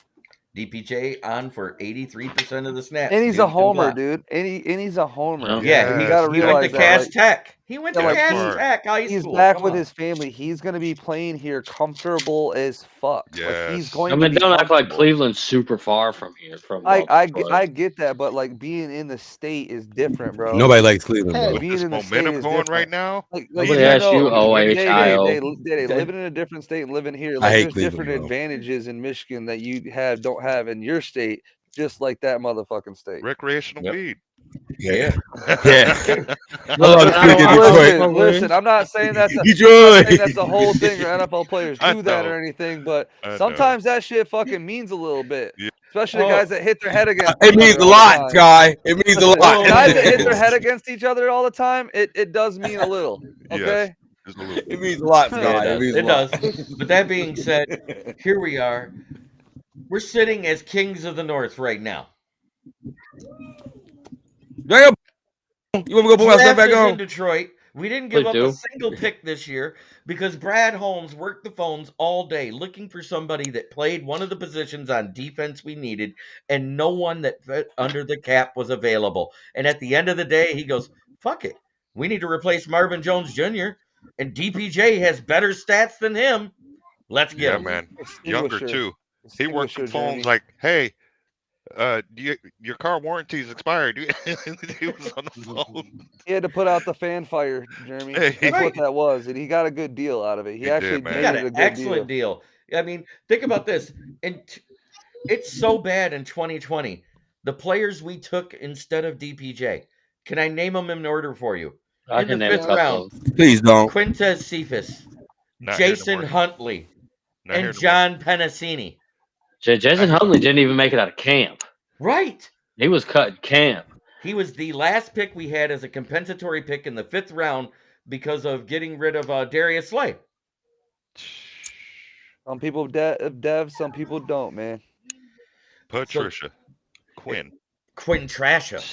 Speaker 1: DPJ on for 83% of the snaps.
Speaker 8: And he's
Speaker 1: Dude
Speaker 8: a
Speaker 1: can
Speaker 8: homer,
Speaker 1: block.
Speaker 8: dude. And he's a homer.
Speaker 1: Yeah,
Speaker 8: And you
Speaker 2: Yes.
Speaker 8: got to
Speaker 1: he went to
Speaker 8: realize that,
Speaker 1: Cass
Speaker 8: like,
Speaker 1: Tech. He went
Speaker 8: yeah,
Speaker 1: to
Speaker 8: like
Speaker 2: That
Speaker 1: Cass
Speaker 2: part.
Speaker 1: Tech High
Speaker 8: he's
Speaker 1: School.
Speaker 8: back
Speaker 1: Come
Speaker 8: with
Speaker 1: on.
Speaker 8: his family. He's going to be playing here comfortable as fuck. Like, he's
Speaker 2: Yes.
Speaker 8: going
Speaker 3: I
Speaker 8: to
Speaker 3: mean,
Speaker 8: be
Speaker 3: don't act like
Speaker 8: comfortable.
Speaker 3: Cleveland's super far from here. From Detroit.
Speaker 8: I get that, but like being in the state is different, bro.
Speaker 5: Nobody likes Cleveland,
Speaker 4: Hey,
Speaker 5: bro.
Speaker 2: With
Speaker 8: Being
Speaker 2: this
Speaker 8: in the state
Speaker 2: momentum
Speaker 8: is
Speaker 2: going right
Speaker 8: different.
Speaker 2: now,
Speaker 8: Like
Speaker 3: Nobody
Speaker 2: he's
Speaker 3: asked you,
Speaker 2: gonna win a
Speaker 3: OHIO.
Speaker 8: they
Speaker 1: Okay.
Speaker 8: living in a different state and living here.
Speaker 5: I
Speaker 8: Like
Speaker 5: hate
Speaker 8: there's different
Speaker 5: Cleveland, bro.
Speaker 8: advantages in Michigan that you don't have in your state, just like that motherfucking state.
Speaker 2: recreational
Speaker 1: Yep.
Speaker 2: weed.
Speaker 5: Yeah.
Speaker 1: Yeah.
Speaker 5: Yeah. I
Speaker 3: Look,
Speaker 5: love
Speaker 3: I
Speaker 5: the
Speaker 3: don't
Speaker 5: state of
Speaker 3: want to
Speaker 5: Detroit.
Speaker 8: Listen. I'm not saying I'm not saying
Speaker 5: Detroit.
Speaker 8: that's the whole thing or NFL players
Speaker 2: I
Speaker 8: do that
Speaker 2: know.
Speaker 8: or anything, but
Speaker 2: I know.
Speaker 8: sometimes that shit fucking means a little bit.
Speaker 2: Yeah.
Speaker 8: Especially the
Speaker 1: Oh,
Speaker 8: guys that hit their head against
Speaker 5: It
Speaker 8: each
Speaker 5: means
Speaker 8: other
Speaker 5: a
Speaker 8: all the
Speaker 5: lot,
Speaker 8: time.
Speaker 5: Guy. It means a
Speaker 8: Listen,
Speaker 5: lot.
Speaker 8: guys that hit their head against each other all the time, it does mean a little.
Speaker 2: Yes.
Speaker 8: Okay.
Speaker 2: Just a little
Speaker 5: It means a lot,
Speaker 1: yeah,
Speaker 5: Guy. It means a
Speaker 1: it
Speaker 5: lot.
Speaker 1: does. But that being said, here we are. We're sitting as kings of the North right now.
Speaker 5: Damn. You want me to go put my stuff
Speaker 1: Draft
Speaker 5: back
Speaker 1: is in
Speaker 5: on?
Speaker 1: Detroit. We didn't give
Speaker 3: Please
Speaker 1: up
Speaker 3: do.
Speaker 1: a single pick this year because Brad Holmes worked the phones all day looking for somebody that played one of the positions on defense we needed, and no one that fit under the cap was available. And at the end of the day, he goes, "Fuck it. We need to replace Marvin Jones Jr., and DPJ has better stats than him. Let's get
Speaker 2: Yeah,
Speaker 1: him."
Speaker 2: man. Younger
Speaker 8: Extinguisher.
Speaker 2: too. He worked the
Speaker 8: Extinguisher, Jeremy.
Speaker 2: phones like, hey, your car warranty's expired. He was on the phone.
Speaker 8: He had to put out the fan fire, Jeremy.
Speaker 2: Hey,
Speaker 8: That's
Speaker 1: Right.
Speaker 8: what that was, and he got a good deal out of it. He
Speaker 2: He
Speaker 8: actually
Speaker 2: did,
Speaker 1: He
Speaker 2: man.
Speaker 1: got
Speaker 8: made it
Speaker 1: an
Speaker 8: a good
Speaker 1: excellent
Speaker 8: deal.
Speaker 1: deal. I mean, think about this. And it's so bad in 2020. The players we took instead of DPJ. Can I name them in order for you?
Speaker 3: I
Speaker 1: In
Speaker 3: can
Speaker 1: the
Speaker 3: name a
Speaker 1: fifth
Speaker 3: couple
Speaker 1: round,
Speaker 3: of them.
Speaker 5: Please don't.
Speaker 1: Quintez Cephas,
Speaker 2: Not here no
Speaker 1: Jason
Speaker 2: more.
Speaker 1: Huntley,
Speaker 2: Not here
Speaker 1: and
Speaker 2: no more.
Speaker 1: John Pennicini.
Speaker 3: Jason Huntley didn't even make it out of camp.
Speaker 1: Right.
Speaker 3: He was cut in camp.
Speaker 1: He was the last pick we had as a compensatory pick in the 5th round because of getting rid of Darius Slay.
Speaker 8: Some people dev, some people don't, man.
Speaker 2: Patricia. Quinn.
Speaker 1: Quintrasha.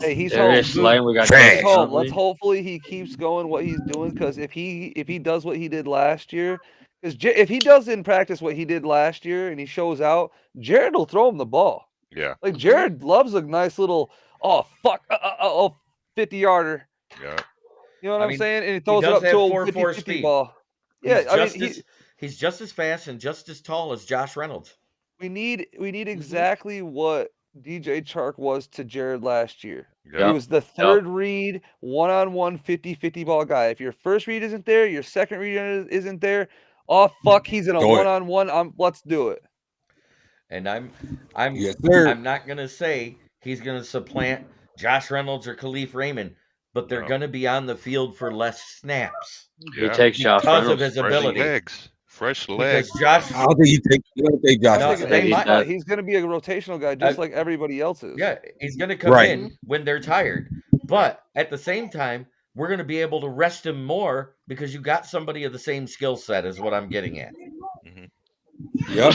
Speaker 8: Hey, he's
Speaker 3: Darius
Speaker 8: home.
Speaker 3: Slay, we got
Speaker 5: Trash.
Speaker 8: He's
Speaker 3: Jason
Speaker 8: home.
Speaker 3: Huntley.
Speaker 8: Let's hopefully he keeps going what he's doing, because if he does what he did last year, because if he does in practice what he did last year and he shows out, Jared will throw him the ball.
Speaker 2: Yeah.
Speaker 8: Like Jared loves a nice little 50-yarder.
Speaker 2: Yeah.
Speaker 8: You know what
Speaker 1: I
Speaker 8: I'm
Speaker 1: mean,
Speaker 8: saying? And he
Speaker 1: he
Speaker 8: throws it
Speaker 1: does
Speaker 8: up
Speaker 1: have
Speaker 8: to a
Speaker 1: 4.4
Speaker 8: 50-50
Speaker 1: speed.
Speaker 8: ball. Yeah,
Speaker 1: He's just as fast and just as tall as Josh Reynolds.
Speaker 8: we need exactly what DJ Chark was to Jared last year.
Speaker 2: Yeah.
Speaker 8: He was the third read, one-on-one 50-50 ball guy. If your first read isn't there, your second read isn't there, oh fuck, he's in a
Speaker 5: Do it.
Speaker 8: one-on-one. Let's do it.
Speaker 1: And I'm
Speaker 5: Yes, sir.
Speaker 1: I'm not gonna say he's gonna supplant Josh Reynolds or Khalif Raymond, but they're
Speaker 2: No.
Speaker 1: gonna be on the field for less snaps
Speaker 3: He takes Josh
Speaker 1: because of
Speaker 3: Reynolds.
Speaker 1: his
Speaker 2: Fresh
Speaker 1: ability.
Speaker 2: legs. Fresh
Speaker 1: Because
Speaker 2: legs.
Speaker 1: Josh,
Speaker 5: I don't think you take Josh.
Speaker 1: No,
Speaker 8: I think
Speaker 1: they
Speaker 8: he's,
Speaker 1: might-
Speaker 8: he's going to be a rotational guy, just like everybody else is.
Speaker 1: yeah, he's gonna come
Speaker 5: Right.
Speaker 1: in when they're tired. But at the same time, we're gonna be able to rest him more because you got somebody of the same skill set, is what I'm getting at.
Speaker 5: Yep.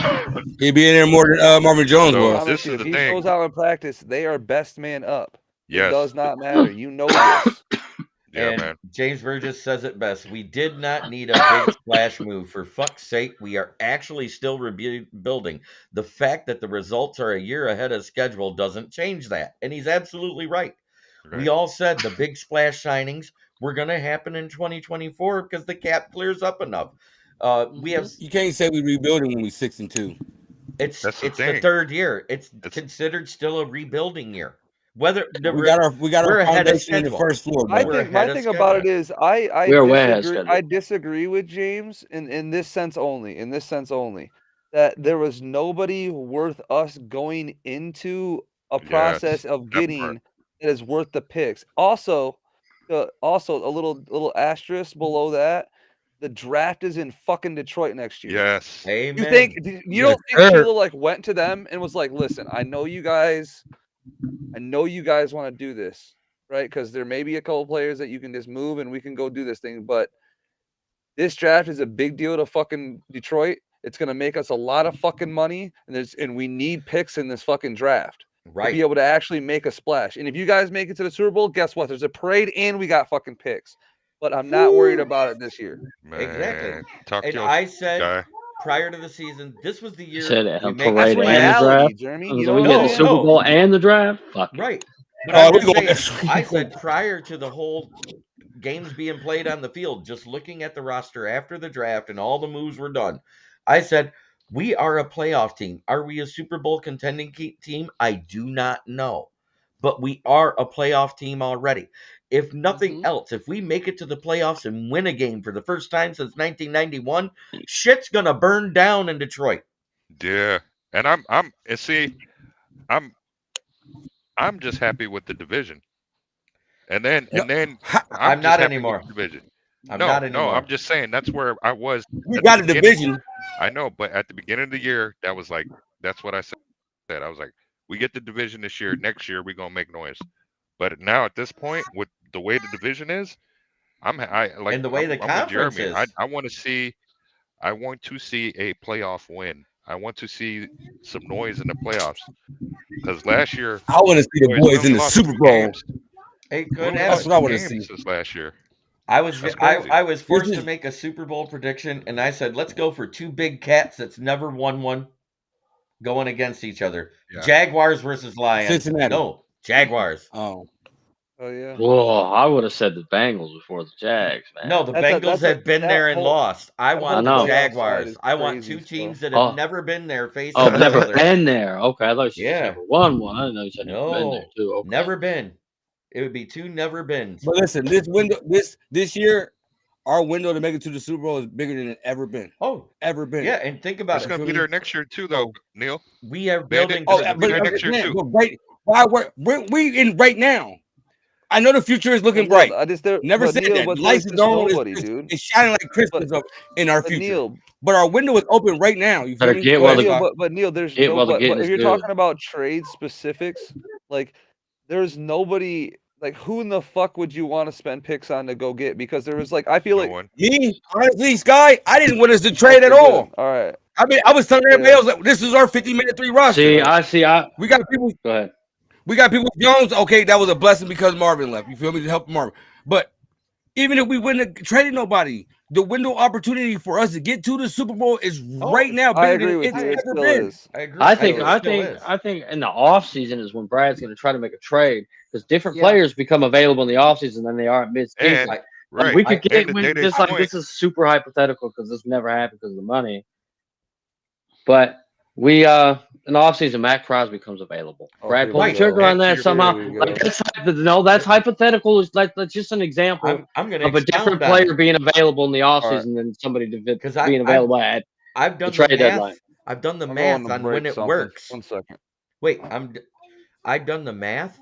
Speaker 5: He'd be in there more than Marvin Jones
Speaker 2: So,
Speaker 5: was.
Speaker 8: Promise
Speaker 2: this
Speaker 8: you,
Speaker 2: is
Speaker 8: if
Speaker 2: the
Speaker 8: he
Speaker 2: thing.
Speaker 8: goes out in practice, they are best man up.
Speaker 2: Yes.
Speaker 8: It does not matter. You know this.
Speaker 2: Yeah,
Speaker 1: And
Speaker 2: man.
Speaker 1: James Burgess says it best. We did not need a big splash move. For fuck's sake, we are actually still rebuilding. The fact that the results are a year ahead of schedule doesn't change that. And he's absolutely right.
Speaker 2: Right.
Speaker 1: We all said the big splash signings were going to happen in 2024 because the cap clears up enough. We have
Speaker 5: You can't say we rebuilding when we 6-2.
Speaker 1: it's
Speaker 2: That's the
Speaker 1: it's the
Speaker 2: thing.
Speaker 1: third year. It's
Speaker 2: It's
Speaker 1: considered still a rebuilding year. Whether
Speaker 5: We got our
Speaker 1: we're ahead of
Speaker 5: foundation in the
Speaker 1: schedule.
Speaker 5: first floor,
Speaker 8: I
Speaker 5: bro.
Speaker 1: We're
Speaker 8: think my
Speaker 1: ahead of
Speaker 8: thing about it
Speaker 1: schedule.
Speaker 8: is I
Speaker 3: We are way ahead of
Speaker 8: disagree.
Speaker 3: schedule.
Speaker 8: I disagree with James in this sense only. In this sense only, that there was nobody worth us going into a
Speaker 2: yes,
Speaker 8: process of
Speaker 2: that part.
Speaker 8: getting that is worth the picks. Also, also a little asterisk below that, the draft is in fucking Detroit next year.
Speaker 2: Yes.
Speaker 8: You think
Speaker 1: Amen.
Speaker 8: you don't think Sheila like went to them and was like, "Listen, I know you guys want to do this, right? Because there may be a couple players that you can just move and we can go do this thing. But this draft is a big deal to fucking Detroit. It's gonna make us a lot of fucking money, and we need picks in this fucking draft to
Speaker 1: Right.
Speaker 8: be able to actually make a splash. And if you guys make it to the Super Bowl, guess what? There's a parade and we got fucking picks. But I'm not worried
Speaker 1: Woo!
Speaker 8: about it this year.
Speaker 1: Exactly.
Speaker 2: Man, talk to
Speaker 1: And
Speaker 2: your
Speaker 1: I said
Speaker 2: guy.
Speaker 1: prior to the season, this was the
Speaker 3: You
Speaker 1: year
Speaker 3: said
Speaker 1: we
Speaker 3: a
Speaker 1: make a
Speaker 8: That's
Speaker 3: parade and the
Speaker 1: splash.
Speaker 8: reality,
Speaker 3: draft.
Speaker 8: Jeremy.
Speaker 3: So
Speaker 8: You know
Speaker 3: we
Speaker 8: what
Speaker 3: get
Speaker 8: I'm
Speaker 3: the
Speaker 1: No,
Speaker 8: saying?
Speaker 3: Super
Speaker 1: no.
Speaker 3: Bowl and the draft. Fuck it.
Speaker 1: Right. But I'm
Speaker 5: we
Speaker 1: just
Speaker 5: go
Speaker 1: saying,
Speaker 5: next week.
Speaker 1: I said prior to the whole games being played on the field, just looking at the roster after the draft and all the moves were done, I said, we are a playoff team. Are we a Super Bowl contending team? I do not know. But we are a playoff team already. If nothing else, if we make it to the playoffs and win a game for the first time since 1991, shit's going to burn down in Detroit.
Speaker 2: Yeah. And and see, I'm just happy with the division. And then
Speaker 5: No,
Speaker 2: I'm
Speaker 1: I'm
Speaker 2: just
Speaker 1: not
Speaker 2: happy with
Speaker 1: anymore.
Speaker 2: the division.
Speaker 1: I'm
Speaker 2: No,
Speaker 1: not
Speaker 2: no,
Speaker 1: anymore.
Speaker 2: I'm just saying that's where I was
Speaker 5: we
Speaker 2: at the
Speaker 5: got a
Speaker 2: beginning.
Speaker 5: division.
Speaker 2: I know, but at the beginning of the year, that was like that's what I said. I was like, we get the division this year. Next year, we're gonna make noise. But now at this point, with the way the division is,
Speaker 1: And the way the
Speaker 2: I'm with
Speaker 1: conference
Speaker 2: Jeremy.
Speaker 1: is.
Speaker 2: I want to see a playoff win. I want to see some noise in the playoffs. Because last year,
Speaker 5: I want to see the
Speaker 2: we
Speaker 5: boys in
Speaker 2: only
Speaker 5: the
Speaker 2: lost
Speaker 5: Super
Speaker 2: two
Speaker 5: Bowl.
Speaker 2: games.
Speaker 1: It
Speaker 2: We
Speaker 1: could
Speaker 2: only
Speaker 5: That's
Speaker 2: lost
Speaker 5: what I
Speaker 2: two
Speaker 5: want to
Speaker 2: games
Speaker 5: see.
Speaker 2: since last year.
Speaker 1: That's crazy. I was
Speaker 5: This
Speaker 1: forced to
Speaker 5: is
Speaker 1: make a Super Bowl prediction, and I said, let's go for two big cats that's never won one going against each other.
Speaker 2: Yeah.
Speaker 1: Jaguars versus Lions.
Speaker 5: Cincinnati.
Speaker 1: No, Jaguars.
Speaker 5: Oh,
Speaker 8: Oh yeah.
Speaker 3: Whoa, I would have said the Bengals before the Jags, man.
Speaker 1: No, the Bengals have been there and lost. I
Speaker 8: that
Speaker 1: want
Speaker 3: whole
Speaker 1: the
Speaker 3: playoff
Speaker 1: Jaguars.
Speaker 8: side
Speaker 1: I
Speaker 8: is
Speaker 1: want
Speaker 8: crazy
Speaker 1: two
Speaker 8: stuff.
Speaker 1: teams that have
Speaker 3: Oh,
Speaker 1: never been there facing
Speaker 3: oh,
Speaker 1: each
Speaker 3: never
Speaker 1: other.
Speaker 3: been there. Okay, I thought you just
Speaker 1: Yeah.
Speaker 3: never won one. I didn't know you said never been there
Speaker 1: No,
Speaker 3: too. Okay.
Speaker 1: never been. It would be two never beens.
Speaker 5: but listen, this year, our window to make it to the Super Bowl is bigger than it ever been.
Speaker 1: Oh,
Speaker 5: Ever been.
Speaker 1: yeah, and think about
Speaker 2: It's
Speaker 1: it.
Speaker 2: gonna be there next year too, though, Neil.
Speaker 1: We are
Speaker 2: Bandit,
Speaker 1: building.
Speaker 2: it's gonna be there next year
Speaker 5: man,
Speaker 2: too.
Speaker 5: but right, why we in right now? I know the future is looking bright. Never said
Speaker 8: Neil,
Speaker 5: that.
Speaker 8: but
Speaker 5: Lights
Speaker 8: there's
Speaker 5: is
Speaker 8: just
Speaker 5: on.
Speaker 8: nobody, dude.
Speaker 5: It's shining like Christmas up in our
Speaker 8: But
Speaker 5: future.
Speaker 8: Neil,
Speaker 5: But our window is open right now. You feel
Speaker 3: Better
Speaker 5: me?
Speaker 3: get
Speaker 5: Go
Speaker 3: while
Speaker 5: ahead,
Speaker 3: the
Speaker 5: Scott.
Speaker 8: but Neil, there's
Speaker 3: get
Speaker 8: no.
Speaker 3: while the
Speaker 8: But
Speaker 3: getting
Speaker 8: if
Speaker 3: is
Speaker 8: you're
Speaker 3: good.
Speaker 8: talking about trade specifics, like there's nobody. Like who in the fuck would you want to spend picks on to go get? Because there was like I feel
Speaker 2: No
Speaker 8: like
Speaker 2: one.
Speaker 5: Me, honestly, Sky, I didn't want us to trade at
Speaker 8: Okay,
Speaker 5: all.
Speaker 8: good. All right.
Speaker 5: I mean, I was telling everybody else like, this is our 50-minute 3 roster. We got people.
Speaker 3: Go ahead.
Speaker 5: We got people. Jones. Okay, that was a blessing because Marvin left. You feel me? To help Marvin. But even if we wouldn't have traded nobody, the window opportunity for us to get to the Super Bowl is right now
Speaker 8: I
Speaker 5: bigger
Speaker 8: agree
Speaker 5: than
Speaker 8: with
Speaker 5: it's
Speaker 8: you. It
Speaker 5: ever
Speaker 8: still
Speaker 5: been.
Speaker 8: is.
Speaker 1: I agree.
Speaker 3: I think in the off season is when Brad's going to try to make a trade because different players become available in the off season than they are at mid season.
Speaker 2: And right.
Speaker 3: We could get
Speaker 2: And to Day-Day's
Speaker 3: this
Speaker 2: point,
Speaker 3: this is super hypothetical because this never happened because of the money. But we in the offseason, Matt Crosby becomes available. Brad pulled the trigger on that somehow. Like that's hypothetical. It's like that's just an example
Speaker 1: I'm going to
Speaker 3: of a different player being available in the offseason than somebody being available at
Speaker 1: I've done
Speaker 3: the trade
Speaker 1: the math.
Speaker 3: deadline.
Speaker 1: I've done the
Speaker 8: I'm
Speaker 1: math
Speaker 8: going to
Speaker 1: on
Speaker 8: break
Speaker 1: when it
Speaker 8: something.
Speaker 1: works.
Speaker 8: 1 second.
Speaker 1: Wait, I've done the math,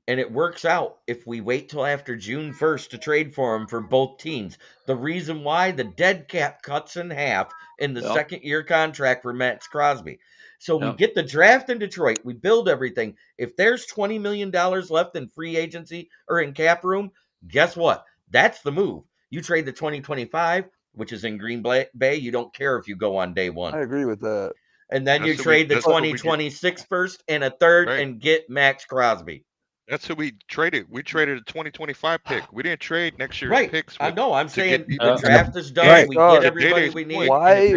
Speaker 1: and it works out if we wait till after June 1st to trade for him for both teams. The reason why the dead cap cuts in half in the second-year contract for Max Crosby. So we get the draft in Detroit. We build everything. If there's $20 million left in free agency or in cap room, guess what? That's the move. You trade the 2025, which is in Green Bay. You don't care if you go on day one.
Speaker 8: I agree with that.
Speaker 1: And then you trade the 2026 first and a third and get Max Crosby.
Speaker 2: That's who we traded. We traded a 2025 pick. We didn't trade next year's picks.
Speaker 1: I know. I'm saying
Speaker 2: the
Speaker 1: the draft is done. We get everybody we need.
Speaker 8: Why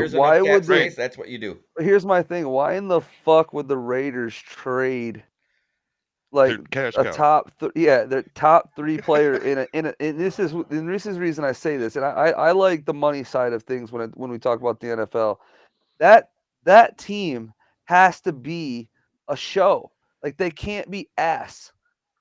Speaker 8: would
Speaker 1: they? That's what you do.
Speaker 8: Here's my thing. Why in the fuck would the Raiders trade like
Speaker 2: They're cash
Speaker 8: a
Speaker 2: cow.
Speaker 8: the top 3 player and this is the reason I say this, and I like the money side of things when we talk about the NFL. That team has to be a show. Like they can't be ass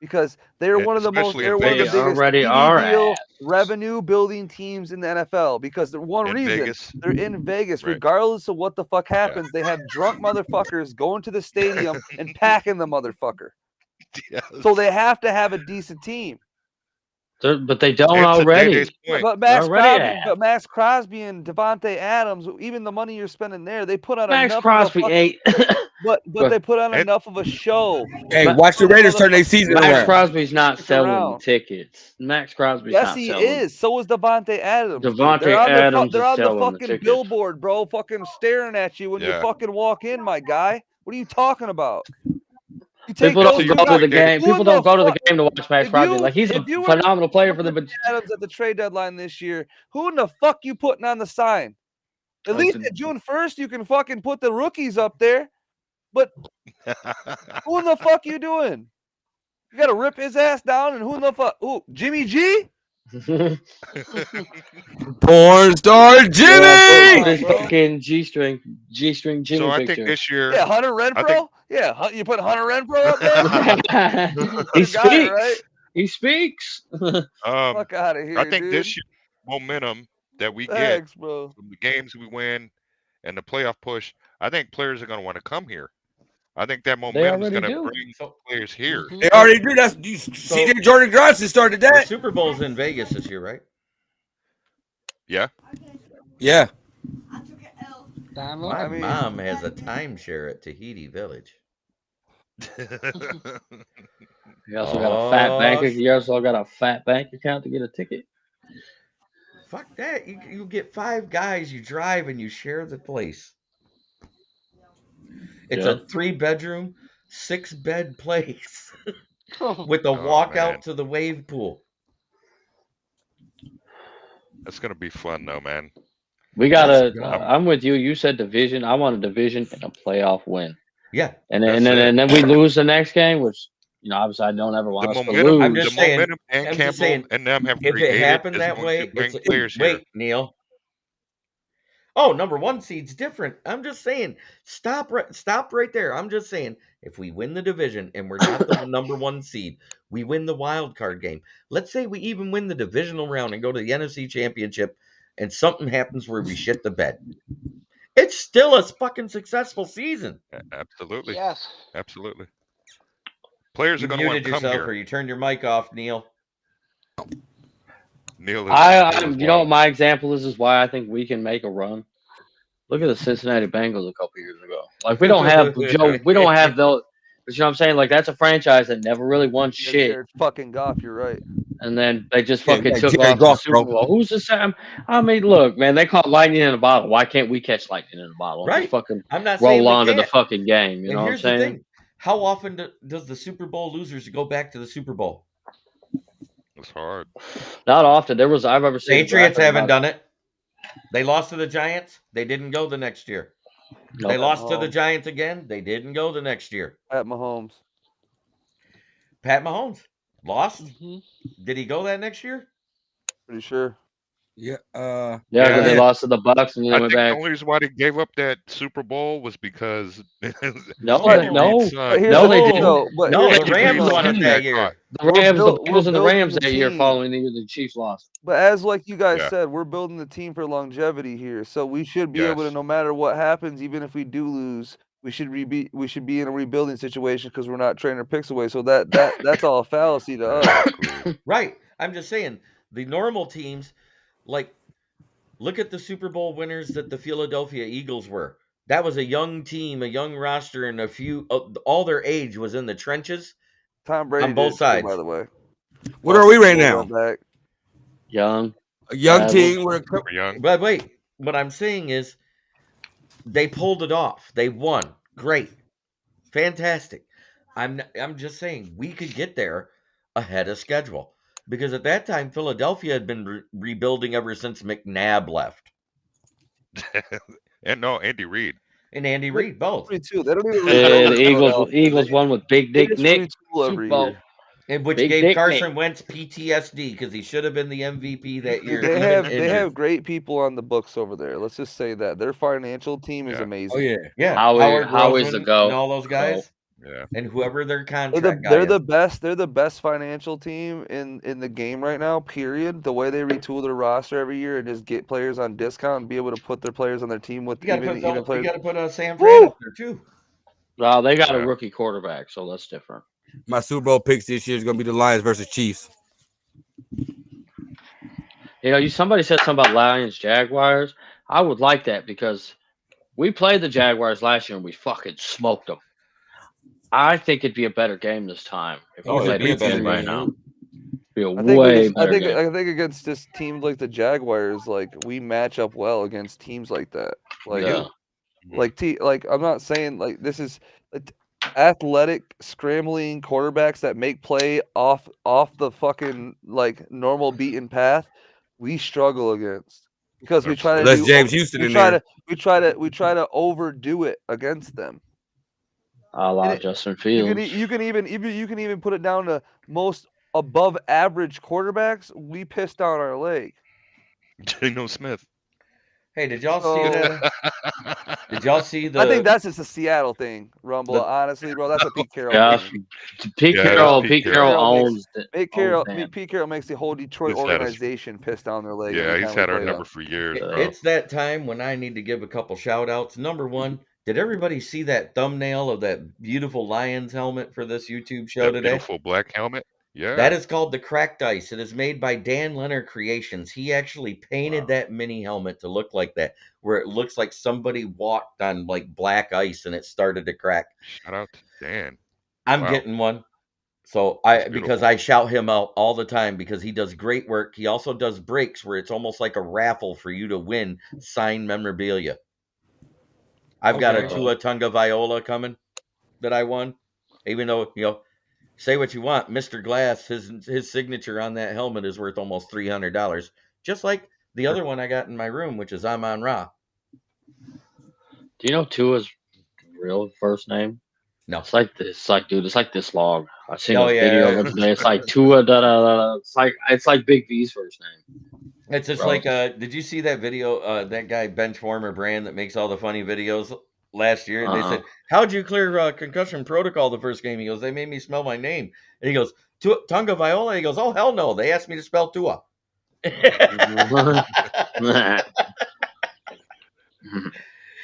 Speaker 8: because they're one of the
Speaker 2: Especially in
Speaker 8: biggest
Speaker 3: already
Speaker 8: TV
Speaker 3: are
Speaker 8: deal
Speaker 3: ass.
Speaker 8: revenue building teams in the NFL because the one
Speaker 2: In
Speaker 8: reason
Speaker 2: Vegas.
Speaker 8: they're in Vegas,
Speaker 2: Right.
Speaker 8: regardless of what the fuck happens, they have drunk motherfuckers going to the stadium and packing the motherfucker.
Speaker 2: Yes.
Speaker 8: So they have to have a decent team.
Speaker 3: But they don't
Speaker 2: And to
Speaker 3: already.
Speaker 2: Day-Day's point,
Speaker 8: But Max Crosby and Devontae Adams, even the money you're spending there, they put on
Speaker 3: Max
Speaker 8: enough
Speaker 3: Crosby
Speaker 8: of a
Speaker 3: ain't.
Speaker 8: but they put on
Speaker 2: And-
Speaker 8: enough of a show.
Speaker 5: Hey,
Speaker 3: Ma-
Speaker 5: watch the Raiders turn their season
Speaker 3: Max
Speaker 5: around.
Speaker 3: Crosby's not
Speaker 8: Stick
Speaker 3: selling
Speaker 8: around.
Speaker 3: tickets. Max Crosby's
Speaker 8: Yes,
Speaker 3: not
Speaker 8: he
Speaker 3: selling.
Speaker 8: is. So is Devontae Adams. dude.
Speaker 3: Devontae
Speaker 8: They're on
Speaker 3: Adams
Speaker 8: they're
Speaker 3: is
Speaker 8: on the
Speaker 3: selling the
Speaker 8: fucking
Speaker 3: tickets.
Speaker 8: billboard, bro, fucking staring at you when you
Speaker 2: Yeah.
Speaker 8: fucking walk in, my guy. What are you talking about? You
Speaker 3: People
Speaker 8: those
Speaker 3: don't
Speaker 8: two
Speaker 3: go to
Speaker 8: guys-
Speaker 3: the game.
Speaker 8: who
Speaker 3: People
Speaker 8: the
Speaker 3: don't go to the
Speaker 8: fuck-
Speaker 3: game to watch Max
Speaker 8: if
Speaker 3: Crosby.
Speaker 8: you-
Speaker 3: Like he's a
Speaker 8: if you were
Speaker 3: phenomenal player for the.
Speaker 8: Adams at the trade deadline this year. Who in the fuck you putting on the sign? At least at June 1st, you can fucking put the rookies up there. But who in the fuck you doing? You gotta rip his ass down, and who in the fuck? Ooh, Jimmy G?
Speaker 5: Porn star
Speaker 3: Yeah,
Speaker 5: Jimmy.
Speaker 3: put his
Speaker 8: bro.
Speaker 3: fucking G-string Jimmy
Speaker 2: so I
Speaker 3: picture.
Speaker 2: think this year,
Speaker 8: Yeah, Hunter Renfro. Yeah, you put Hunter Renfro up there.
Speaker 3: He
Speaker 8: You got it,
Speaker 3: speaks.
Speaker 8: right?
Speaker 3: He speaks.
Speaker 8: Fuck out of here,
Speaker 2: I think
Speaker 8: dude.
Speaker 2: this year momentum that we get
Speaker 8: Thanks, bro.
Speaker 2: from the games we win and the playoff push, I think players are going to want to come here. I think that momentum is
Speaker 3: already
Speaker 2: going to
Speaker 3: do.
Speaker 2: bring players here.
Speaker 5: They already do. That's CJ Jordan Johnson started
Speaker 1: The
Speaker 5: that.
Speaker 1: Super Bowl's in Vegas this year, right?
Speaker 2: Yeah.
Speaker 5: Yeah.
Speaker 4: Donald?
Speaker 1: My
Speaker 8: I mean-
Speaker 1: mom has a timeshare at Tahiti Village.
Speaker 3: You also got a fat bank. You also got a fat bank account to get a ticket.
Speaker 1: Fuck that. You get 5 guys, you drive, and you share the place. It's
Speaker 3: Yeah.
Speaker 1: a 3-bedroom, 6-bed place
Speaker 4: Oh,
Speaker 1: with a
Speaker 2: Oh,
Speaker 1: walkout
Speaker 2: man.
Speaker 1: to the wave pool.
Speaker 2: That's going to be fun, though, man.
Speaker 3: We gotta.
Speaker 1: Let's go.
Speaker 3: I'm with you. You said division. I want a division and a playoff win.
Speaker 1: Yeah.
Speaker 3: And
Speaker 2: That's
Speaker 3: then we lose the next game, which obviously I don't ever
Speaker 2: The
Speaker 3: want us to
Speaker 2: momentum,
Speaker 1: I'm
Speaker 3: lose.
Speaker 1: just
Speaker 2: the
Speaker 1: saying-
Speaker 2: momentum and
Speaker 1: I'm just
Speaker 2: Campbell
Speaker 1: saying,
Speaker 2: and them have
Speaker 1: If
Speaker 2: created
Speaker 1: it happened
Speaker 2: is
Speaker 1: that
Speaker 2: going
Speaker 1: way,
Speaker 2: to bring
Speaker 1: it's
Speaker 2: players here.
Speaker 1: wait, Neil. Oh, number 1 seed's different. I'm just saying. Stop right there. I'm just saying. If we win the division and we're not the number 1 seed, we win the wild card game. Let's say we even win the divisional round and go to the NFC Championship, and something happens where we shit the bed. It's still a fucking successful season.
Speaker 2: Absolutely.
Speaker 4: yes.
Speaker 2: Absolutely. Players
Speaker 1: You
Speaker 2: are going to want
Speaker 1: muted
Speaker 2: to come
Speaker 1: yourself,
Speaker 2: here.
Speaker 1: or you turned your mic off, Neil.
Speaker 2: Neil is.
Speaker 3: You know what my example is why I think we can make a run. Look at the Cincinnati Bengals a couple years ago. Like we don't have Joe. We don't have those. But you know what I'm saying? Like that's a franchise that never really won
Speaker 8: Yeah,
Speaker 3: shit.
Speaker 8: Jared fucking Goff, you're right.
Speaker 3: And then they just
Speaker 5: Yeah,
Speaker 3: fucking
Speaker 5: yeah,
Speaker 3: took
Speaker 5: Jared
Speaker 3: off to the
Speaker 5: Goff,
Speaker 3: Super
Speaker 5: bro.
Speaker 3: Bowl. Who's the Sam? I mean, look, man, they caught lightning in a bottle. Why can't we catch lightning in a bottle? And
Speaker 1: Right.
Speaker 3: Just fucking
Speaker 1: I'm not saying
Speaker 3: roll
Speaker 1: we
Speaker 3: on to the
Speaker 1: can't.
Speaker 3: fucking game. You
Speaker 1: And
Speaker 3: know what I'm
Speaker 1: here's the
Speaker 3: saying?
Speaker 1: thing: how often does the Super Bowl losers go back to the Super Bowl?
Speaker 2: It's hard.
Speaker 3: Not often. I've ever seen.
Speaker 1: Patriots haven't done it. They lost to the Giants. They didn't go the next year.
Speaker 3: Nope.
Speaker 1: They lost to the Giants again. They didn't go the next year.
Speaker 8: At Mahomes.
Speaker 1: Pat Mahomes lost.
Speaker 4: Mhm.
Speaker 1: Did he go that next year?
Speaker 8: Pretty sure.
Speaker 5: Yeah.
Speaker 3: Yeah,
Speaker 2: Yeah.
Speaker 3: because they lost to the Bucks and then
Speaker 2: I
Speaker 3: they went
Speaker 2: think the
Speaker 3: back.
Speaker 2: only reason why they gave up that Super Bowl was because
Speaker 3: No,
Speaker 2: Andy
Speaker 3: no.
Speaker 2: Reid's son-
Speaker 8: But here's
Speaker 3: No,
Speaker 8: the
Speaker 3: they
Speaker 8: thing,
Speaker 3: didn't.
Speaker 8: though. But
Speaker 1: No,
Speaker 8: here's
Speaker 1: the
Speaker 2: Andy
Speaker 1: Rams
Speaker 2: Reid
Speaker 1: won it
Speaker 2: was
Speaker 1: that
Speaker 2: that
Speaker 1: year.
Speaker 2: caught.
Speaker 3: The Rams,
Speaker 8: built-
Speaker 3: the Bengals, and the
Speaker 8: building
Speaker 3: Rams
Speaker 8: the
Speaker 3: that year
Speaker 8: team.
Speaker 3: following the year the Chiefs lost.
Speaker 8: But as like you guys
Speaker 2: Yeah.
Speaker 8: said, we're building the team for longevity here. So we should be able to,
Speaker 2: Yes.
Speaker 8: no matter what happens, even if we do lose, we should be in a rebuilding situation because we're not trading our picks away. So that's all a fallacy to us.
Speaker 1: Right. I'm just saying the normal teams, like, look at the Super Bowl winners that the Philadelphia Eagles were. That was a young team, a young roster, and all their age was in the trenches.
Speaker 8: Tom Brady
Speaker 1: On both
Speaker 8: did it too,
Speaker 1: sides.
Speaker 8: by the way.
Speaker 5: What are we right now?
Speaker 8: Back.
Speaker 3: Young.
Speaker 5: A young
Speaker 3: Yeah,
Speaker 5: team. We're
Speaker 2: We're young.
Speaker 1: But wait, what I'm saying is they pulled it off. They won. Great. Fantastic. I'm just saying we could get there ahead of schedule. Because at that time, Philadelphia had been rebuilding ever since McNabb left.
Speaker 2: And no, Andy Reid.
Speaker 1: and Andy Reid both.
Speaker 8: 42. They don't even
Speaker 3: Yeah,
Speaker 8: rebuild
Speaker 3: the
Speaker 8: in Philadelphia.
Speaker 3: Eagles won with Big
Speaker 8: They
Speaker 3: Dick
Speaker 8: just
Speaker 3: Nick
Speaker 8: retool
Speaker 3: Super
Speaker 8: every
Speaker 3: Bowl.
Speaker 8: year.
Speaker 1: And which
Speaker 3: Big
Speaker 1: gave
Speaker 3: Dick
Speaker 1: Carson
Speaker 3: Nick.
Speaker 1: Wentz PTSD because he should have been the MVP that year,
Speaker 8: They
Speaker 1: even
Speaker 8: have
Speaker 1: injured.
Speaker 8: great people on the books over there. Let's just say that their financial team is
Speaker 2: Yeah.
Speaker 8: amazing.
Speaker 5: Oh yeah.
Speaker 1: Yeah,
Speaker 3: Howie's the
Speaker 1: Roseman
Speaker 3: GOAT.
Speaker 1: and all those
Speaker 3: GOAT.
Speaker 1: guys,
Speaker 2: Yeah.
Speaker 1: and whoever their
Speaker 8: They're
Speaker 1: contract guy is.
Speaker 8: the best financial team in the game right now. Period. The way they retool their roster every year and just get players on discount and be able to put their players on their team with
Speaker 1: You got to
Speaker 8: even
Speaker 1: put you
Speaker 8: players.
Speaker 1: got to put Sam
Speaker 8: Woo!
Speaker 1: Fran up there too.
Speaker 3: Well, they got a
Speaker 2: Yeah.
Speaker 3: rookie quarterback, so that's different.
Speaker 5: My Super Bowl picks this year is gonna be the Lions versus Chiefs.
Speaker 3: You know, somebody said something about Lions Jaguars. I would like that because we played the Jaguars last year and we fucking smoked them. I think it'd be a better game this time if we
Speaker 1: Oh, it'd
Speaker 3: played
Speaker 1: be a
Speaker 3: a
Speaker 1: better
Speaker 3: team right
Speaker 1: game.
Speaker 3: now. Be a
Speaker 8: I think
Speaker 3: way better game.
Speaker 8: I think against just teams like the Jaguars, like we match up well against teams like that. Like
Speaker 3: Yeah.
Speaker 8: like I'm not saying like this is athletic scrambling quarterbacks that make play off the fucking like normal beaten path. We struggle against because we try to
Speaker 5: Unless
Speaker 8: do
Speaker 5: James Houston
Speaker 8: we
Speaker 5: in
Speaker 8: try
Speaker 5: there.
Speaker 8: to we try to overdo it against them.
Speaker 3: A la
Speaker 8: And it-
Speaker 3: Justin
Speaker 8: You
Speaker 3: Fields.
Speaker 8: can even put it down to most above average quarterbacks. We piss down our leg.
Speaker 2: Geno Smith.
Speaker 1: Hey, did y'all
Speaker 8: So-
Speaker 1: see the? Did y'all see the?
Speaker 8: I think that's just a Seattle thing, Rumble.
Speaker 1: The-
Speaker 8: Honestly, bro, that's a Pete Carroll
Speaker 3: Yeah,
Speaker 8: thing.
Speaker 3: Pete
Speaker 2: Yeah,
Speaker 3: Carroll.
Speaker 2: Pete
Speaker 3: Pete
Speaker 2: Carroll.
Speaker 3: Carroll owns it.
Speaker 8: Pete Carroll makes the whole Detroit
Speaker 2: He's had us-
Speaker 8: organization piss down their leg.
Speaker 2: Yeah,
Speaker 8: every
Speaker 2: he's
Speaker 8: time we
Speaker 2: had our
Speaker 8: play
Speaker 2: number
Speaker 8: them.
Speaker 2: for years, bro.
Speaker 1: It's that time when I need to give a couple shout outs. Number one, did everybody see that thumbnail of that beautiful Lions helmet for this YouTube show
Speaker 2: That
Speaker 1: today?
Speaker 2: beautiful black helmet. Yeah.
Speaker 1: That is called the Cracked Ice. It is made by Dan Leonard Creations. He actually painted that mini helmet to look like that, where it looks like somebody walked on like black ice and it started to crack.
Speaker 2: Shout out to Dan.
Speaker 1: I'm
Speaker 2: Wow.
Speaker 1: getting one. So
Speaker 2: That's
Speaker 1: because
Speaker 2: beautiful.
Speaker 1: I shout him out all the time because he does great work. He also does breaks where it's almost like a raffle for you to win signed memorabilia. I've got a
Speaker 5: Okay.
Speaker 1: Tua Tunga Viola coming that I won. Even though, say what you want, Mr. Glass, his signature on that helmet is worth almost $300. Just like the other one I got in my room, which is Amon Ra.
Speaker 3: Do you know Tua's real first name?
Speaker 1: No.
Speaker 3: It's like this. Dude, it's like this long. I seen
Speaker 1: Oh,
Speaker 3: a
Speaker 1: yeah,
Speaker 3: video
Speaker 1: yeah.
Speaker 3: of it today. It's like Tua. Da, da, da, da. It's like Big V's first name.
Speaker 1: It's just
Speaker 3: Bro.
Speaker 1: like, did you see that video? That guy, Benchwarmer Brand, that makes all the funny videos last year? They said, how'd you clear concussion protocol the first game? He goes, they made me spell my name. And he goes, Tunga Viola? He goes, oh, hell no. They asked me to spell Tua.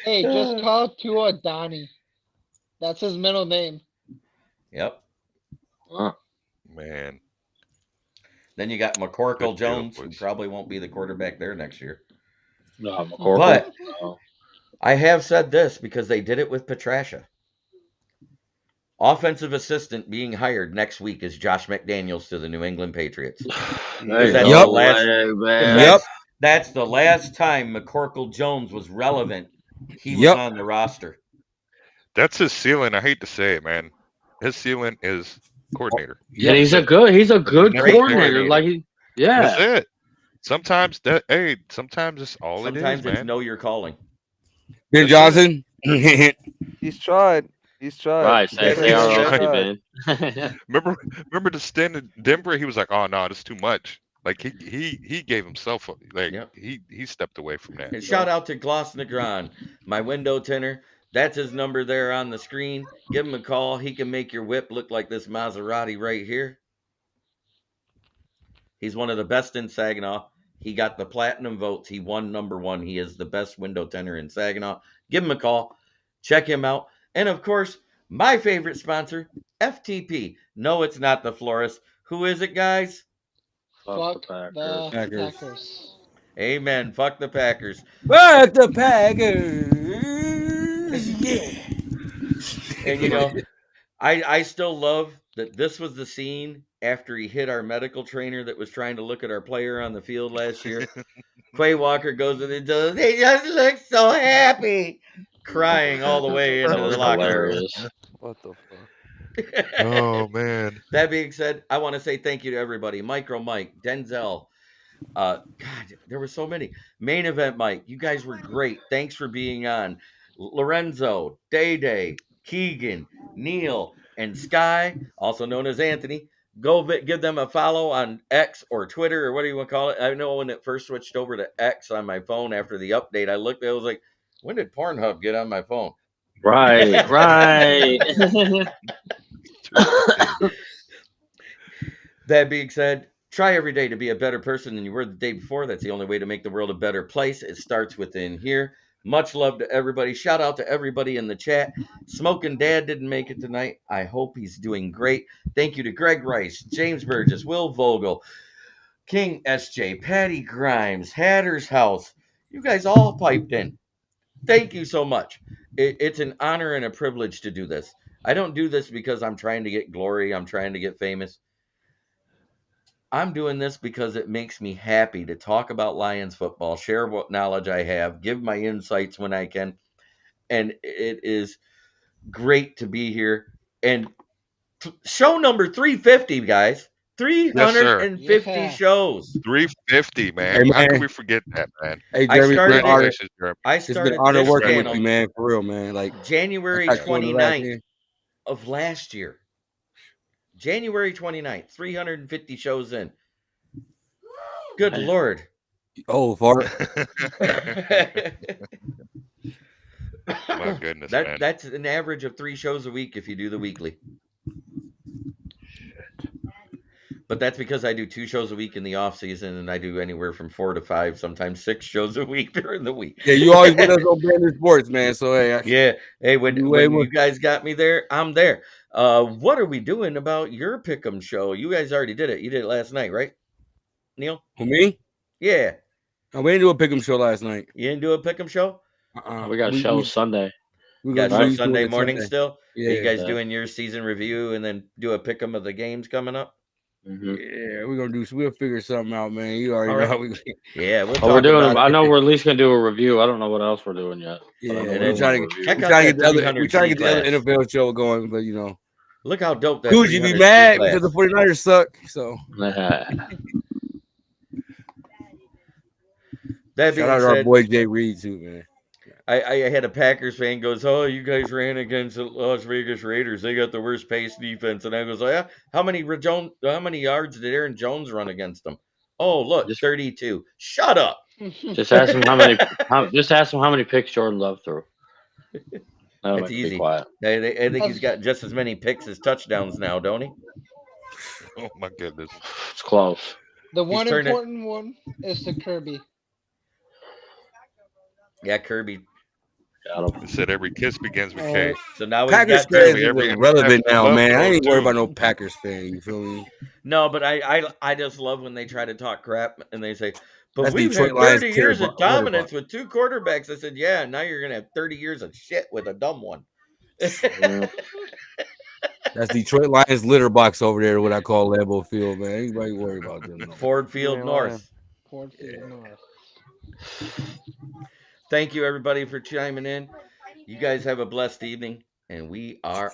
Speaker 4: Hey, just call Tua Donnie. That's his middle name.
Speaker 1: Yep.
Speaker 2: Man.
Speaker 1: Then you got McCorkle
Speaker 2: Good deal,
Speaker 1: Jones, who
Speaker 2: boys.
Speaker 1: probably won't be the quarterback there next year.
Speaker 3: No, McCorkle.
Speaker 1: But
Speaker 3: No.
Speaker 1: I have said this because they did it with Petrasha. Offensive assistant being hired next week is Josh McDaniels to the New England Patriots.
Speaker 3: There you
Speaker 1: That's
Speaker 3: go.
Speaker 1: the last-
Speaker 3: Way, man.
Speaker 5: Yep.
Speaker 1: That's the last time McCorkle Jones was relevant. He was
Speaker 5: Yep.
Speaker 1: on the roster.
Speaker 2: That's his ceiling. I hate to say it, man. His ceiling is coordinator.
Speaker 3: And he's a good
Speaker 2: Great
Speaker 3: coordinator. Like,
Speaker 2: That's
Speaker 3: yeah.
Speaker 2: it. Sometimes sometimes it's all
Speaker 1: Sometimes
Speaker 2: it is,
Speaker 1: it's
Speaker 2: man.
Speaker 1: know your calling.
Speaker 5: Ben Johnson.
Speaker 8: He's tried.
Speaker 3: Right. Say
Speaker 1: He's
Speaker 3: ROC, man.
Speaker 2: Remember the stint in Denver? He was like, "Oh no, this is too much." Like he gave himself like
Speaker 1: Yep.
Speaker 2: he stepped away from that.
Speaker 1: And shout out to Gloss Negron, my window tinner. That's his number there on the screen. Give him a call. He can make your whip look like this Maserati right here. He's one of the best in Saginaw. He got the platinum votes. He won number one. He is the best window tinner in Saginaw. Give him a call. Check him out. And of course, my favorite sponsor, FTP. No, it's not the florist. Who is it, guys?
Speaker 4: Fuck
Speaker 3: Packers.
Speaker 4: the
Speaker 5: Packers.
Speaker 4: Packers.
Speaker 1: Amen. Fuck the Packers.
Speaker 5: Fuck the Packers. Yeah.
Speaker 1: And I still love that this was the scene after he hit our medical trainer that was trying to look at our player on the field last year. Quay Walker goes in and does, he just looks so happy, crying all the way into
Speaker 3: That was
Speaker 1: the locker room.
Speaker 3: hilarious.
Speaker 8: What the fuck?
Speaker 2: Oh man.
Speaker 1: That being said, I want to say thank you to everybody. Micro Mike, Denzel. God, there were so many. Main Event Mike, you guys were great. Thanks for being on. Lorenzo, Day Day, Keegan, Neil, and Sky, also known as Anthony. Go give them a follow on X or Twitter or what do you want to call it. I know when it first switched over to X on my phone after the update, I looked, I was like, when did Pornhub get on my phone?
Speaker 3: Right, right.
Speaker 1: That being said, try every day to be a better person than you were the day before. That's the only way to make the world a better place. It starts within here. Much love to everybody. Shout out to everybody in the chat. Smoking Dad didn't make it tonight. I hope he's doing great. Thank you to Greg Rice, James Burgess, Will Vogel, King SJ, Patty Grimes, Hatter's House. You guys all piped in. Thank you so much. It's an honor and a privilege to do this. I don't do this because I'm trying to get glory. I'm trying to get famous. I'm doing this because it makes me happy to talk about Lions football, share what knowledge I have, give my insights when I can. And it is great to be here. And show number 350, guys.
Speaker 2: Yes, sir.
Speaker 1: 350
Speaker 4: Yeah.
Speaker 1: shows.
Speaker 2: 350, man.
Speaker 5: Hey,
Speaker 2: How can
Speaker 5: man.
Speaker 2: we forget that, man?
Speaker 5: Hey,
Speaker 1: I
Speaker 5: Jeremy,
Speaker 1: started
Speaker 5: it's been an honor.
Speaker 2: Congratulations, Jeremy.
Speaker 1: I
Speaker 5: It's been
Speaker 1: started
Speaker 5: an honor
Speaker 1: this
Speaker 5: working with
Speaker 1: channel
Speaker 5: you, man. For real, man. Like
Speaker 1: January
Speaker 5: I got you in the last
Speaker 1: 29th
Speaker 5: game.
Speaker 1: of last year. January 29th, 350 shows in. Good
Speaker 3: Man.
Speaker 1: Lord.
Speaker 5: Oh, fart.
Speaker 2: My goodness, man.
Speaker 1: That's an average of 3 shows a week if you do the weekly. But that's because I do 2 shows a week in the off season, and I do anywhere from 4 to 5, sometimes 6 shows a week during the week.
Speaker 5: Yeah, you always with us on Brandon Sports, man. So hey,
Speaker 1: Yeah. Hey, when
Speaker 5: You way more-
Speaker 1: you guys got me there, I'm there. What are we doing about your Pick'em show? You guys already did it. You did it last night, right, Neil?
Speaker 5: who me?
Speaker 1: Yeah.
Speaker 5: We didn't do a pick'em show last night.
Speaker 1: You didn't do a Pick'em show?
Speaker 3: We got a show Sunday.
Speaker 5: We
Speaker 1: Got
Speaker 5: gonna
Speaker 1: show
Speaker 5: do
Speaker 1: Sunday
Speaker 5: it
Speaker 1: morning
Speaker 5: Sunday.
Speaker 1: still?
Speaker 5: Yeah,
Speaker 1: Are you guys
Speaker 3: Yeah.
Speaker 1: doing your season review and then do a Pick'em of the games coming up?
Speaker 3: Mhm.
Speaker 5: yeah, we're gonna do. We'll figure something out, man. You already
Speaker 1: All
Speaker 5: know
Speaker 1: right.
Speaker 5: how we.
Speaker 1: Yeah, we'll
Speaker 3: Oh, we're
Speaker 1: talk
Speaker 3: doing.
Speaker 1: about
Speaker 3: I
Speaker 1: it.
Speaker 3: know we're at least gonna do a review. I don't know what else we're doing yet.
Speaker 5: Yeah,
Speaker 3: but I know
Speaker 1: and
Speaker 3: we're
Speaker 1: then
Speaker 3: doing a
Speaker 5: we
Speaker 3: review.
Speaker 1: check out
Speaker 5: trying to
Speaker 1: that
Speaker 5: get the other.
Speaker 1: 300
Speaker 5: We trying to
Speaker 1: C
Speaker 5: get the other
Speaker 1: class.
Speaker 5: NFL show going, but you know,
Speaker 1: Look how dope that
Speaker 5: Coogee be
Speaker 1: 300 C
Speaker 5: mad
Speaker 1: class.
Speaker 5: because the 49ers suck. So
Speaker 1: That
Speaker 5: shout
Speaker 1: being
Speaker 5: out to our
Speaker 1: said,
Speaker 5: boy Jay Reed too, man.
Speaker 1: I had a Packers fan goes, "Oh, you guys ran against the Las Vegas Raiders. They got the worst pace defense." And I goes, "Oh yeah, how many yards did Aaron Jones run against them?" Oh, look,
Speaker 3: Just-
Speaker 1: 32. Shut up.
Speaker 3: Just ask him how many. Just ask him how many picks Jordan Love threw. That'll
Speaker 1: That's
Speaker 3: make him be
Speaker 1: easy.
Speaker 3: quiet.
Speaker 1: I think he's got just as many picks as touchdowns now, don't he?
Speaker 2: Oh my goodness.
Speaker 3: It's close.
Speaker 4: The one
Speaker 1: turned it-
Speaker 4: important one is to Kirby.
Speaker 1: Yeah, Kirby.
Speaker 3: Got him.
Speaker 2: It said every kiss begins with
Speaker 4: Oh.
Speaker 2: K.
Speaker 1: So now he's
Speaker 5: Packers
Speaker 1: got
Speaker 5: fans
Speaker 2: Apparently
Speaker 5: is
Speaker 2: every
Speaker 5: irrelevant
Speaker 2: interception
Speaker 5: now,
Speaker 2: Love
Speaker 5: man. I
Speaker 2: throws,
Speaker 5: ain't worried
Speaker 2: too.
Speaker 5: about no Packers fan. You feel me?
Speaker 1: No, but I just love when they try to talk crap and they say, "But
Speaker 5: That's
Speaker 1: we've
Speaker 5: Detroit
Speaker 1: had
Speaker 5: Lions
Speaker 1: 30 years
Speaker 5: care
Speaker 1: of
Speaker 5: about- worry
Speaker 1: dominance with 2 quarterbacks." I said, "Yeah, now you're gonna have 30 years of shit with a dumb one."
Speaker 3: Yeah.
Speaker 5: That's Detroit Lions litter box over there, what I call Lambeau Field, man. Anybody worry about them? No.
Speaker 1: Ford Field
Speaker 8: ain't
Speaker 1: North.
Speaker 4: Ford Field North.
Speaker 1: Thank you everybody for chiming in. You guys have a blessed evening, and we are